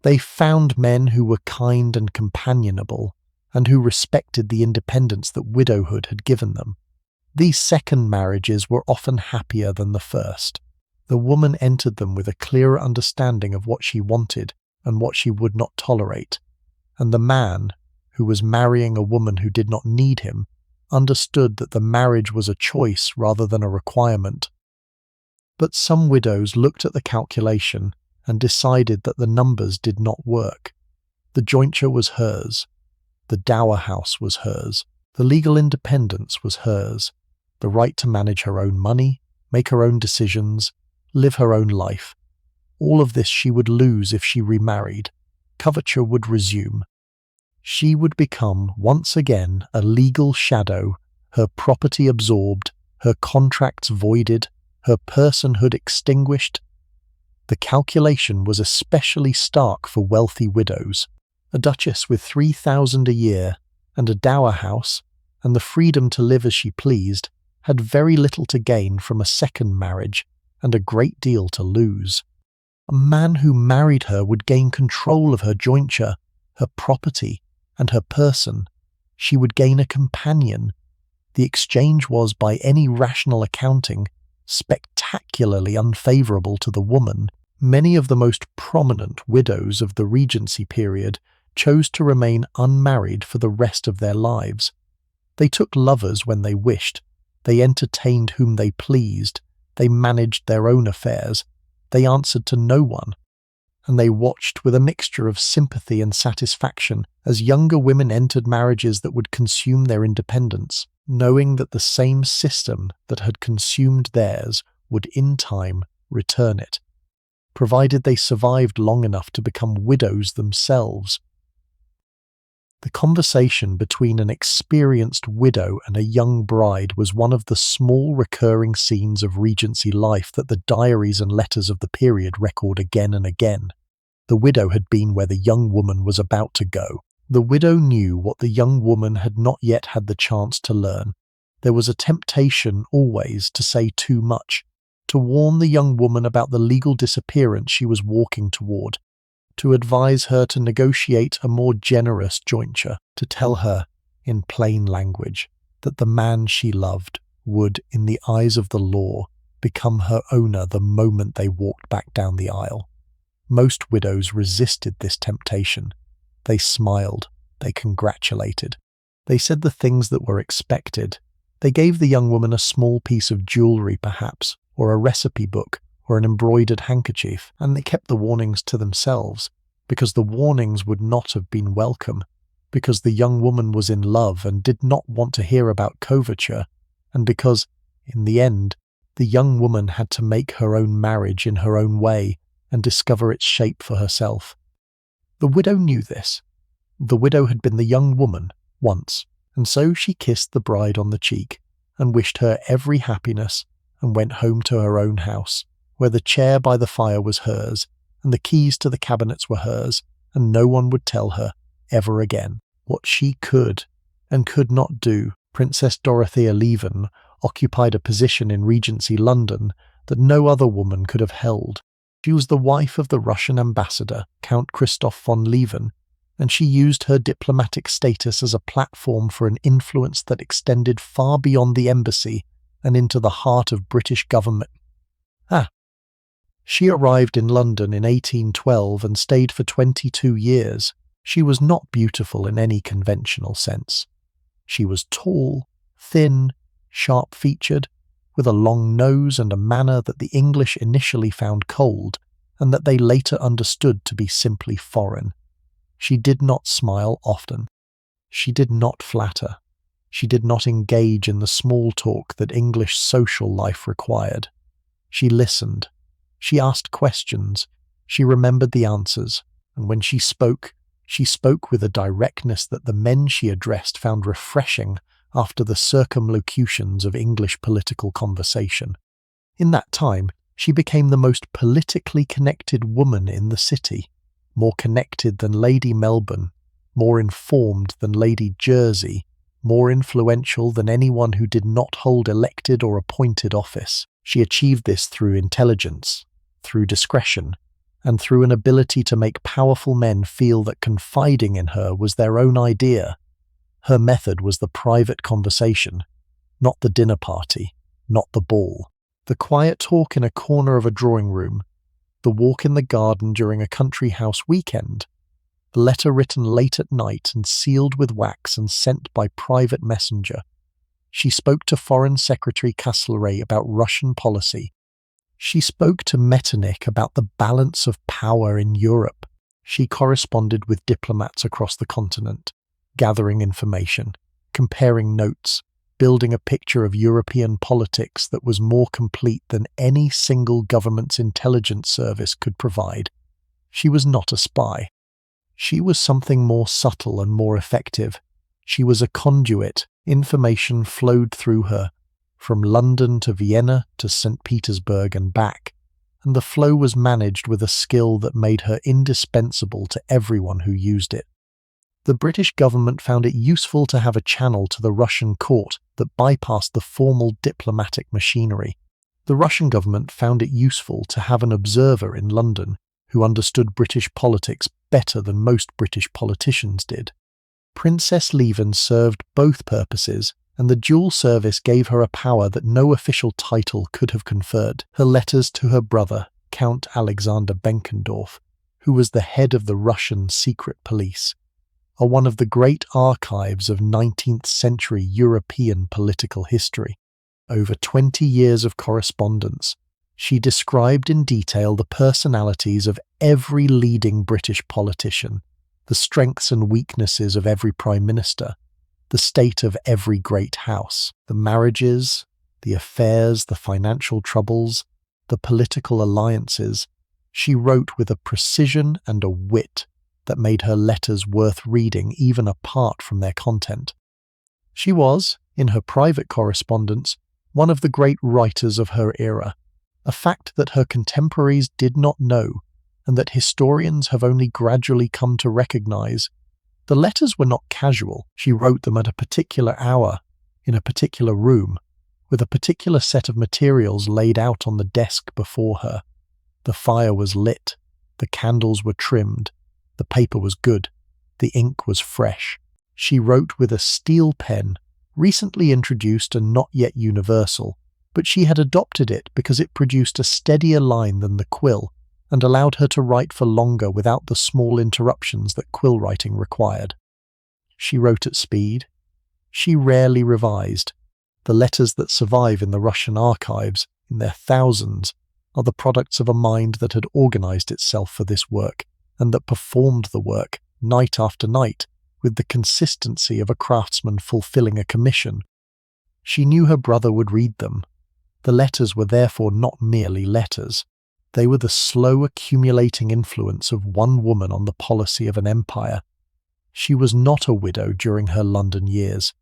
They found men who were kind and companionable, and who respected the independence that widowhood had given them. These second marriages were often happier than the first. The woman entered them with a clearer understanding of what she wanted and what she would not tolerate, and the man, who was marrying a woman who did not need him, understood that the marriage was a choice rather than a requirement. But some widows looked at the calculation and decided that the numbers did not work. The jointure was hers. The dower house was hers. The legal independence was hers. The right to manage her own money, make her own decisions, live her own life. All of this she would lose if she remarried. Coverture would resume. She would become, once again, a legal shadow, her property absorbed, her contracts voided, her personhood extinguished. The calculation was especially stark for wealthy widows. A duchess with 3,000 a year, and a dower house, and the freedom to live as she pleased, had very little to gain from a second marriage, and a great deal to lose. A man who married her would gain control of her jointure, her property, and her person. She would gain a companion. The exchange was, by any rational accounting, spectacularly unfavourable to the woman. Many of the most prominent widows of the Regency period chose to remain unmarried for the rest of their lives. They took lovers when they wished, they entertained whom they pleased, they managed their own affairs, they answered to no one, and they watched with a mixture of sympathy and satisfaction as younger women entered marriages that would consume their independence, knowing that the same system that had consumed theirs would in time return it, provided they survived long enough to become widows themselves. The conversation between an experienced widow and a young bride was one of the small recurring scenes of Regency life that the diaries and letters of the period record again and again. The widow had been where the young woman was about to go. The widow knew what the young woman had not yet had the chance to learn. There was a temptation always to say too much, to warn the young woman about the legal disappearance she was walking toward, to advise her to negotiate a more generous jointure, to tell her, in plain language, that the man she loved would, in the eyes of the law, become her owner the moment they walked back down the aisle. Most widows resisted this temptation. They smiled, they congratulated. They said the things that were expected. They gave the young woman a small piece of jewellery perhaps, or a recipe book, or an embroidered handkerchief, and they kept the warnings to themselves, because the warnings would not have been welcome, because the young woman was in love and did not want to hear about coverture, and because, in the end, the young woman had to make her own marriage in her own way and discover its shape for herself. The widow knew this. The widow had been the young woman once, and so she kissed the bride on the cheek and wished her every happiness and went home to her own house, where the chair by the fire was hers, and the keys to the cabinets were hers, and no one would tell her, ever again, what she could and could not do. Princess Dorothea Lieven occupied a position in Regency London that no other woman could have held. She was the wife of the Russian ambassador, Count Christoph von Lieven, and she used her diplomatic status as a platform for an influence that extended far beyond the embassy and into the heart of British government. She arrived in London in 1812 and stayed for 22 years. She was not beautiful in any conventional sense. She was tall, thin, sharp-featured, with a long nose and a manner that the English initially found cold, and that they later understood to be simply foreign. She did not smile often. She did not flatter. She did not engage in the small talk that English social life required. She listened. She asked questions. She remembered the answers, and when she spoke with a directness that the men she addressed found refreshing after the circumlocutions of English political conversation. In that time, she became the most politically connected woman in the city, more connected than Lady Melbourne, more informed than Lady Jersey, more influential than anyone who did not hold elected or appointed office. She achieved this through intelligence, through discretion, and through an ability to make powerful men feel that confiding in her was their own idea. Her method was the private conversation, not the dinner party, not the ball. The quiet talk in a corner of a drawing room, the walk in the garden during a country house weekend, the letter written late at night and sealed with wax and sent by private messenger. She spoke to Foreign Secretary Castlereagh about Russian policy. She spoke to Metternich about the balance of power in Europe. She corresponded with diplomats across the continent, gathering information, comparing notes, building a picture of European politics that was more complete than any single government's intelligence service could provide. She was not a spy. She was something more subtle and more effective. She was a conduit. Information flowed through her, from London to Vienna to St. Petersburg and back, and the flow was managed with a skill that made her indispensable to everyone who used it. The British government found it useful to have a channel to the Russian court that bypassed the formal diplomatic machinery. The Russian government found it useful to have an observer in London who understood British politics better than most British politicians did. Princess Lieven served both purposes, and the dual service gave her a power that no official title could have conferred. Her letters to her brother, Count Alexander Benkendorf, who was the head of the Russian secret police, are one of the great archives of 19th century European political history. Over 20 years of correspondence, she described in detail the personalities of every leading British politician, the strengths and weaknesses of every prime minister, the state of every great house, the marriages, the affairs, the financial troubles, the political alliances. She wrote with a precision and a wit that made her letters worth reading even apart from their content. She was, in her private correspondence, one of the great writers of her era, a fact that her contemporaries did not know and that historians have only gradually come to recognize. The letters were not casual. She wrote them at a particular hour, in a particular room, with a particular set of materials laid out on the desk before her. The fire was lit, the candles were trimmed, the paper was good, the ink was fresh. She wrote with a steel pen, recently introduced and not yet universal, but she had adopted it because it produced a steadier line than the quill and allowed her to write for longer without the small interruptions that quill writing required. She wrote at speed. She rarely revised. The letters that survive in the Russian archives, in their thousands, are the products of a mind that had organized itself for this work, and that performed the work, night after night, with the consistency of a craftsman fulfilling a commission. She knew her brother would read them. The letters were therefore not merely letters. They were the slow accumulating influence of one woman on the policy of an empire. She was not a widow during her London years.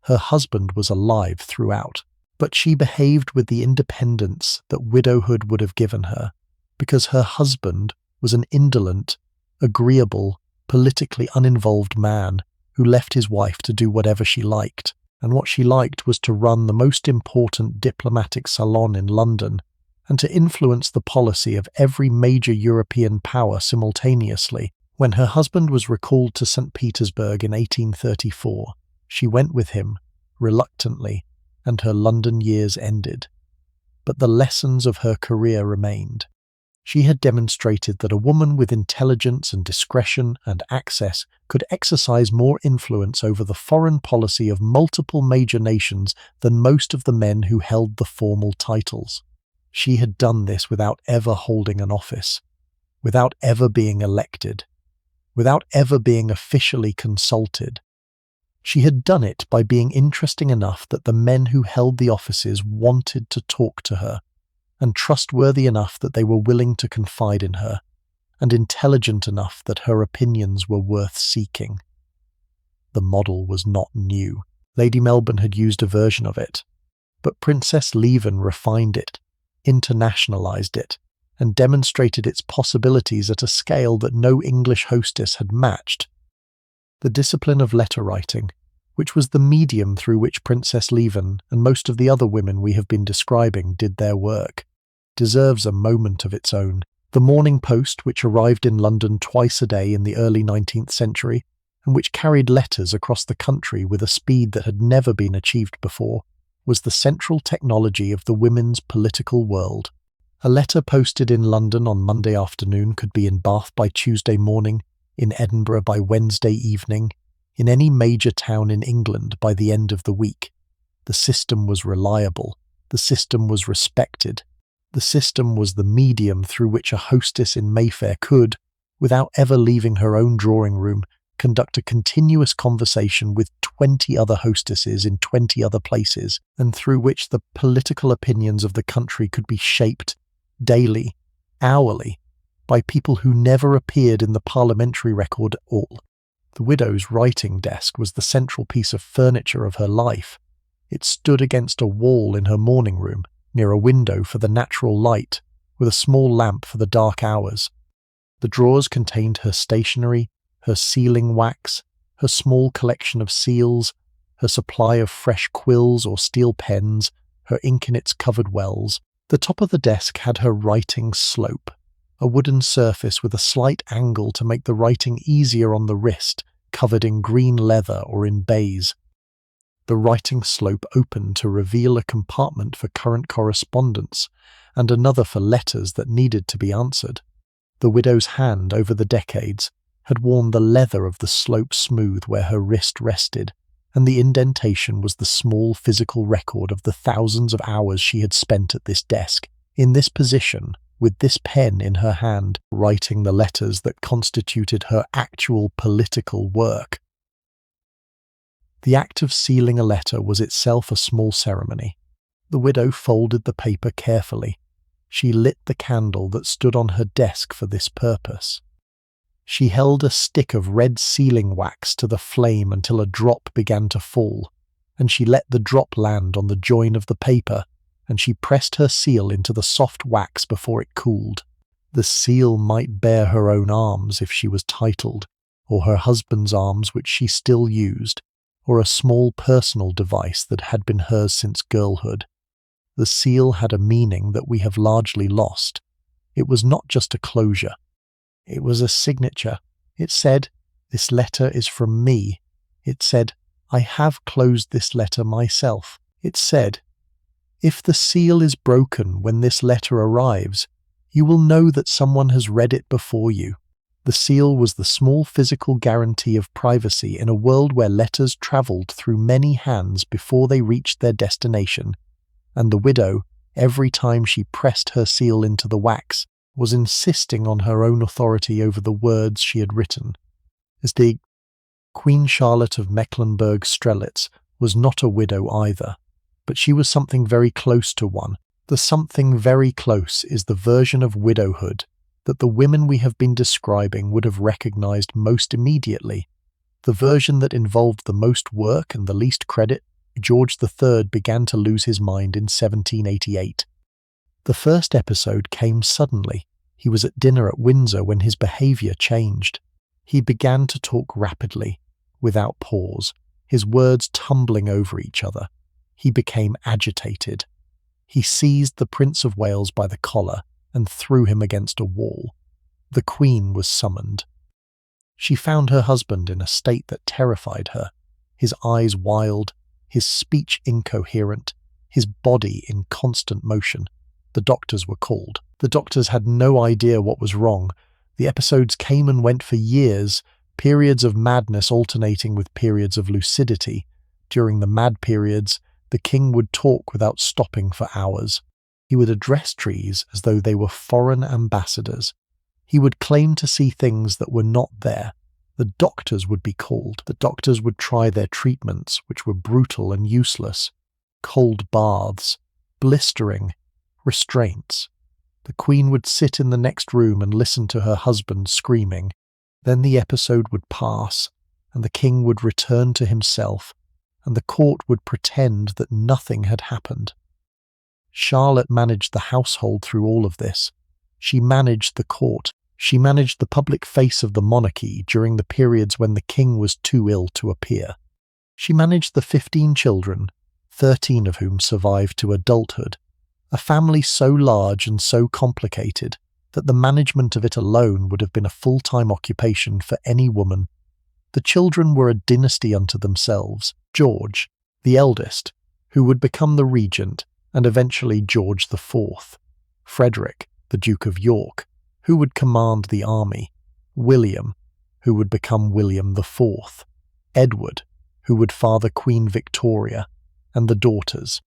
Her husband was alive throughout, but she behaved with the independence that widowhood would have given her, because her husband was an indolent, agreeable, politically uninvolved man who left his wife to do whatever she liked, and what she liked was to run the most important diplomatic salon in London and to influence the policy of every major European power simultaneously. When her husband was recalled to St. Petersburg in 1834, she went with him, reluctantly, and her London years ended. But the lessons of her career remained. She had demonstrated that a woman with intelligence and discretion and access could exercise more influence over the foreign policy of multiple major nations than most of the men who held the formal titles. She had done this without ever holding an office, without ever being elected, without ever being officially consulted. She had done it by being interesting enough that the men who held the offices wanted to talk to her, and trustworthy enough that they were willing to confide in her, and intelligent enough that her opinions were worth seeking. The model was not new. Lady Melbourne had used a version of it, but Princess Lieven refined it, internationalized it, and demonstrated its possibilities at a scale that no English hostess had matched. The discipline of letter writing, which was the medium through which Princess Lieven and most of the other women we have been describing did their work, deserves a moment of its own. The Morning Post, which arrived in London twice a day in the early 19th century, and which carried letters across the country with a speed that had never been achieved before, was the central technology of the women's political world. A letter posted in London on Monday afternoon could be in Bath by Tuesday morning, in Edinburgh by Wednesday evening, in any major town in England by the end of the week. The system was reliable. The system was respected. The system was the medium through which a hostess in Mayfair could, without ever leaving her own drawing room, conduct a continuous conversation with 20 other hostesses in 20 other places, and through which the political opinions of the country could be shaped daily, hourly, by people who never appeared in the parliamentary record at all. The widow's writing desk was the central piece of furniture of her life. It stood against a wall in her morning room, near a window for the natural light, with a small lamp for the dark hours. The drawers contained her stationery, her sealing wax, her small collection of seals, her supply of fresh quills or steel pens, her ink in its covered wells. The top of the desk had her writing slope, a wooden surface with a slight angle to make the writing easier on the wrist, covered in green leather or in baize. The writing slope opened to reveal a compartment for current correspondence and another for letters that needed to be answered. The widow's hand, over the decades, had worn the leather of the slope smooth where her wrist rested, and the indentation was the small physical record of the thousands of hours she had spent at this desk, in this position, with this pen in her hand, writing the letters that constituted her actual political work. The act of sealing a letter was itself a small ceremony. The widow folded the paper carefully. She lit the candle that stood on her desk for this purpose. She held a stick of red sealing wax to the flame until a drop began to fall, and she let the drop land on the join of the paper, and she pressed her seal into the soft wax before it cooled. The seal might bear her own arms if she was titled, or her husband's arms which she still used, or a small personal device that had been hers since girlhood. The seal had a meaning that we have largely lost. It was not just a closure. It was a signature. It said, "This letter is from me." It said, "I have closed this letter myself." It said, "If the seal is broken when this letter arrives, you will know that someone has read it before you." The seal was the small physical guarantee of privacy in a world where letters travelled through many hands before they reached their destination, and the widow, every time she pressed her seal into the wax, was insisting on her own authority over the words she had written. As the Queen Charlotte of Mecklenburg-Strelitz was not a widow either, but she was something very close to one. The something very close is the version of widowhood that the women we have been describing would have recognized most immediately, the version that involved the most work and the least credit. George III began to lose his mind in 1788. The first episode came suddenly. He was at dinner at Windsor when his behaviour changed. He began to talk rapidly, without pause, his words tumbling over each other. He became agitated. He seized the Prince of Wales by the collar and threw him against a wall. The Queen was summoned. She found her husband in a state that terrified her, his eyes wild, his speech incoherent, his body in constant motion. The doctors were called. The doctors had no idea what was wrong. The episodes came and went for years, periods of madness alternating with periods of lucidity. During the mad periods, the king would talk without stopping for hours. He would address trees as though they were foreign ambassadors. He would claim to see things that were not there. The doctors would be called. The doctors would try their treatments, which were brutal and useless. Cold baths, blistering, restraints. The Queen would sit in the next room and listen to her husband screaming. Then the episode would pass, and the king would return to himself, and the court would pretend that nothing had happened. Charlotte managed the household through all of this. She managed the court. She managed the public face of the monarchy during the periods when the king was too ill to appear. She managed the 15 children, 13 of whom survived to adulthood, a family so large and so complicated that the management of it alone would have been a full-time occupation for any woman. The children were a dynasty unto themselves. George, the eldest, who would become the regent, and eventually George IV. Frederick, the Duke of York, who would command the army. William, who would become William IV. Edward, who would father Queen Victoria, and the daughters,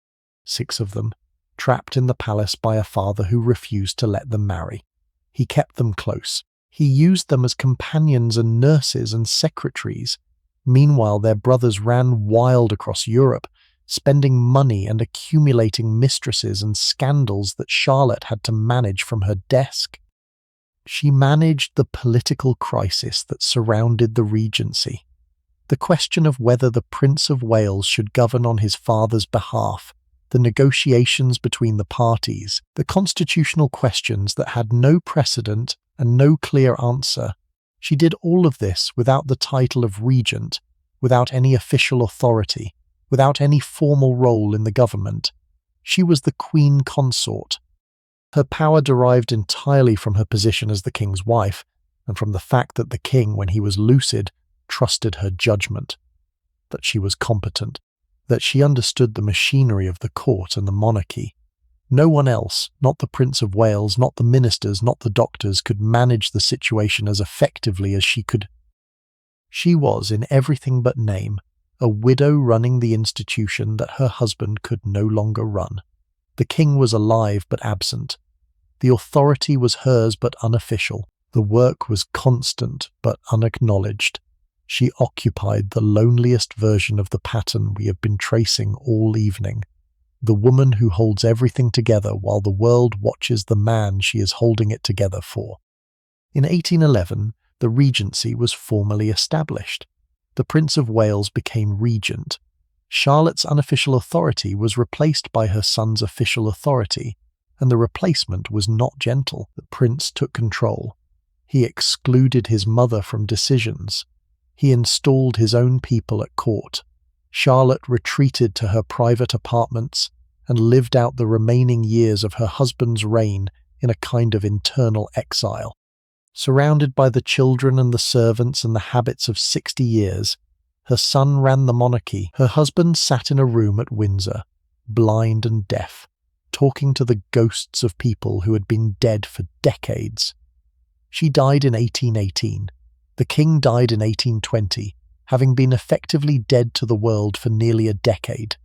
6 of them, trapped in the palace by a father who refused to let them marry. He kept them close. He used them as companions and nurses and secretaries. Meanwhile, their brothers ran wild across Europe, spending money and accumulating mistresses and scandals that Charlotte had to manage from her desk. She managed the political crisis that surrounded the Regency. The question of whether the Prince of Wales should govern on his father's behalf, the negotiations between the parties, the constitutional questions that had no precedent and no clear answer. She did all of this without the title of regent, without any official authority, without any formal role in the government. She was the queen consort. Her power derived entirely from her position as the king's wife, and from the fact that the king, when he was lucid, trusted her judgment, that she was competent, that she understood the machinery of the court and the monarchy. No one else, not the Prince of Wales, not the ministers, not the doctors, could manage the situation as effectively as she could. She was, in everything but name, a widow running the institution that her husband could no longer run. The king was alive but absent. The authority was hers but unofficial. The work was constant but unacknowledged. She occupied the loneliest version of the pattern we have been tracing all evening. The woman who holds everything together while the world watches the man she is holding it together for. In 1811, the Regency was formally established. The Prince of Wales became regent. Charlotte's unofficial authority was replaced by her son's official authority, and the replacement was not gentle. The prince took control. He excluded his mother from decisions. He installed his own people at court. Charlotte retreated to her private apartments and lived out the remaining years of her husband's reign in a kind of internal exile. Surrounded by the children and the servants and the habits of 60 years, her son ran the monarchy. Her husband sat in a room at Windsor, blind and deaf, talking to the ghosts of people who had been dead for decades. She died in 1818. The king died in 1820, having been effectively dead to the world for nearly a decade.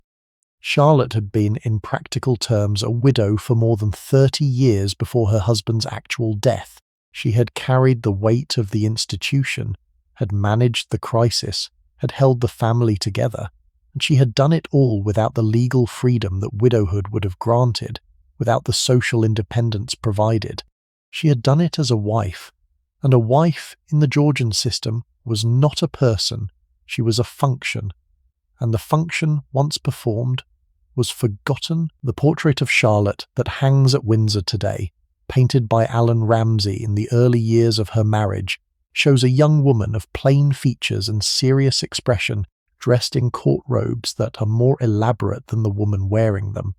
Charlotte had been, in practical terms, a widow for more than 30 years before her husband's actual death. She had carried the weight of the institution, had managed the crisis, had held the family together, and she had done it all without the legal freedom that widowhood would have granted, without the social independence provided. She had done it as a wife, and a wife in the Georgian system was not a person, she was a function, and the function, once performed, was forgotten. The portrait of Charlotte that hangs at Windsor today, painted by Alan Ramsay in the early years of her marriage, shows a young woman of plain features and serious expression, dressed in court robes that are more elaborate than the woman wearing them.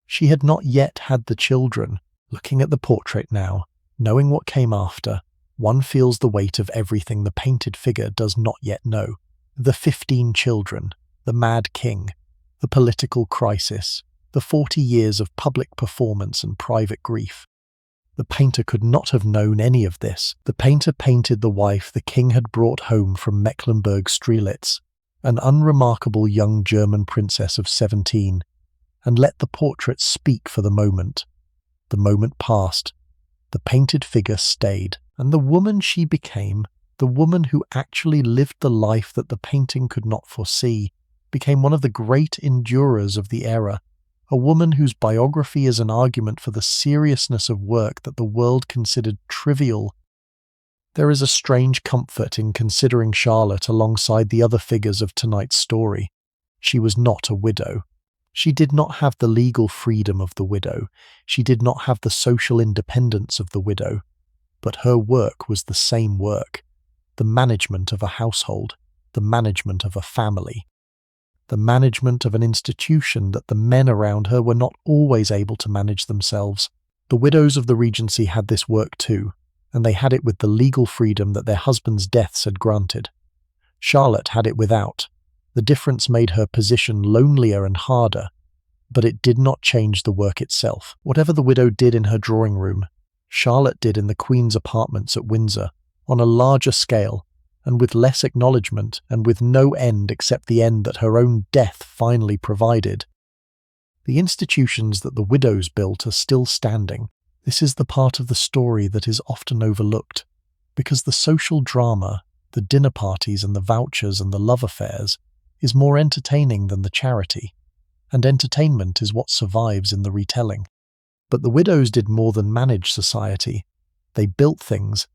She had not yet had the children. Looking at the portrait now, knowing what came after, one feels the weight of everything the painted figure does not yet know. The 15 children, the mad king, the political crisis, the 40 years of public performance and private grief. The painter could not have known any of this. The painter painted the wife the king had brought home from Mecklenburg-Strelitz, an unremarkable young German princess of 17, and let the portrait speak for the moment. The moment passed. The painted figure stayed, and the woman she became, the woman who actually lived the life that the painting could not foresee, became one of the great endurers of the era, a woman whose biography is an argument for the seriousness of work that the world considered trivial. There is a strange comfort in considering Charlotte alongside the other figures of tonight's story. She was not a widow. She did not have the legal freedom of the widow. She did not have the social independence of the widow. But her work was the same work. The management of a household, the management of a family, the management of an institution that the men around her were not always able to manage themselves. The widows of the Regency had this work too, and they had it with the legal freedom that their husbands' deaths had granted. Charlotte had it without. The difference made her position lonelier and harder, but it did not change the work itself. Whatever the widow did in her drawing room, Charlotte did in the Queen's apartments at Windsor, on a larger scale, and with less acknowledgement, and with no end except the end that her own death finally provided. The institutions that the widows built are still standing. This is the part of the story that is often overlooked. Because the social drama, the dinner parties and the vouchers and the love affairs, is more entertaining than the charity, and entertainment is what survives in the retelling. But the widows did more than manage society. They built things.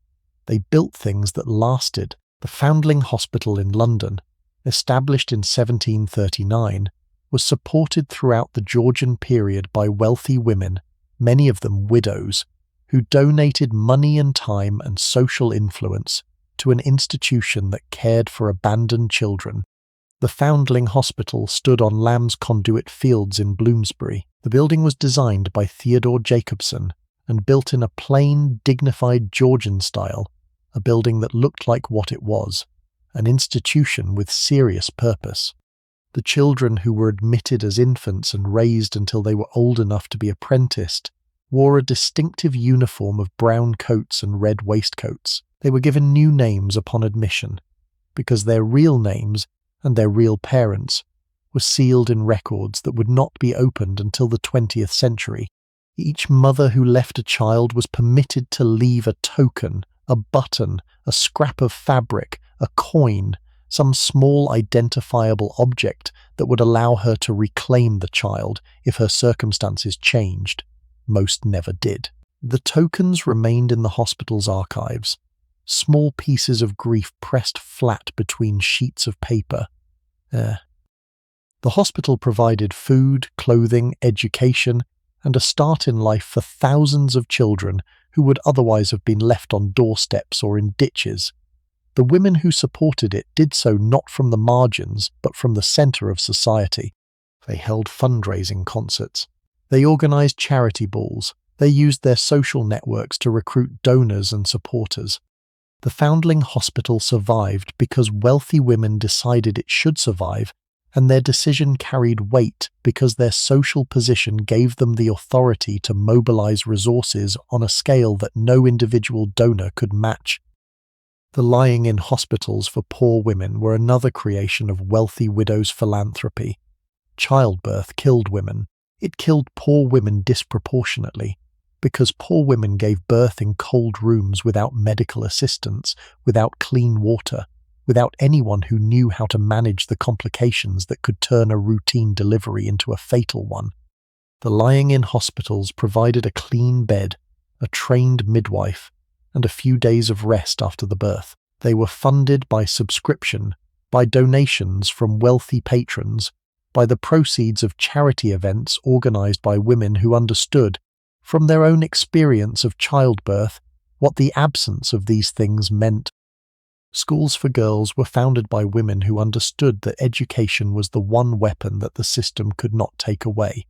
They built things that lasted. The Foundling Hospital in London, established in 1739, was supported throughout the Georgian period by wealthy women, many of them widows, who donated money and time and social influence to an institution that cared for abandoned children. The Foundling Hospital stood on Lamb's Conduit Fields in Bloomsbury. The building was designed by Theodore Jacobson and built in a plain, dignified Georgian style, a building that looked like what it was, an institution with serious purpose. The children who were admitted as infants and raised until they were old enough to be apprenticed wore a distinctive uniform of brown coats and red waistcoats. They were given new names upon admission, because their real names and their real parents were sealed in records that would not be opened until the 20th century. Each mother who left a child was permitted to leave a token, a button, a scrap of fabric, a coin, some small identifiable object that would allow her to reclaim the child if her circumstances changed. Most never did. The tokens remained in the hospital's archives, small pieces of grief pressed flat between sheets of paper. The hospital provided food, clothing, education, and a start in life for thousands of children who would otherwise have been left on doorsteps or in ditches. The women who supported it did so not from the margins, but from the centre of society. They held fundraising concerts. They organised charity balls. They used their social networks to recruit donors and supporters. The Foundling Hospital survived because wealthy women decided it should survive, and their decision carried weight because their social position gave them the authority to mobilise resources on a scale that no individual donor could match. The lying-in hospitals for poor women were another creation of wealthy widows' philanthropy. Childbirth killed women. It killed poor women disproportionately, because poor women gave birth in cold rooms without medical assistance, without clean water, without anyone who knew how to manage the complications that could turn a routine delivery into a fatal one. The lying-in hospitals provided a clean bed, a trained midwife, and a few days of rest after the birth. They were funded by subscription, by donations from wealthy patrons, by the proceeds of charity events organised by women who understood, from their own experience of childbirth, what the absence of these things meant. Schools for girls were founded by women who understood that education was the one weapon that the system could not take away.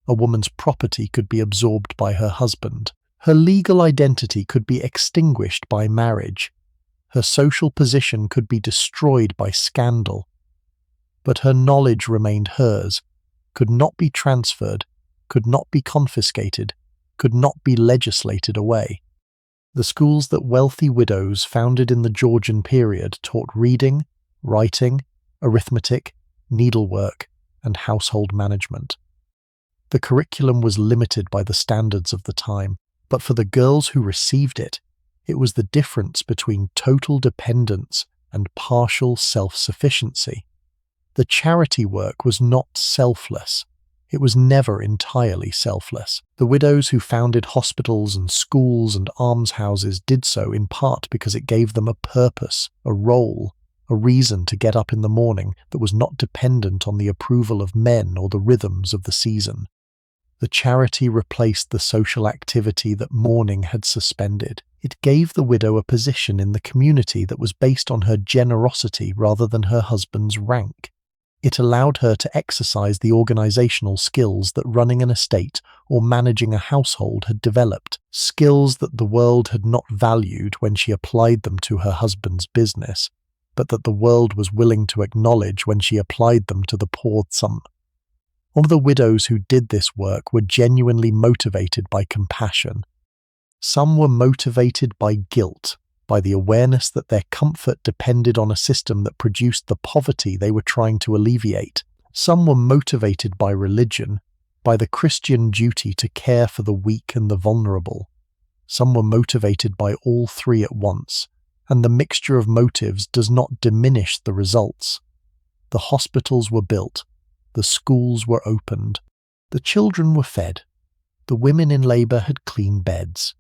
A woman's property could be absorbed by her husband. Her legal identity could be extinguished by marriage. Her social position could be destroyed by scandal. But her knowledge remained hers, could not be transferred, could not be confiscated, could not be legislated away. The schools that wealthy widows founded in the Georgian period taught reading, writing, arithmetic, needlework, and household management. The curriculum was limited by the standards of the time, but for the girls who received it, it was the difference between total dependence and partial self-sufficiency. The charity work was not selfless. It was never entirely selfless. The widows who founded hospitals and schools and almshouses did so in part because it gave them a purpose, a role, a reason to get up in the morning that was not dependent on the approval of men or the rhythms of the season. The charity replaced the social activity that mourning had suspended. It gave the widow a position in the community that was based on her generosity rather than her husband's rank. It allowed her to exercise the organizational skills that running an estate or managing a household had developed, skills that the world had not valued when she applied them to her husband's business, but that the world was willing to acknowledge when she applied them to the poor son. All the widows who did this work were genuinely motivated by compassion. Some were motivated by guilt, by the awareness that their comfort depended on a system that produced the poverty they were trying to alleviate. Some were motivated by religion, by the Christian duty to care for the weak and the vulnerable. Some were motivated by all three at once, and the mixture of motives does not diminish the results. The hospitals were built, the schools were opened, the children were fed, the women in labour had clean beds.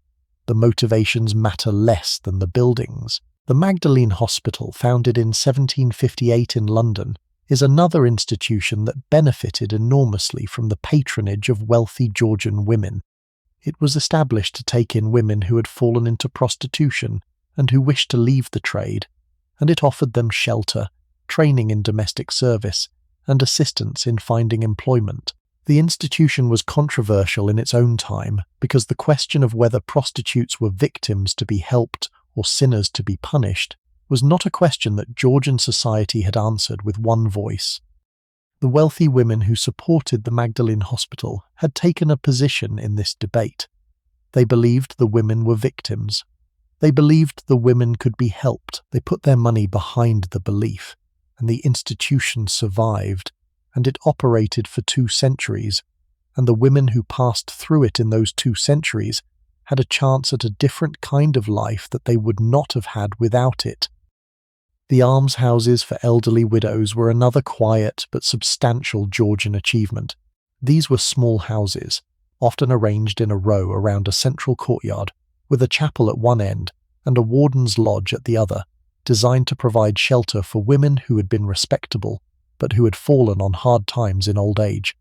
The motivations matter less than the buildings. The Magdalene Hospital, founded in 1758 in London, is another institution that benefited enormously from the patronage of wealthy Georgian women. It was established to take in women who had fallen into prostitution and who wished to leave the trade, and it offered them shelter, training in domestic service, and assistance in finding employment. The institution was controversial in its own time because the question of whether prostitutes were victims to be helped or sinners to be punished was not a question that Georgian society had answered with one voice. The wealthy women who supported the Magdalene Hospital had taken a position in this debate. They believed the women were victims. They believed the women could be helped. They put their money behind the belief, and the institution survived, and it operated for 2 centuries, and the women who passed through it in those 2 centuries had a chance at a different kind of life that they would not have had without it. The almshouses for elderly widows were another quiet but substantial Georgian achievement. These were small houses, often arranged in a row around a central courtyard, with a chapel at one end and a warden's lodge at the other, designed to provide shelter for women who had been respectable, but who had fallen on hard times in old age.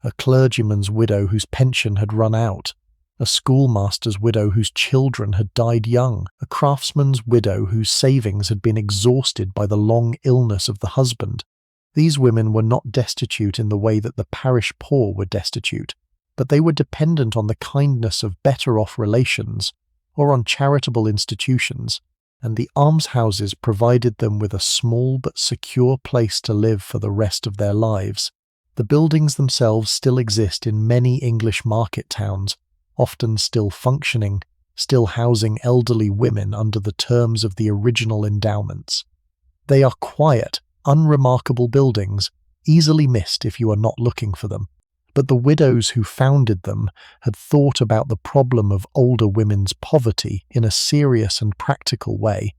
A clergyman's widow whose pension had run out, a schoolmaster's widow whose children had died young, a craftsman's widow whose savings had been exhausted by the long illness of the husband. These women were not destitute in the way that the parish poor were destitute, but they were dependent on the kindness of better-off relations or on charitable institutions, and the almshouses provided them with a small but secure place to live for the rest of their lives. The buildings themselves still exist in many English market towns, often still functioning, still housing elderly women under the terms of the original endowments. They are quiet, unremarkable buildings, easily missed if you are not looking for them. But the widows who founded them had thought about the problem of older women's poverty in a serious and practical way,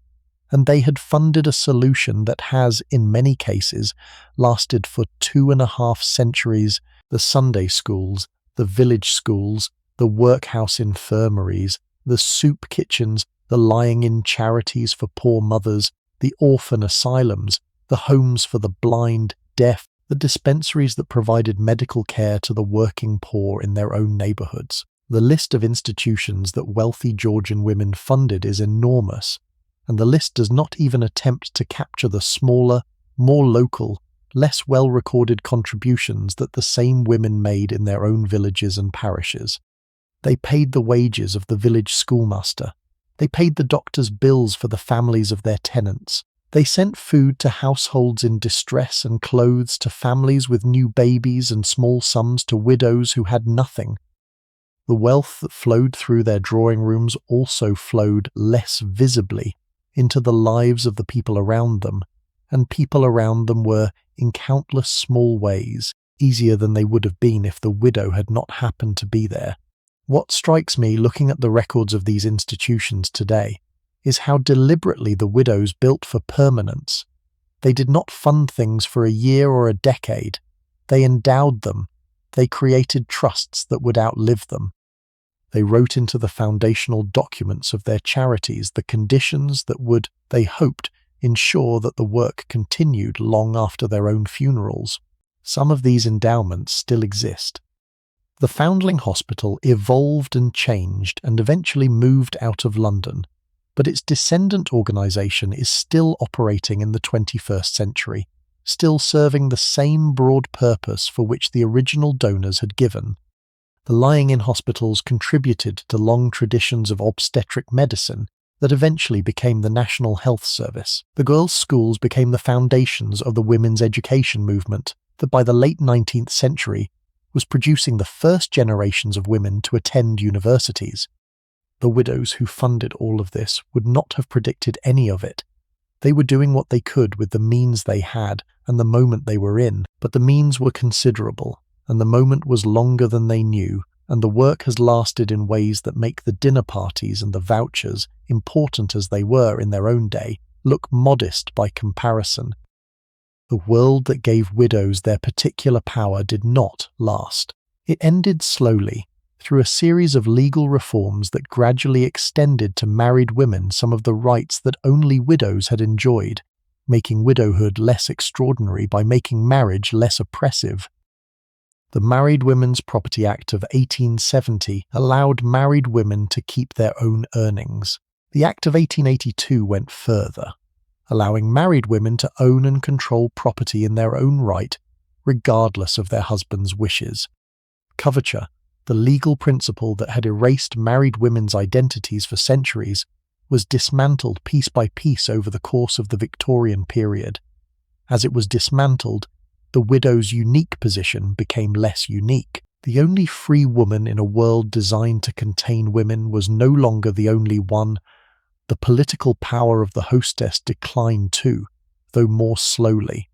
and they had funded a solution that has, in many cases, lasted for 2.5 centuries. The Sunday schools, the village schools, the workhouse infirmaries, the soup kitchens, the lying-in charities for poor mothers, the orphan asylums, the homes for the blind, deaf, the dispensaries that provided medical care to the working poor in their own neighbourhoods. The list of institutions that wealthy Georgian women funded is enormous, and the list does not even attempt to capture the smaller, more local, less well-recorded contributions that the same women made in their own villages and parishes. They paid the wages of the village schoolmaster. They paid the doctor's bills for the families of their tenants. They sent food to households in distress and clothes to families with new babies and small sums to widows who had nothing. The wealth that flowed through their drawing rooms also flowed less visibly into the lives of the people around them, and people around them were, in countless small ways, easier than they would have been if the widow had not happened to be there. What strikes me looking at the records of these institutions today is how deliberately the widows built for permanence. They did not fund things for a year or a decade. They endowed them. They created trusts that would outlive them. They wrote into the foundational documents of their charities the conditions that would, they hoped, ensure that the work continued long after their own funerals. Some of these endowments still exist. The Foundling Hospital evolved and changed and eventually moved out of London, but its descendant organisation is still operating in the 21st century, still serving the same broad purpose for which the original donors had given. The lying-in hospitals contributed to long traditions of obstetric medicine that eventually became the National Health Service. The girls' schools became the foundations of the women's education movement that by the late 19th century was producing the first generations of women to attend universities. The widows who funded all of this would not have predicted any of it. They were doing what they could with the means they had and the moment they were in, but the means were considerable, and the moment was longer than they knew, and the work has lasted in ways that make the dinner parties and the vouchers, important as they were in their own day, look modest by comparison. The world that gave widows their particular power did not last. It ended slowly, through a series of legal reforms that gradually extended to married women some of the rights that only widows had enjoyed, making widowhood less extraordinary by making marriage less oppressive. The Married Women's Property Act of 1870 allowed married women to keep their own earnings. The Act of 1882 went further, allowing married women to own and control property in their own right, regardless of their husband's wishes. Coverture, the legal principle that had erased married women's identities for centuries, was dismantled piece by piece over the course of the Victorian period. As it was dismantled, the widow's unique position became less unique. The only free woman in a world designed to contain women was no longer the only one. The political power of the hostess declined too, though more slowly.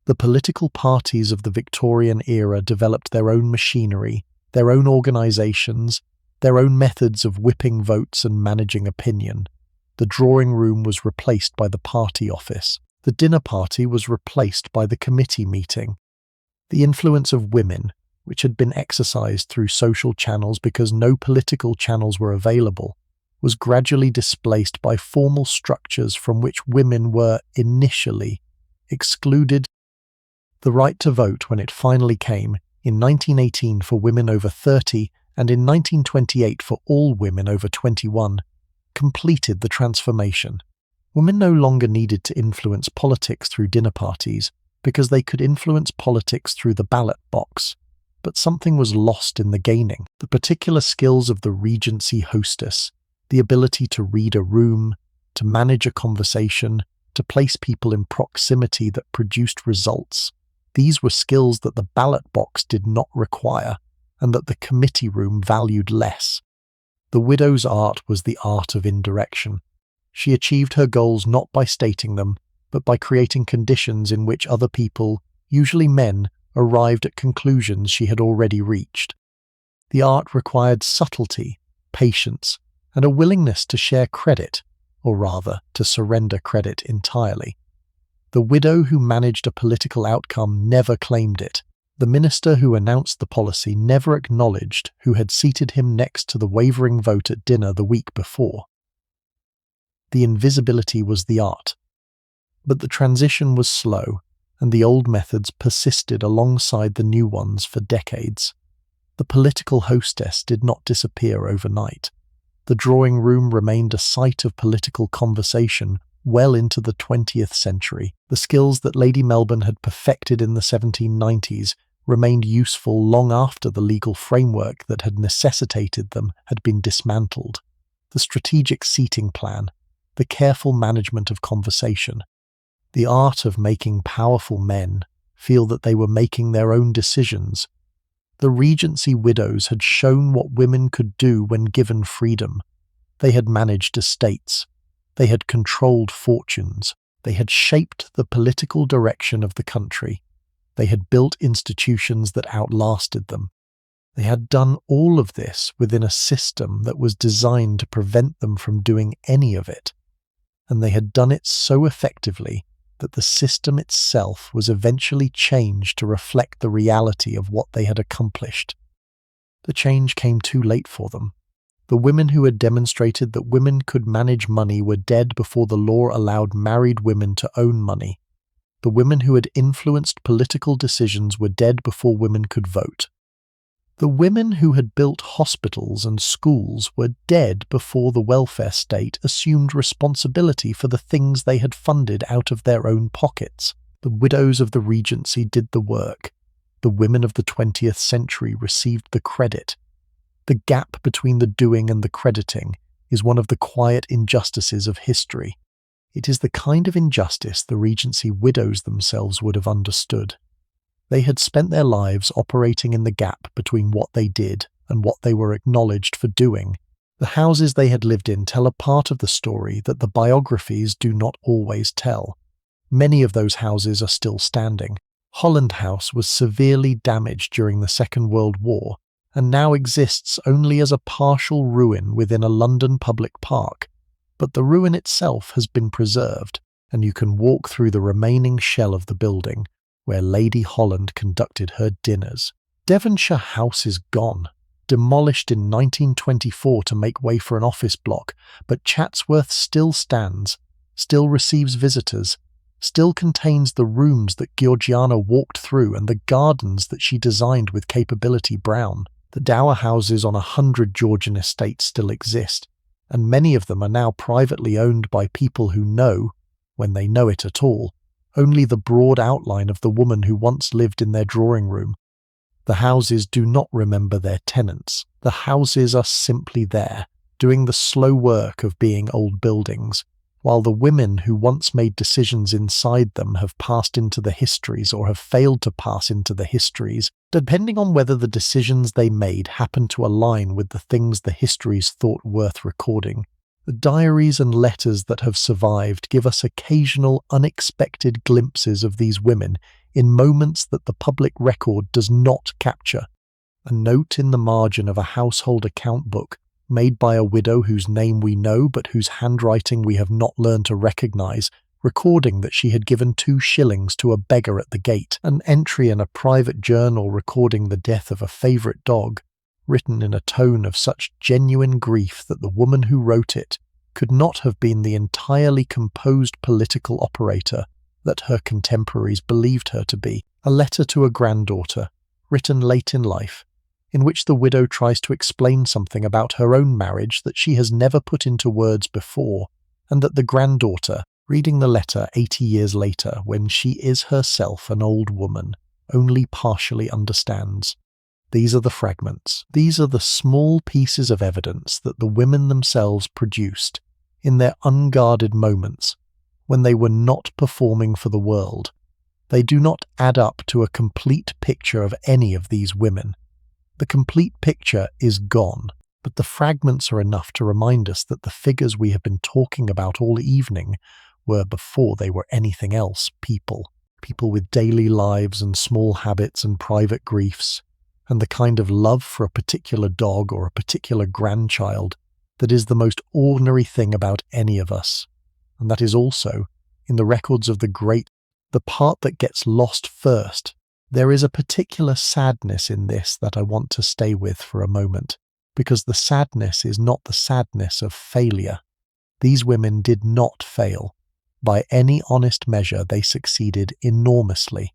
The political parties of the Victorian era developed their own machinery, their own organisations, their own methods of whipping votes and managing opinion. The drawing room was replaced by the party office. The dinner party was replaced by the committee meeting. The influence of women, which had been exercised through social channels because no political channels were available, was gradually displaced by formal structures from which women were, initially, excluded. The right to vote, when it finally came, in 1918 for women over 30 and in 1928 for all women over 21, completed the transformation. Women no longer needed to influence politics through dinner parties because they could influence politics through the ballot box. But something was lost in the gaining. The particular skills of the Regency hostess, the ability to read a room, to manage a conversation, to place people in proximity that produced results. These were skills that the ballot box did not require, and that the committee room valued less. The widow's art was the art of indirection. She achieved her goals not by stating them, but by creating conditions in which other people, usually men, arrived at conclusions she had already reached. The art required subtlety, patience, and a willingness to share credit, or rather, to surrender credit entirely. The widow who managed a political outcome never claimed it. The minister who announced the policy never acknowledged who had seated him next to the wavering vote at dinner the week before. The invisibility was the art. But the transition was slow, and the old methods persisted alongside the new ones for decades. The political hostess did not disappear overnight. The drawing room remained a site of political conversation well into the 20th century. The skills that Lady Melbourne had perfected in the 1790s remained useful long after the legal framework that had necessitated them had been dismantled. The strategic seating plan, the careful management of conversation, the art of making powerful men feel that they were making their own decisions. The Regency widows had shown what women could do when given freedom. They had managed estates. They had controlled fortunes. They had shaped the political direction of the country. They had built institutions that outlasted them. They had done all of this within a system that was designed to prevent them from doing any of it. And they had done it so effectively that the system itself was eventually changed to reflect the reality of what they had accomplished. The change came too late for them. The women who had demonstrated that women could manage money were dead before the law allowed married women to own money. The women who had influenced political decisions were dead before women could vote. The women who had built hospitals and schools were dead before the welfare state assumed responsibility for the things they had funded out of their own pockets. The widows of the Regency did the work. The women of the 20th century received the credit. The gap between the doing and the crediting is one of the quiet injustices of history. It is the kind of injustice the Regency widows themselves would have understood. They had spent their lives operating in the gap between what they did and what they were acknowledged for doing. The houses they had lived in tell a part of the story that the biographies do not always tell. Many of those houses are still standing. Holland House was severely damaged during the Second World War, and now exists only as a partial ruin within a London public park, but the ruin itself has been preserved, and you can walk through the remaining shell of the building where Lady Holland conducted her dinners. Devonshire House is gone, demolished in 1924 to make way for an office block, but Chatsworth still stands, still receives visitors, still contains the rooms that Georgiana walked through and the gardens that she designed with Capability Brown. The dower houses on 100 Georgian estates still exist, and many of them are now privately owned by people who know, when they know it at all, only the broad outline of the woman who once lived in their drawing room. The houses do not remember their tenants. The houses are simply there, doing the slow work of being old buildings, while the women who once made decisions inside them have passed into the histories or have failed to pass into the histories, depending on whether the decisions they made happen to align with the things the histories thought worth recording. The diaries and letters that have survived give us occasional unexpected glimpses of these women in moments that the public record does not capture. A note in the margin of a household account book made by a widow whose name we know but whose handwriting we have not learned to recognize, recording that she had given 2 shillings to a beggar at the gate, an entry in a private journal recording the death of a favourite dog, written in a tone of such genuine grief that the woman who wrote it could not have been the entirely composed political operator that her contemporaries believed her to be. A letter to a granddaughter, written late in life, in which the widow tries to explain something about her own marriage that she has never put into words before, and that the granddaughter, reading the letter 80 years later when she is herself an old woman, only partially understands. These are the fragments. These are the small pieces of evidence that the women themselves produced in their unguarded moments when they were not performing for the world. They do not add up to a complete picture of any of these women. The complete picture is gone, but the fragments are enough to remind us that the figures we have been talking about all evening were, before they were anything else, people with daily lives and small habits and private griefs, and the kind of love for a particular dog or a particular grandchild that is the most ordinary thing about any of us. And that is also, in the records of the great, the part that gets lost first. There is a particular sadness in this that I want to stay with for a moment, because the sadness is not the sadness of failure. These women did not fail. By any honest measure, they succeeded enormously.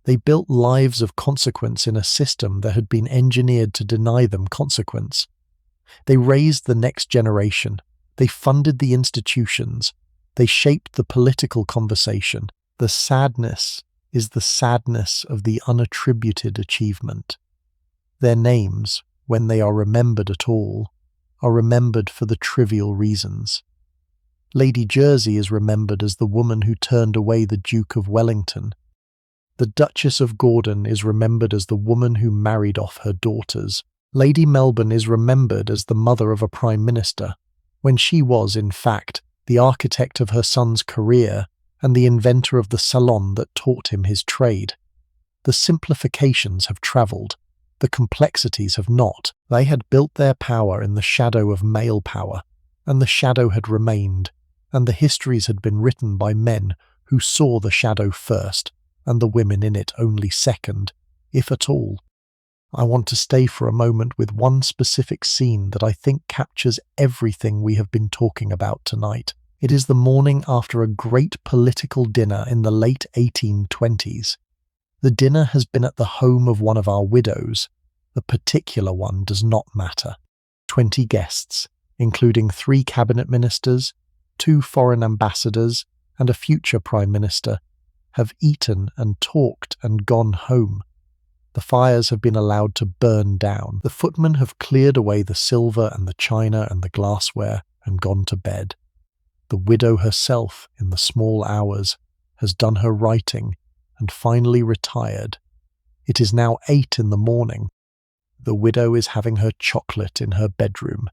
They built lives of consequence in a system that had been engineered to deny them consequence. They raised the next generation. They funded the institutions. They shaped the political conversation. The sadness is the sadness of the unattributed achievement. Their names, when they are remembered at all, are remembered for the trivial reasons. Lady Jersey is remembered as the woman who turned away the Duke of Wellington. The Duchess of Gordon is remembered as the woman who married off her daughters. Lady Melbourne is remembered as the mother of a Prime Minister, when she was, in fact, the architect of her son's career and the inventor of the salon that taught him his trade. The simplifications have travelled. The complexities have not. They had built their power in the shadow of male power, and the shadow had remained, and the histories had been written by men who saw the shadow first, and the women in it only second, if at all. I want to stay for a moment with one specific scene that I think captures everything we have been talking about tonight. It is the morning after a great political dinner in the late 1820s. The dinner has been at the home of one of our widows. The particular one does not matter. 20 guests, including 3 cabinet ministers, 2 foreign ambassadors, and a future prime minister, have eaten and talked and gone home. The fires have been allowed to burn down. The footmen have cleared away the silver and the china and the glassware and gone to bed. The widow herself, in the small hours, has done her writing and finally retired. It is now 8 in the morning. The widow is having her chocolate in her bedroom.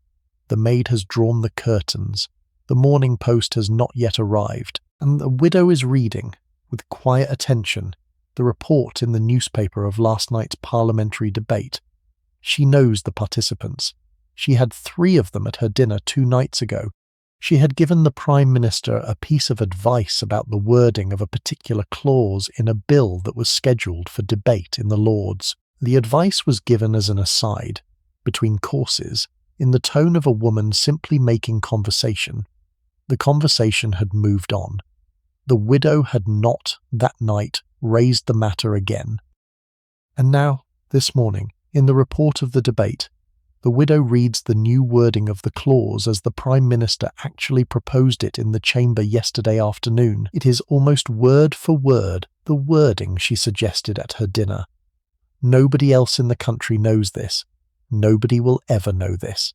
The maid has drawn the curtains. The morning post has not yet arrived, and the widow is reading, with quiet attention, the report in the newspaper of last night's parliamentary debate. She knows the participants. She had 3 of them at her dinner 2 nights ago. She had given the Prime Minister a piece of advice about the wording of a particular clause in a bill that was scheduled for debate in the Lords. The advice was given as an aside, between courses, in the tone of a woman simply making conversation. The conversation had moved on. The widow had not, that night, raised the matter again. And now, this morning, in the report of the debate, the widow reads the new wording of the clause as the Prime Minister actually proposed it in the chamber yesterday afternoon. It is almost word for word the wording she suggested at her dinner. Nobody else in the country knows this. Nobody will ever know this.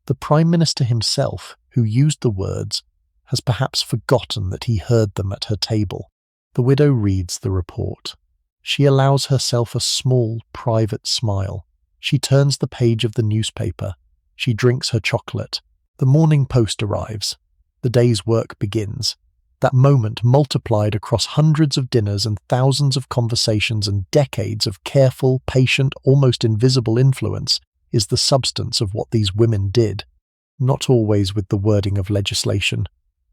The Prime Minister himself, who used the words, has perhaps forgotten that he heard them at her table. The widow reads the report. She allows herself a small, private smile. She turns the page of the newspaper. She drinks her chocolate. The Morning Post arrives. The day's work begins. That moment multiplied across hundreds of dinners and thousands of conversations and decades of careful, patient, almost invisible influence is the substance of what these women did. Not always with the wording of legislation.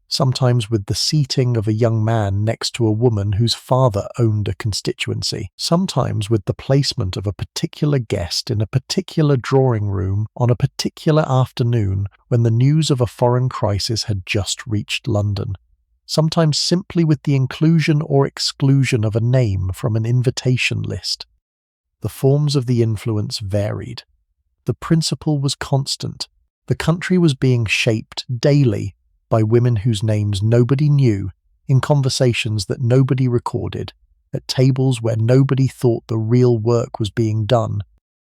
Sometimes with the seating of a young man next to a woman whose father owned a constituency, sometimes with the placement of a particular guest in a particular drawing room on a particular afternoon when the news of a foreign crisis had just reached London, sometimes simply with the inclusion or exclusion of a name from an invitation list. The forms of the influence varied. The principle was constant. The country was being shaped daily by women whose names nobody knew, in conversations that nobody recorded, at tables where nobody thought the real work was being done.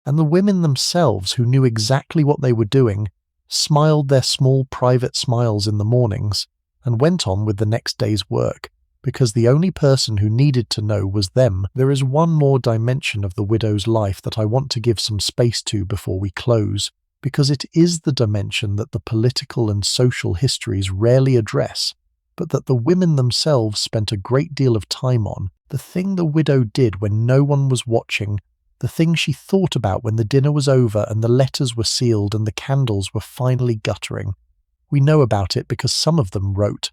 And the women themselves, who knew exactly what they were doing, smiled their small private smiles in the mornings, and went on with the next day's work, because the only person who needed to know was them. There is one more dimension of the widow's life that I want to give some space to before we close, because it is the dimension that the political and social histories rarely address, but that the women themselves spent a great deal of time on, the thing the widow did when no one was watching, the thing she thought about when the dinner was over and the letters were sealed and the candles were finally guttering. We know about it because some of them wrote.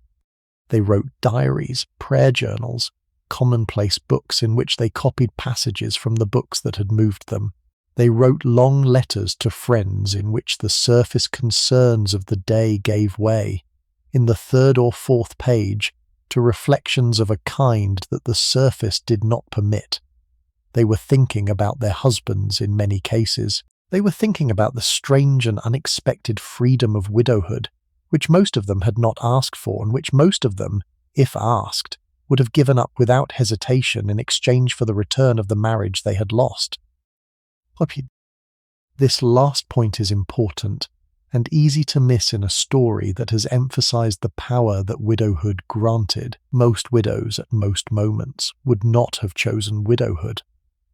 They wrote diaries, prayer journals, commonplace books in which they copied passages from the books that had moved them. They wrote long letters to friends in which the surface concerns of the day gave way, in the 3rd or 4th page, to reflections of a kind that the surface did not permit. They were thinking about their husbands in many cases. They were thinking about the strange and unexpected freedom of widowhood, which most of them had not asked for and which most of them, if asked, would have given up without hesitation in exchange for the return of the marriage they had lost. This last point is important and easy to miss in a story that has emphasized the power that widowhood granted. Most widows at most moments would not have chosen widowhood.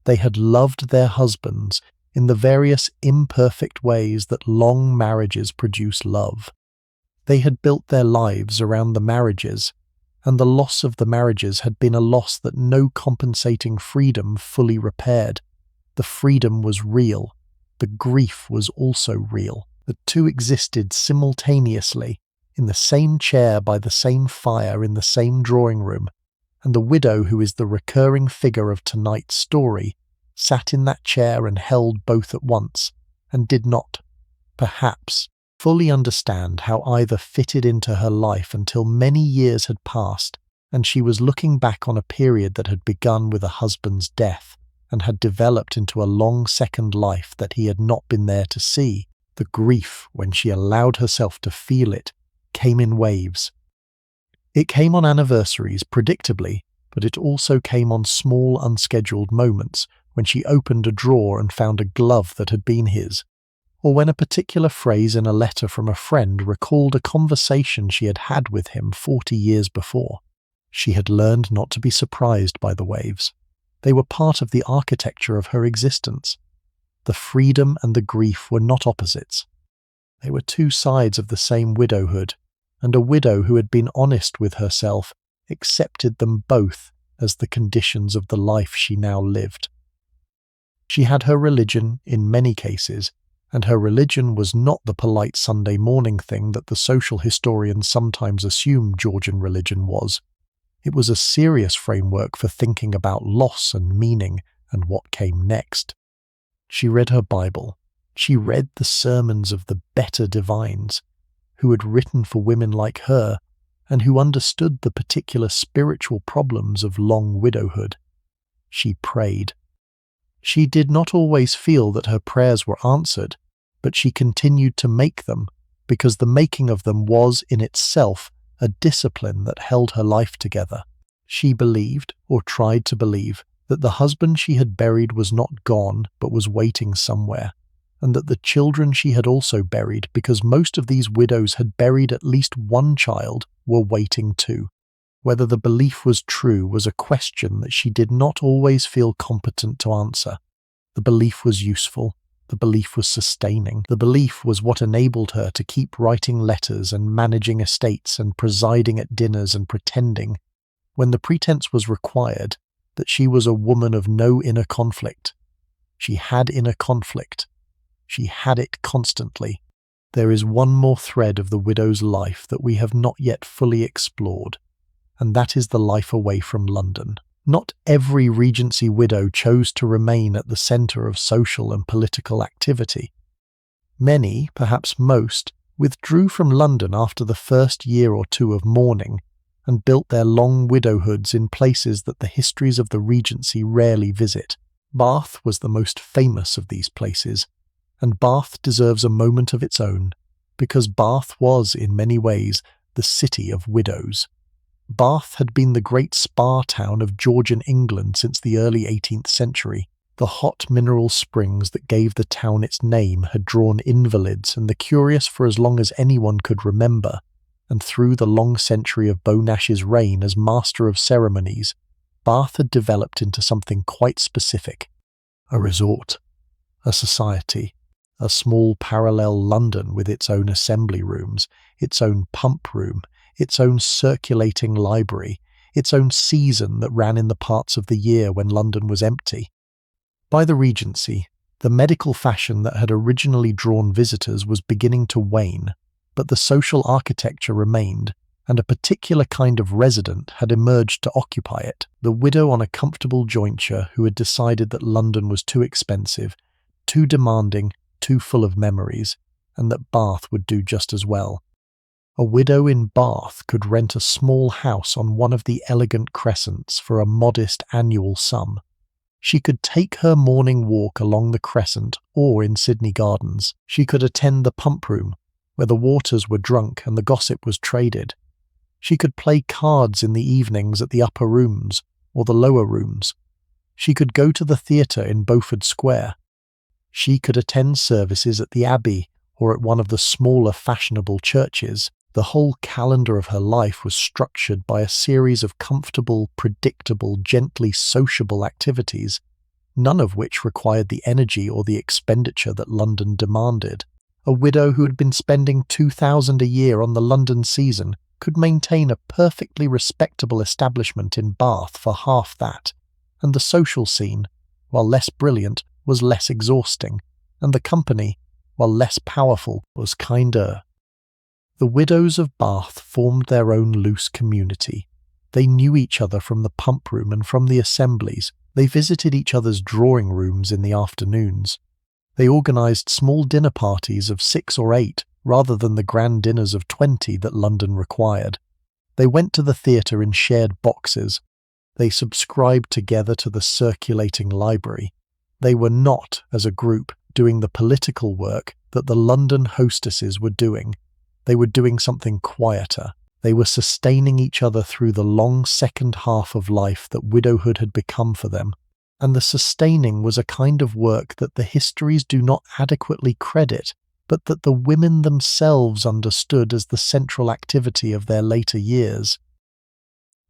They had loved their husbands in the various imperfect ways that long marriages produce love. They had built their lives around the marriages, and the loss of the marriages had been a loss that no compensating freedom fully repaired. The freedom was real. The grief was also real. The two existed simultaneously, in the same chair by the same fire in the same drawing room, and the widow, who is the recurring figure of tonight's story, sat in that chair and held both at once, and did not, perhaps, fully understand how either fitted into her life until many years had passed, and she was looking back on a period that had begun with a husband's death, and had developed into a long second life that he had not been there to see. The grief, when she allowed herself to feel it, came in waves. It came on anniversaries, predictably, but it also came on small, unscheduled moments, when she opened a drawer and found a glove that had been his, or when a particular phrase in a letter from a friend recalled a conversation she had had with him 40 years before. She had learned not to be surprised by the waves. They were part of the architecture of her existence. The freedom and the grief were not opposites. They were two sides of the same widowhood, and a widow who had been honest with herself accepted them both as the conditions of the life she now lived. She had her religion in many cases, and her religion was not the polite Sunday morning thing that the social historians sometimes assume Georgian religion was. It was a serious framework for thinking about loss and meaning and what came next. She read her Bible. She read the sermons of the better divines, who had written for women like her and who understood the particular spiritual problems of long widowhood. She prayed. She did not always feel that her prayers were answered, but she continued to make them, because the making of them was, in itself, a discipline that held her life together. She believed, or tried to believe, that the husband she had buried was not gone, but was waiting somewhere, and that the children she had also buried, because most of these widows had buried at least one child, were waiting too. Whether the belief was true was a question that she did not always feel competent to answer. The belief was useful. The belief was sustaining. The belief was what enabled her to keep writing letters and managing estates and presiding at dinners and pretending, when the pretense was required, that she was a woman of no inner conflict. She had inner conflict. She had it constantly. There is one more thread of the widow's life that we have not yet fully explored, and that is the life away from London. Not every Regency widow chose to remain at the centre of social and political activity. Many, perhaps most, withdrew from London after the first year or two of mourning and built their long widowhoods in places that the histories of the Regency rarely visit. Bath was the most famous of these places, and Bath deserves a moment of its own, because Bath was, in many ways, the city of widows. Bath had been the great spa town of Georgian England since the early 18th century. The hot mineral springs that gave the town its name had drawn invalids and the curious for as long as anyone could remember, and through the long century of Bonash's reign as master of ceremonies, Bath had developed into something quite specific. A resort, a society, a small parallel London with its own assembly rooms, its own pump room, its own circulating library, its own season that ran in the parts of the year when London was empty. By the Regency, the medical fashion that had originally drawn visitors was beginning to wane, but the social architecture remained, and a particular kind of resident had emerged to occupy it, the widow on a comfortable jointure who had decided that London was too expensive, too demanding, too full of memories, and that Bath would do just as well. A widow in Bath could rent a small house on one of the elegant crescents for a modest annual sum. She could take her morning walk along the crescent or in Sydney Gardens. She could attend the pump room, where the waters were drunk and the gossip was traded. She could play cards in the evenings at the upper rooms or the lower rooms. She could go to the theatre in Beaufort Square. She could attend services at the Abbey or at one of the smaller fashionable churches. The whole calendar of her life was structured by a series of comfortable, predictable, gently sociable activities, none of which required the energy or the expenditure that London demanded. A widow who had been spending £2,000 a year on the London season could maintain a perfectly respectable establishment in Bath for half that, and the social scene, while less brilliant, was less exhausting, and the company, while less powerful, was kinder. The widows of Bath formed their own loose community. They knew each other from the pump room and from the assemblies. They visited each other's drawing rooms in the afternoons. They organised small dinner parties of 6 or 8 rather than the grand dinners of 20 that London required. They went to the theatre in shared boxes. They subscribed together to the circulating library. They were not, as a group, doing the political work that the London hostesses were doing. They were doing something quieter. They were sustaining each other through the long second half of life that widowhood had become for them. And the sustaining was a kind of work that the histories do not adequately credit, but that the women themselves understood as the central activity of their later years.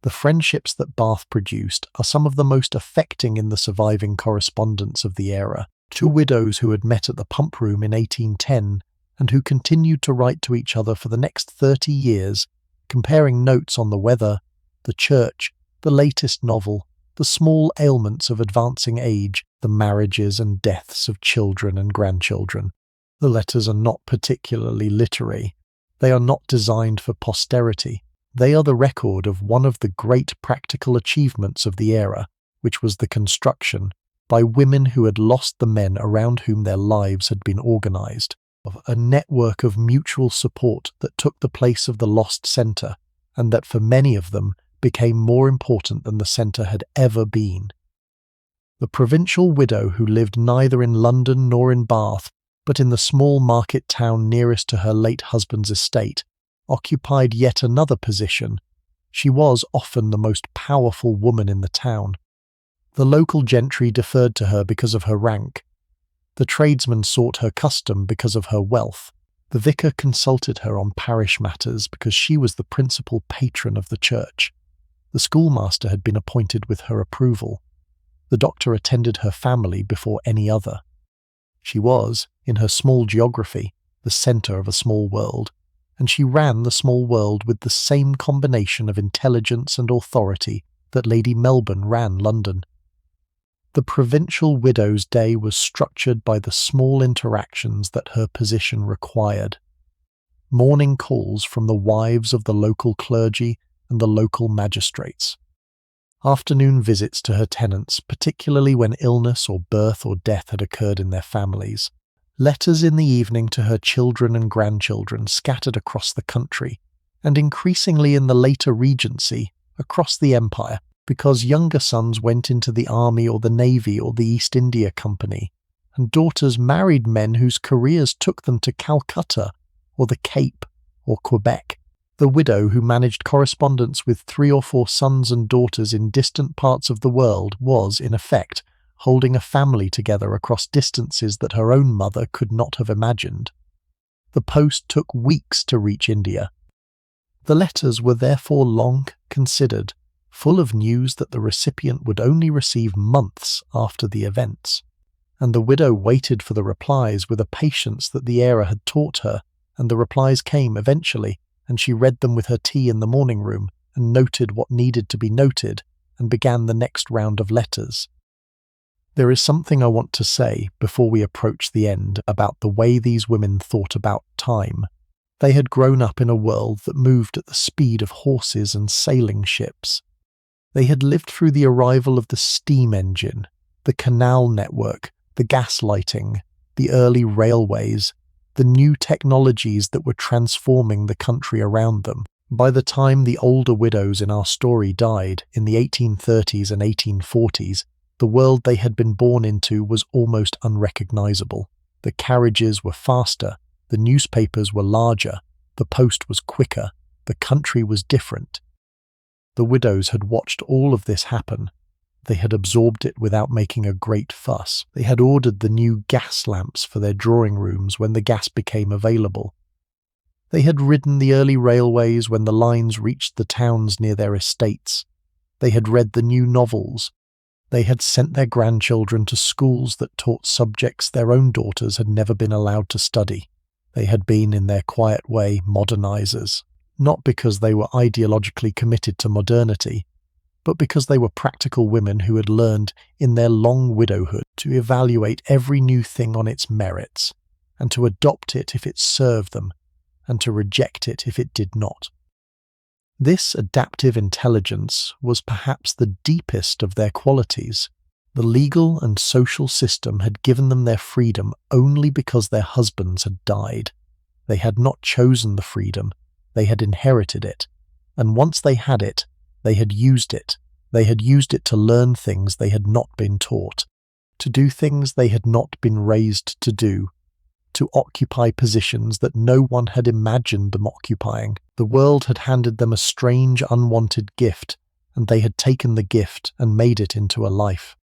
The friendships that Bath produced are some of the most affecting in the surviving correspondence of the era. 2 widows who had met at the pump room in 1810 and who continued to write to each other for the next 30 years, comparing notes on the weather, the church, the latest novel, the small ailments of advancing age, the the marriages and deaths of children and grandchildren. The letters are not particularly literary. They are not designed for posterity. They are the record of one of the great practical achievements of the era, which was the construction, by women who had lost the men around whom their lives had been organized, of a network of mutual support that took the place of the lost centre, and that for many of them became more important than the centre had ever been. The provincial widow who lived neither in London nor in Bath, but in the small market town nearest to her late husband's estate, occupied yet another position. She was often the most powerful woman in the town. The local gentry deferred to her because of her rank. The tradesmen sought her custom because of her wealth. The vicar consulted her on parish matters because she was the principal patron of the church. The schoolmaster had been appointed with her approval. The doctor attended her family before any other. She was, in her small geography, the centre of a small world, and she ran the small world with the same combination of intelligence and authority that Lady Melbourne ran London. The provincial widow's day was structured by the small interactions that her position required. Morning calls from the wives of the local clergy and the local magistrates. Afternoon visits to her tenants, particularly when illness or birth or death had occurred in their families. Letters in the evening to her children and grandchildren scattered across the country, and increasingly in the later Regency, across the empire, because younger sons went into the army or the navy or the East India Company, and daughters married men whose careers took them to Calcutta or the Cape or Quebec. The widow who managed correspondence with 3 or 4 sons and daughters in distant parts of the world was, in effect, holding a family together across distances that her own mother could not have imagined. The post took weeks to reach India. The letters were therefore long considered, full of news that the recipient would only receive months after the events, and the widow waited for the replies with a patience that the era had taught her, and the replies came eventually, and she read them with her tea in the morning room, and noted what needed to be noted, and began the next round of letters. There is something I want to say before we approach the end about the way these women thought about time. They had grown up in a world that moved at the speed of horses and sailing ships. They had lived through the arrival of the steam engine, the canal network, the gas lighting, the early railways, the new technologies that were transforming the country around them. By the time the older widows in our story died in the 1830s and 1840s, the world they had been born into was almost unrecognizable. The carriages were faster, the newspapers were larger, the post was quicker, the country was different. The widows had watched all of this happen. They had absorbed it without making a great fuss. They had ordered the new gas lamps for their drawing rooms when the gas became available. They had ridden the early railways when the lines reached the towns near their estates. They had read the new novels. They had sent their grandchildren to schools that taught subjects their own daughters had never been allowed to study. They had been, in their quiet way, modernizers, not because they were ideologically committed to modernity, but because they were practical women who had learned, in their long widowhood, to evaluate every new thing on its merits, and to adopt it if it served them, and to reject it if it did not. This adaptive intelligence was perhaps the deepest of their qualities. The legal and social system had given them their freedom only because their husbands had died. They had not chosen the freedom, they had inherited it, and once they had it, they had used it. They had used it to learn things they had not been taught, to do things they had not been raised to do, to occupy positions that no one had imagined them occupying. The world had handed them a strange, unwanted gift, and they had taken the gift and made it into a life.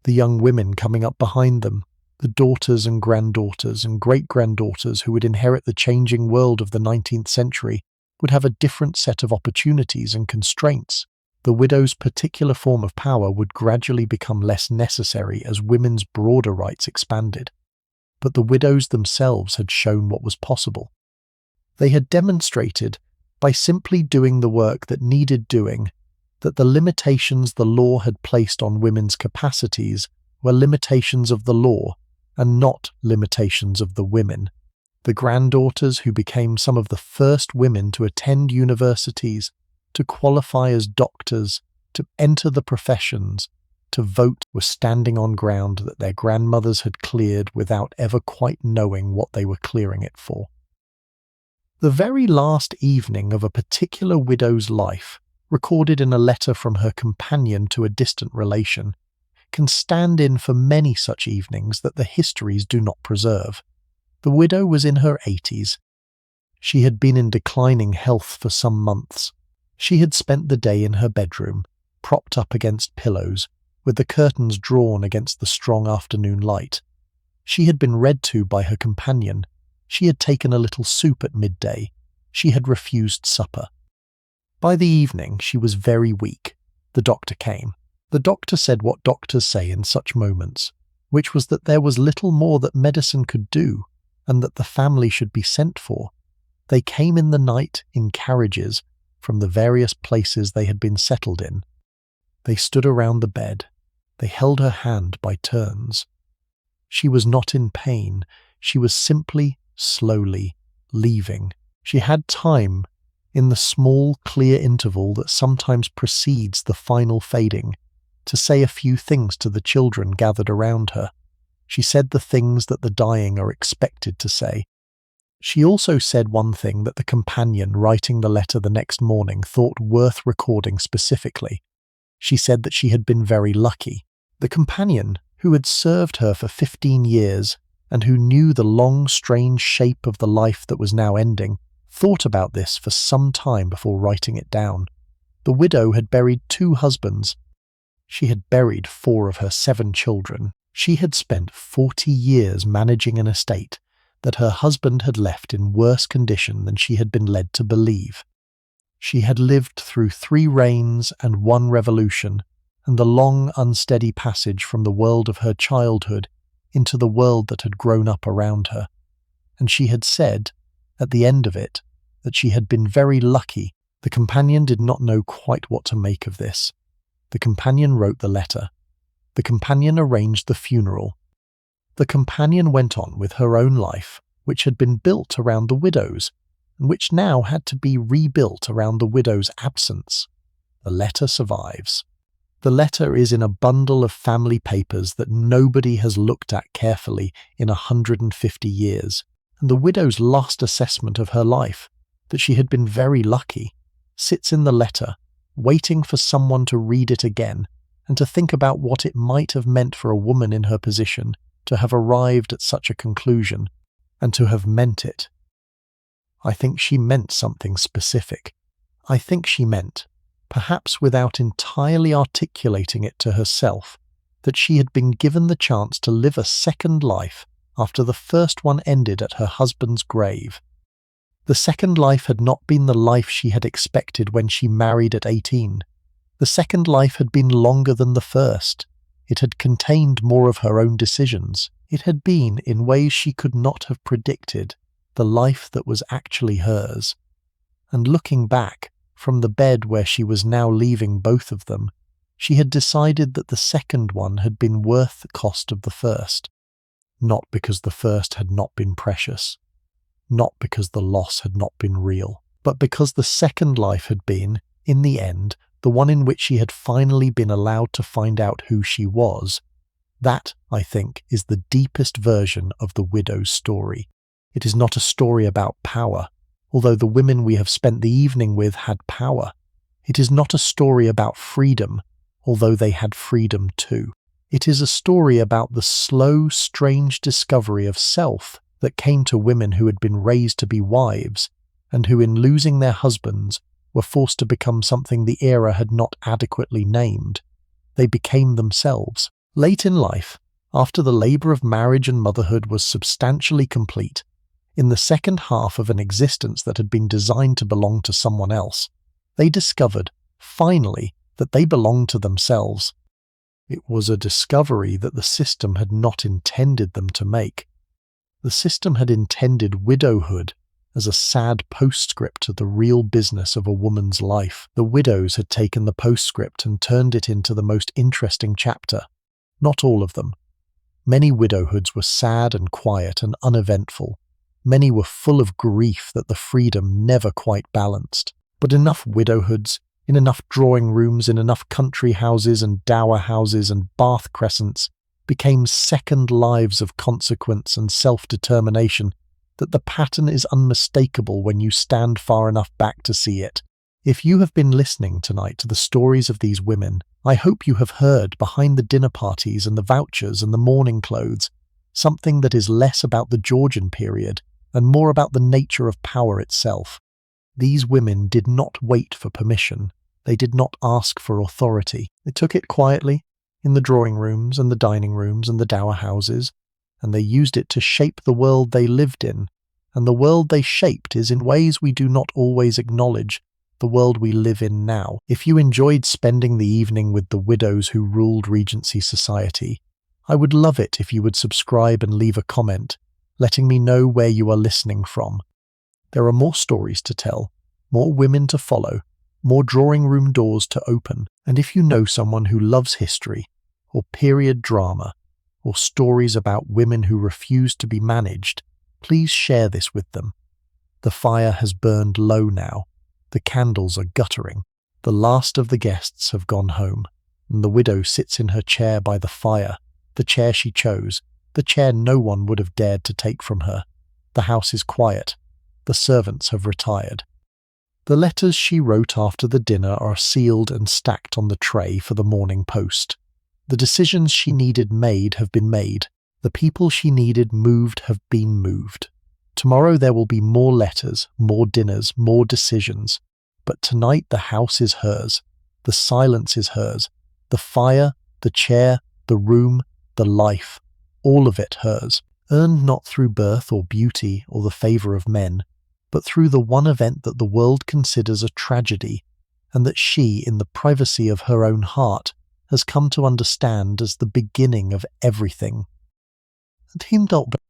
The young women coming up behind them, the daughters and granddaughters and great-granddaughters who would inherit the changing world of the 19th century, would have a different set of opportunities and constraints. The widow's particular form of power would gradually become less necessary as women's broader rights expanded. But the widows themselves had shown what was possible. They had demonstrated, by simply doing the work that needed doing, that the limitations the law had placed on women's capacities were limitations of the law and not limitations of the women. The granddaughters who became some of the first women to attend universities, to qualify as doctors, to enter the professions, to vote, were standing on ground that their grandmothers had cleared without ever quite knowing what they were clearing it for. The very last evening of a particular widow's life, recorded in a letter from her companion to a distant relation, can stand in for many such evenings that the histories do not preserve. The widow was in her 80s. She had been in declining health for some months. She had spent the day in her bedroom, propped up against pillows, with the curtains drawn against the strong afternoon light. She had been read to by her companion. She had taken a little soup at midday. She had refused supper. By the evening, she was very weak. The doctor came. The doctor said what doctors say in such moments, which was that there was little more that medicine could do, and that the family should be sent for. They came in the night in carriages from the various places they had been settled in. They stood around the bed. They held her hand by turns. She was not in pain. She was simply, slowly, leaving. She had time, in the small, clear interval that sometimes precedes the final fading, to say a few things to the children gathered around her. She said the things that the dying are expected to say. She also said one thing that the companion writing the letter the next morning thought worth recording specifically. She said that she had been very lucky. The companion, who had served her for 15 years and who knew the long, strange shape of the life that was now ending, thought about this for some time before writing it down. The widow had buried 2 husbands. She had buried 4 of her 7 children. She had spent 40 years managing an estate that her husband had left in worse condition than she had been led to believe. She had lived through 3 reigns and 1 revolution, and the long, unsteady passage from the world of her childhood into the world that had grown up around her. And she had said, at the end of it, that she had been very lucky. The companion did not know quite what to make of this. The companion wrote the letter. The companion arranged the funeral. The companion went on with her own life, which had been built around the widow's, and which now had to be rebuilt around the widow's absence. The letter survives. The letter is in a bundle of family papers that nobody has looked at carefully in 150 years, and the widow's last assessment of her life, that she had been very lucky, sits in the letter, waiting for someone to read it again and to think about what it might have meant for a woman in her position to have arrived at such a conclusion and to have meant it. I think she meant something specific. I think she meant, perhaps without entirely articulating it to herself, that she had been given the chance to live a second life after the first one ended at her husband's grave. The second life had not been the life she had expected when she married at 18. The second life had been longer than the first. It had contained more of her own decisions. It had been, in ways she could not have predicted, the life that was actually hers. And looking back, from the bed where she was now leaving both of them, she had decided that the second one had been worth the cost of the first. Not because the first had not been precious, not because the loss had not been real, but because the second life had been, in the end, the one in which she had finally been allowed to find out who she was. That, I think, is the deepest version of the widow's story. It is not a story about power, although the women we have spent the evening with had power. It is not a story about freedom, although they had freedom too. It is a story about the slow, strange discovery of self that came to women who had been raised to be wives, and who in losing their husbands were forced to become something the era had not adequately named. They became themselves. Late in life, after the labour of marriage and motherhood was substantially complete, in the second half of an existence that had been designed to belong to someone else, they discovered, finally, that they belonged to themselves. It was a discovery that the system had not intended them to make. The system had intended widowhood as a sad postscript to the real business of a woman's life. The widows had taken the postscript and turned it into the most interesting chapter. Not all of them. Many widowhoods were sad and quiet and uneventful. Many were full of grief that the freedom never quite balanced. But enough widowhoods, in enough drawing rooms, in enough country houses and dower houses and Bath crescents, became second lives of consequence and self-determination, that the pattern is unmistakable when you stand far enough back to see it. If you have been listening tonight to the stories of these women, I hope you have heard behind the dinner parties and the vouchers and the mourning clothes something that is less about the Georgian period and more about the nature of power itself. These women did not wait for permission. They did not ask for authority. They took it quietly, in the drawing rooms and the dining rooms and the dower houses, and they used it to shape the world they lived in. And the world they shaped is in ways we do not always acknowledge, the world we live in now. If you enjoyed spending the evening with the widows who ruled Regency society, I would love it if you would subscribe and leave a comment, letting me know where you are listening from. There are more stories to tell, more women to follow, more drawing room doors to open, and if you know someone who loves history, or period drama, or stories about women who refuse to be managed, please share this with them. The fire has burned low now. The candles are guttering. The last of the guests have gone home, and the widow sits in her chair by the fire, the chair she chose, the chair no one would have dared to take from her. The house is quiet. The servants have retired. The letters she wrote after the dinner are sealed and stacked on the tray for the morning post. The decisions she needed made have been made. The people she needed moved have been moved. Tomorrow there will be more letters, more dinners, more decisions. But tonight the house is hers. The silence is hers. The fire, the chair, the room, the life, all of it hers. Earned not through birth or beauty or the favour of men, but through the one event that the world considers a tragedy, and that she, in the privacy of her own heart, has come to understand as the beginning of everything.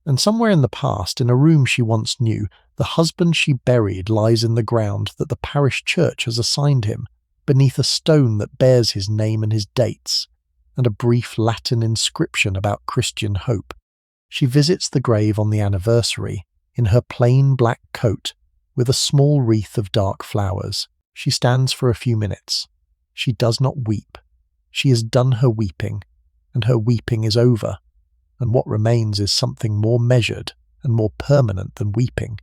And somewhere in the past, in a room she once knew, the husband she buried lies in the ground that the parish church has assigned him, beneath a stone that bears his name and his dates, and a brief Latin inscription about Christian hope. She visits the grave on the anniversary, in her plain black coat, with a small wreath of dark flowers. She stands for a few minutes. She does not weep. She has done her weeping, and her weeping is over, and what remains is something more measured and more permanent than weeping.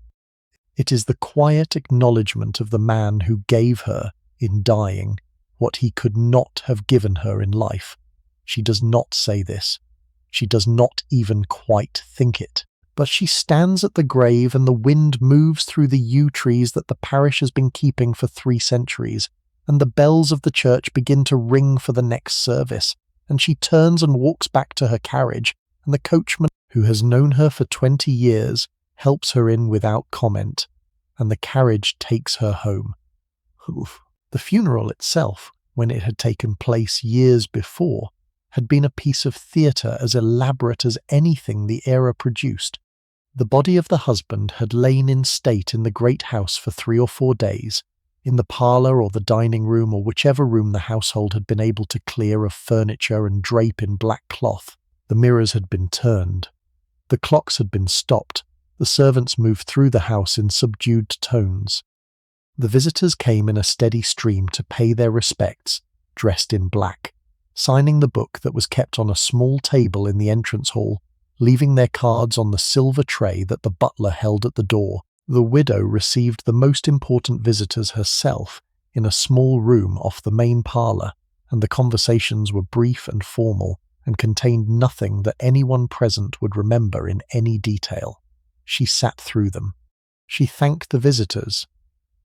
It is the quiet acknowledgement of the man who gave her, in dying, what he could not have given her in life. She does not say this. She does not even quite think it. But she stands at the grave and the wind moves through the yew trees that the parish has been keeping for 3 centuries, and the bells of the church begin to ring for the next service, and she turns and walks back to her carriage, and the coachman, who has known her for 20 years, helps her in without comment, and the carriage takes her home. Oof. The funeral itself, when it had taken place years before, had been a piece of theatre as elaborate as anything the era produced. The body of the husband had lain in state in the great house for 3 or 4 days, in the parlour or the dining room or whichever room the household had been able to clear of furniture and drape in black cloth. The mirrors had been turned. The clocks had been stopped. The servants moved through the house in subdued tones. The visitors came in a steady stream to pay their respects, dressed in black, signing the book that was kept on a small table in the entrance hall, leaving their cards on the silver tray that the butler held at the door. The widow received the most important visitors herself in a small room off the main parlour, and the conversations were brief and formal, and contained nothing that anyone present would remember in any detail. She sat through them. She thanked the visitors.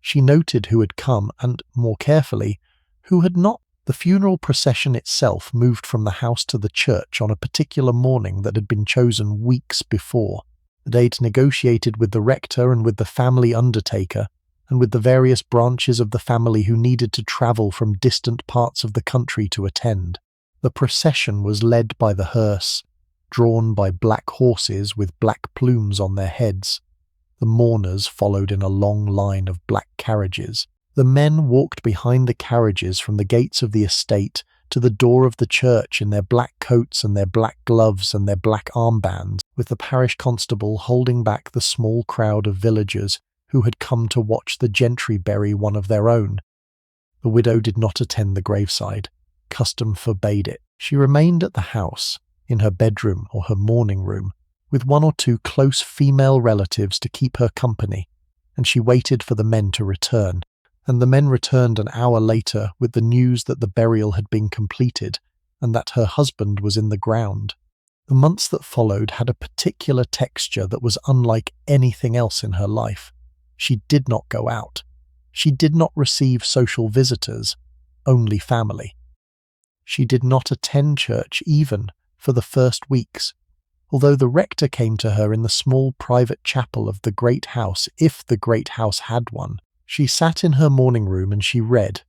She noted who had come and, more carefully, who had not. The funeral procession itself moved from the house to the church on a particular morning that had been chosen weeks before. They'd negotiated with the rector and with the family undertaker, and with the various branches of the family who needed to travel from distant parts of the country to attend. The procession was led by the hearse, drawn by black horses with black plumes on their heads. The mourners followed in a long line of black carriages. The men walked behind the carriages from the gates of the estate to the door of the church in their black coats and their black gloves and their black armbands, with the parish constable holding back the small crowd of villagers who had come to watch the gentry bury one of their own. The widow did not attend the graveside. Custom forbade it. She remained at the house, in her bedroom or her morning room, with one or two close female relatives to keep her company, and she waited for the men to return. And the men returned an hour later with the news that the burial had been completed and that her husband was in the ground. The months that followed had a particular texture that was unlike anything else in her life. She did not go out. She did not receive social visitors, only family. She did not attend church even for the first weeks, although the rector came to her in the small private chapel of the great house, if the great house had one. She sat in her morning room and she read.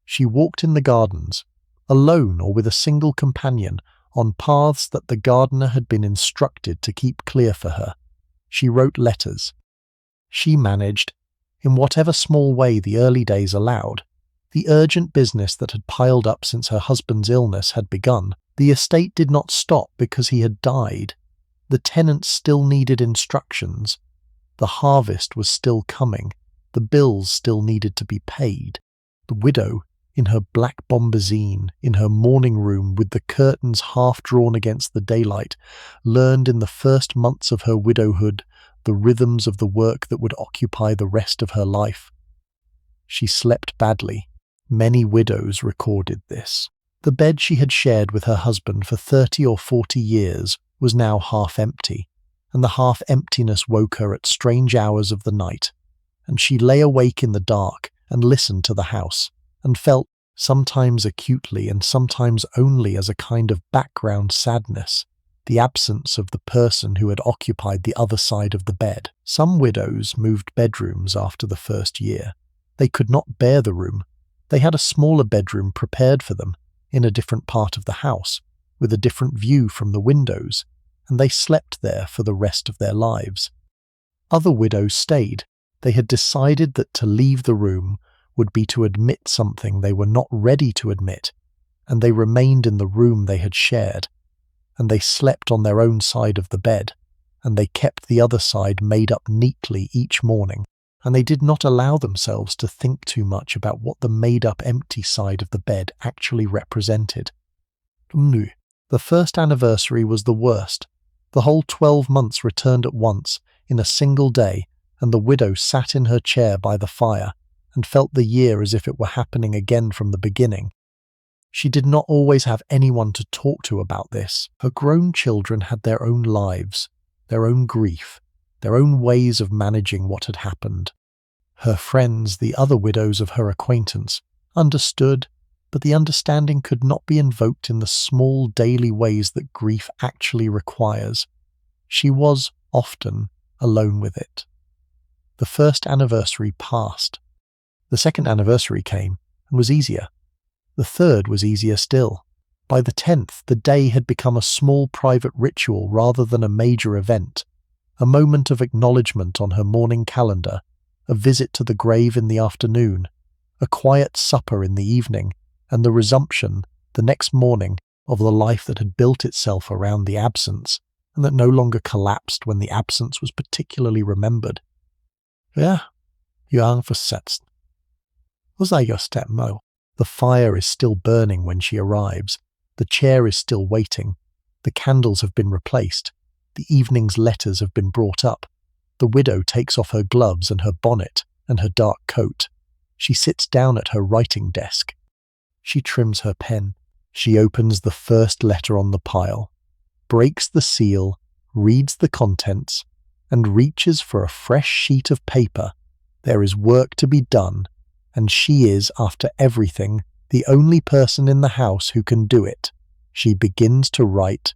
She walked in the gardens, alone or with a single companion, on paths that the gardener had been instructed to keep clear for her. She wrote letters. She managed, in whatever small way the early days allowed. The urgent business that had piled up since her husband's illness had begun. The estate did not stop because he had died. The tenants still needed instructions. The harvest was still coming. The bills still needed to be paid. The widow, in her black bombazine, in her morning room with the curtains half drawn against the daylight, learned in the first months of her widowhood the rhythms of the work that would occupy the rest of her life. She slept badly. Many widows recorded this. The bed she had shared with her husband for 30 or 40 years was now half empty, and the half-emptiness woke her at strange hours of the night, and she lay awake in the dark and listened to the house, and felt, sometimes acutely and sometimes only as a kind of background sadness, the absence of the person who had occupied the other side of the bed. Some widows moved bedrooms after the first year. They could not bear the room. They had a smaller bedroom prepared for them, in a different part of the house, with a different view from the windows, and they slept there for the rest of their lives. Other widows stayed. They had decided that to leave the room would be to admit something they were not ready to admit, and they remained in the room they had shared, and they slept on their own side of the bed, and they kept the other side made up neatly each morning, and they did not allow themselves to think too much about what the made-up empty side of the bed actually represented. No, the first anniversary was the worst. The whole 12 months returned at once, in a single day, and the widow sat in her chair by the fire, and felt the year as if it were happening again from the beginning. She did not always have anyone to talk to about this. Her grown children had their own lives, their own grief, their own ways of managing what had happened. Her friends, the other widows of her acquaintance, understood, but the understanding could not be invoked in the small daily ways that grief actually requires. She was often alone with it. The first anniversary passed. The second anniversary came and was easier. The third was easier still. By the 10th, the day had become a small private ritual rather than a major event, a moment of acknowledgement on her morning calendar, a visit to the grave in the afternoon, a quiet supper in the evening, and the resumption, the next morning, of the life that had built itself around the absence, and that no longer collapsed when the absence was particularly remembered. Ja, you are forsetzt. Was I your stepmo? The fire is still burning when she arrives. The chair is still waiting. The candles have been replaced. The evening's letters have been brought up. The widow takes off her gloves and her bonnet and her dark coat. She sits down at her writing desk. She trims her pen. She opens the first letter on the pile, breaks the seal, reads the contents, and reaches for a fresh sheet of paper. There is work to be done, and she is, after everything, the only person in the house who can do it. She begins to write.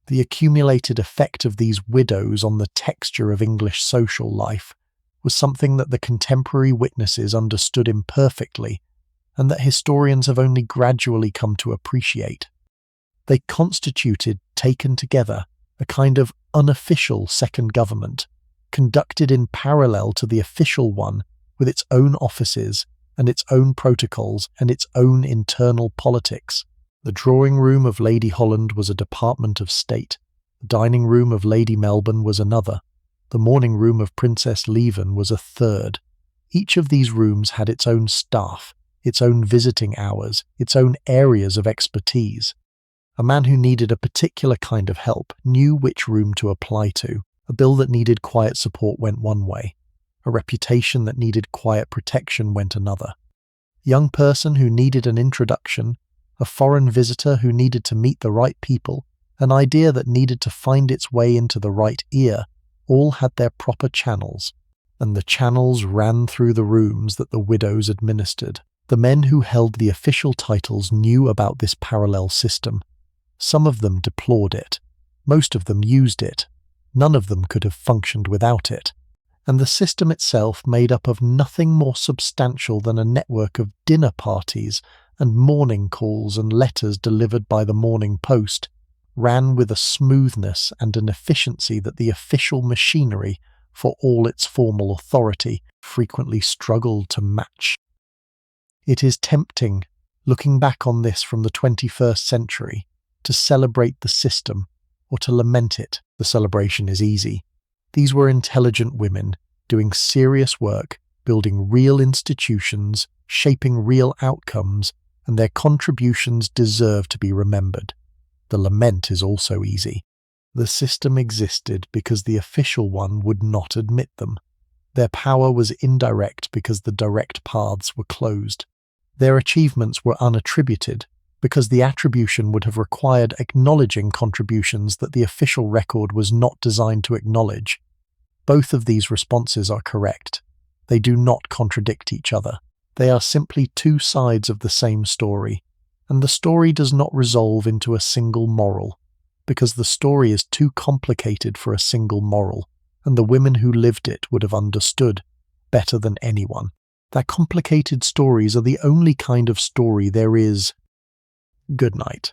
The accumulated effect of these widows on the texture of English social life was something that the contemporary witnesses understood imperfectly, and that historians have only gradually come to appreciate. They constituted, taken together, a kind of unofficial second government, conducted in parallel to the official one, with its own offices and its own protocols and its own internal politics. The drawing room of Lady Holland was a department of state. The dining room of Lady Melbourne was another. The morning room of Princess Lieven was a third. Each of these rooms had its own staff, its own visiting hours, its own areas of expertise. A man who needed a particular kind of help knew which room to apply to. A bill that needed quiet support went one way. A reputation that needed quiet protection went another. A young person who needed an introduction, a foreign visitor who needed to meet the right people, an idea that needed to find its way into the right ear, all had their proper channels, and the channels ran through the rooms that the widows administered. The men who held the official titles knew about this parallel system. Some of them deplored it. Most of them used it. None of them could have functioned without it. And the system itself, made up of nothing more substantial than a network of dinner parties and morning calls and letters delivered by the morning post, ran with a smoothness and an efficiency that the official machinery, for all its formal authority, frequently struggled to match. It is tempting, looking back on this from the 21st century, to celebrate the system or to lament it. The celebration is easy. These were intelligent women doing serious work, building real institutions, shaping real outcomes, and their contributions deserve to be remembered. The lament is also easy. The system existed because the official one would not admit them. Their power was indirect because the direct paths were closed. Their achievements were unattributed because the attribution would have required acknowledging contributions that the official record was not designed to acknowledge. Both of these responses are correct. They do not contradict each other. They are simply two sides of the same story, and the story does not resolve into a single moral, because the story is too complicated for a single moral, and the women who lived it would have understood, better than anyone, that complicated stories are the only kind of story there is. Good night.